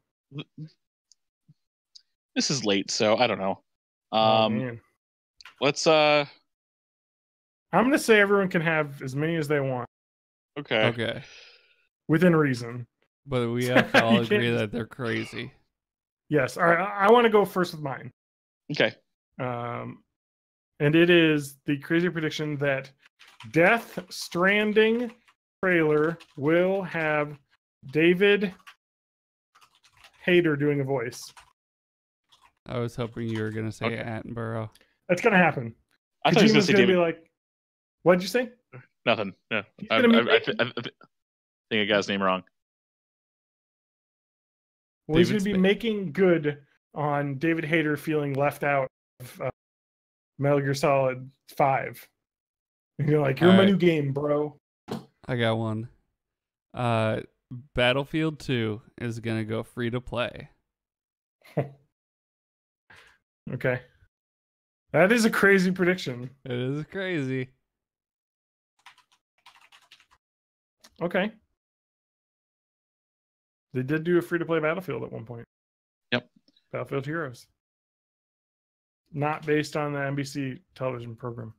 This is late, so I don't know. Oh, man. Let's I'm gonna say everyone can have as many as they want. Okay. Within reason. But we have to all agree that they're crazy. Yes. All right. I want to go first with mine. Okay. And it is the crazy prediction that Death Stranding trailer will have David Hayter doing a voice. I was hoping you were going to say Attenborough. That's going to happen. I thought he was going to be like, what did you say? Nothing. No. I think I got his name wrong. Well, he's going to be making good on David Hayter feeling left out of Metal Gear Solid 5. You're like, you're my new game, bro. I got one. Battlefield 2 is going to go free to play. Okay. That is a crazy prediction. It is crazy. Okay. They did do a free-to-play Battlefield at one point. Yep. Battlefield Heroes. Not based on the NBC television program.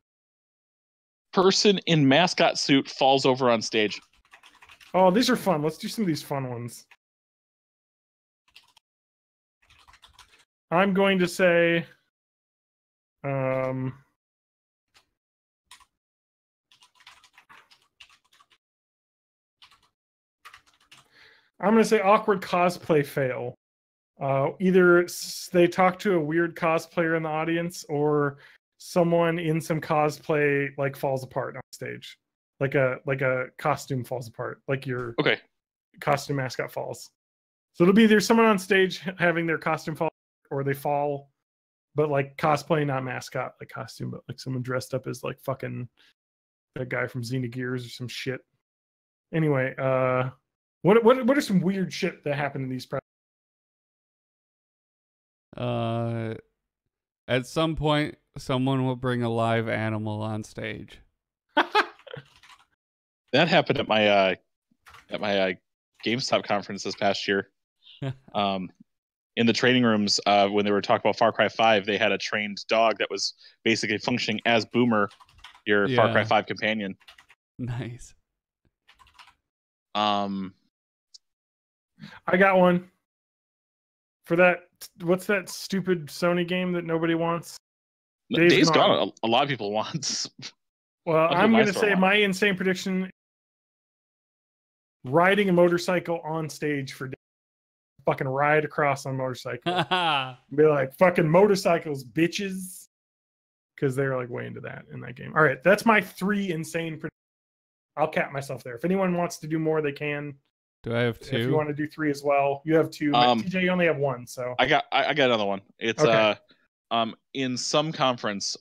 Person in mascot suit falls over on stage. Oh, these are fun. Let's do some of these fun ones. I'm going to say... I'm going to say awkward cosplay fail. Either they talk to a weird cosplayer in the audience, or someone in some cosplay like falls apart on stage, like a costume falls apart, like your costume mascot falls. So it'll be either someone on stage having their costume fall, or they fall, but like cosplay, not mascot, like costume, but like someone dressed up as like fucking that guy from Xenogears or some shit. Anyway, what are some weird shit that happened in these? At some point, someone will bring a live animal on stage. That happened at my GameStop conference this past year. In the training rooms, when they were talking about Far Cry 5, they had a trained dog that was basically functioning as Boomer, your Far Cry 5 companion. Nice. I got one. For that, what's that stupid Sony game that nobody wants? Days Gone. A lot of people want. Well, I'm going to say my insane prediction: riding a motorcycle on stage for days. Fucking ride across on a motorcycle. Be like, fucking motorcycles, bitches. Because they're like way into that in that game. All right, that's my 3 insane predictions. I'll cap myself there. If anyone wants to do more, they can. Do I have 2? If you want to do 3 as well, you have 2. TJ, you only have 1. So I got another one. It's in some conference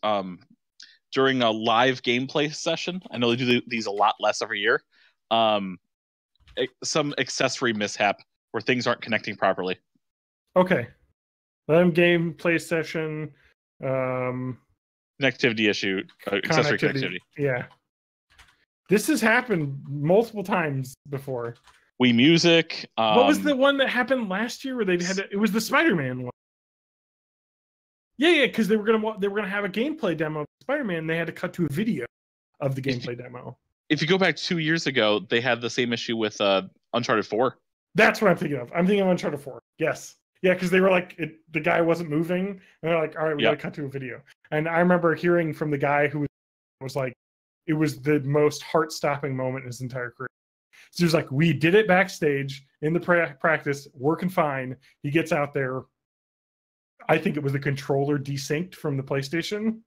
during a live gameplay session. I know they do these a lot less every year. Some accessory mishap where things aren't connecting properly. Okay, gameplay session. Connectivity issue. Accessory connectivity. Yeah. This has happened multiple times before. Wii Music. What was the one that happened last year where they had it was the Spider-Man one. Yeah, because they were gonna have a gameplay demo of Spider-Man. They had to cut to a video of the gameplay demo. If you go back 2 years ago, they had the same issue with Uncharted 4. That's what I'm thinking of. I'm thinking of Uncharted 4. Yes. Yeah, because they were like, the guy wasn't moving, and they're like, all right, we got to cut to a video. And I remember hearing from the guy who was like, it was the most heart-stopping moment in his entire career. So he was like, we did it backstage in the practice, working fine. He gets out there. I think it was the controller desynced from the PlayStation.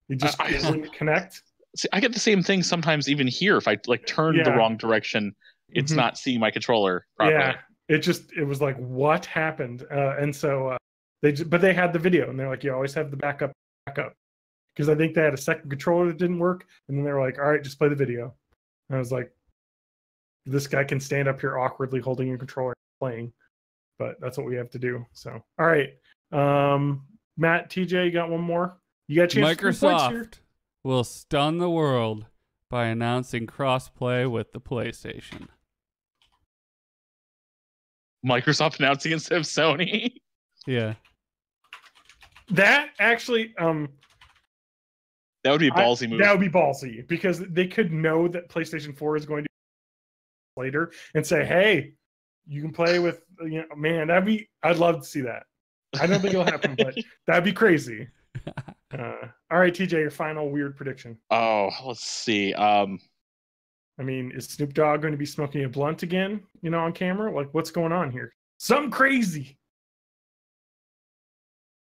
It just didn't connect. See, I get the same thing sometimes even here. If I like turn the wrong direction, it's not seeing my controller properly. Yeah, it was like, what happened? And so they had the video, and they're like, you always have the backup. Because I think they had a second controller that didn't work, and then they were like, all right, just play the video. And I was like, this guy can stand up here awkwardly holding a controller and playing, but that's what we have to do. So, all right. Matt, TJ, you got one more? You got a chance. Microsoft will stun the world by announcing crossplay with the PlayStation. Microsoft announcing instead of Sony? Yeah. That actually, that would be a ballsy move. That would be ballsy, because they could know that PlayStation 4 is going to be later and say, hey, you can play with, man, I'd love to see that. I don't think it'll happen, but that'd be crazy. All right, TJ, your final weird prediction. Oh, let's see. I mean, is Snoop Dogg going to be smoking a blunt again, on camera? Like, what's going on here? Something crazy.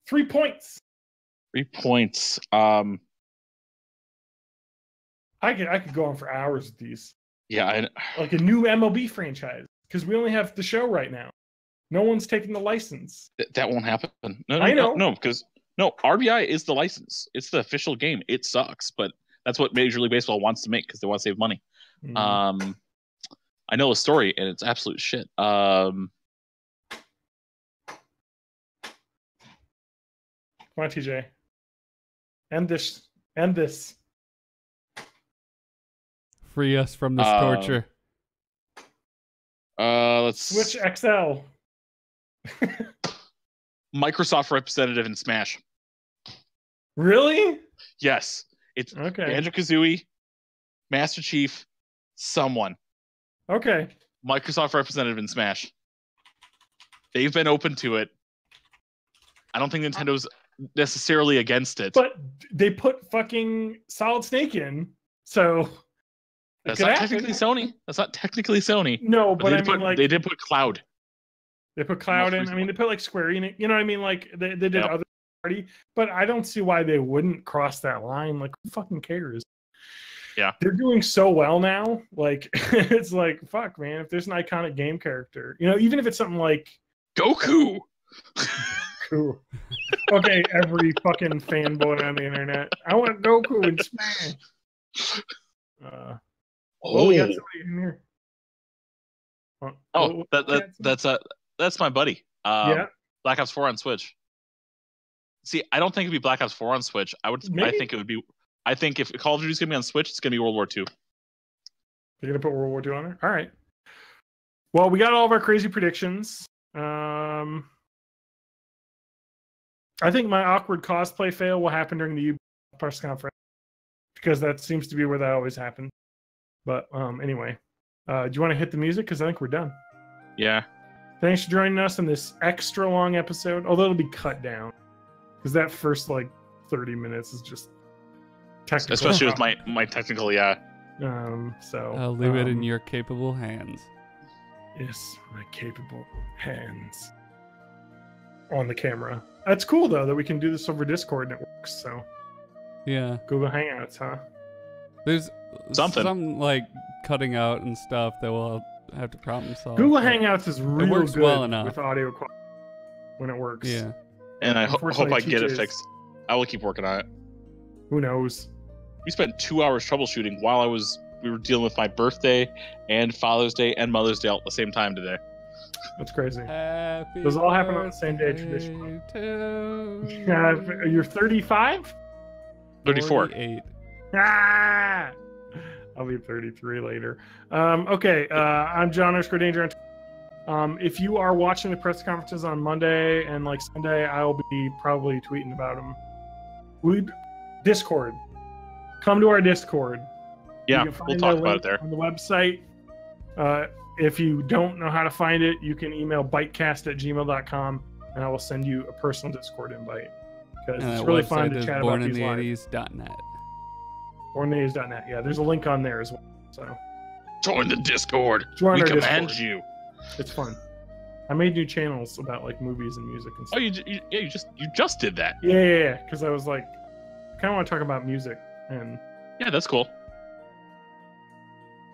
3 points. 3 points. I could go on for hours with these. Yeah, like a new MLB franchise, because we only have the show right now. No one's taking the license. That won't happen. I know. No, RBI is the license. It's the official game. It sucks, but that's what Major League Baseball wants to make because they want to save money. I know a story, and it's absolute shit. Come on, TJ. End this. Free us from this torture. Let's Switch XL. Microsoft representative in Smash. Really? Yes. It's okay. Banjo-Kazooie, Master Chief, someone. Okay. Microsoft representative in Smash. They've been open to it. I don't think Nintendo's necessarily against it. But they put fucking Solid Snake in, so that's not technically Sony. That's not technically Sony. No, but I mean, like they did put Cloud. They put Cloud in. I mean, they put like Square Enix. You know what I mean? Like they did other party, but I don't see why they wouldn't cross that line. Like, who fucking cares? Yeah, they're doing so well now. Like, it's like, fuck, man. If there's an iconic game character, you know, even if it's something like Goku. Goku. Okay, every fucking fanboy on the internet. I want Goku in Smash. We got somebody in here. That's my buddy. Yeah. Black Ops 4 on Switch. See, I don't think it'd be Black Ops 4 on Switch. I think it would be. I think if Call of Duty's gonna be on Switch, it's gonna be World War II. You're gonna put World War II on there? All right. Well, we got all of our crazy predictions. I think my awkward cosplay fail will happen during the press conference because that seems to be where that always happens. But anyway, do you want to hit the music? Because I think we're done. Yeah. Thanks for joining us on this extra long episode, although it'll be cut down because that first like 30 minutes is just technical. Especially with my technical, yeah. So I'll leave it in your capable hands. Yes, my capable hands. On the camera. That's cool though that we can do this over Discord and it works. So yeah, Google Hangouts, huh? There's something some like cutting out and stuff that we'll have to problem solve. Google Hangouts is real works good well enough with audio quality when it works. Yeah, and I hope I can get it fixed. I will keep working on it. Who knows? We spent 2 hours troubleshooting while we were dealing with my birthday and Father's Day and Mother's Day all at the same time today. That's crazy. Happy Those all happen on the same day traditionally. You're 35? 34. 48. Ah! I'll be 33 later. Okay, I'm John _Danger. If you are watching the press conferences on Monday and like Sunday, I will be probably tweeting about them. Discord. Come to our Discord. Yeah, we'll talk about it there. On the website. If you don't know how to find it, you can email bitecast@gmail.com and I will send you a personal Discord invite. Because it's really fun to chat about these live. bornintheighties.net. bornintheighties.net. Yeah, there's a link on there as well. So join the Discord. We command you. It's fun. I made new channels about like movies and music and stuff. Oh, you just did that. Yeah. Because I was like, I kind of want to talk about music and. Yeah, that's cool.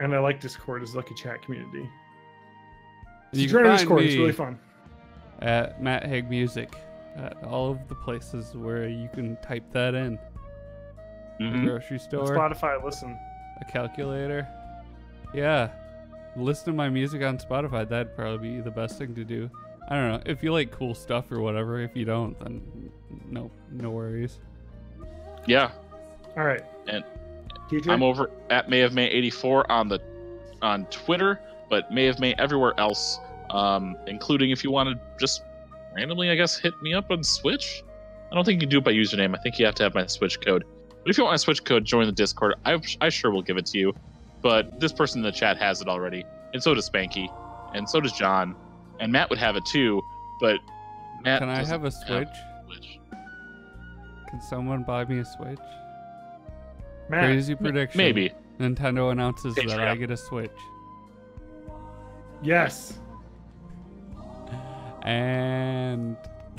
And I like Discord as Lucky Chat community. So you join can our find Discord. It's me really fun. At Matt Haig Music, at all of the places where you can type that in. Mm-hmm. A grocery store, Spotify, listen. A calculator. Yeah, listen to my music on Spotify. That'd probably be the best thing to do. I don't know if you like cool stuff or whatever. If you don't, then no worries. Yeah. All right. And DJ? I'm over at MayofMay84 on Twitter, but MayofMay everywhere else, including if you want to just randomly, I guess, hit me up on Switch. I don't think you can do it by username. I think you have to have my Switch code. But if you want my Switch code, join the Discord. I sure will give it to you. But this person in the chat has it already, and so does Spanky, and so does John, and Matt would have it too. But Matt, can I have a Switch? Can someone buy me a Switch? Matt, crazy prediction. Maybe. Nintendo announces Patreon. that I get a Switch. Yes. And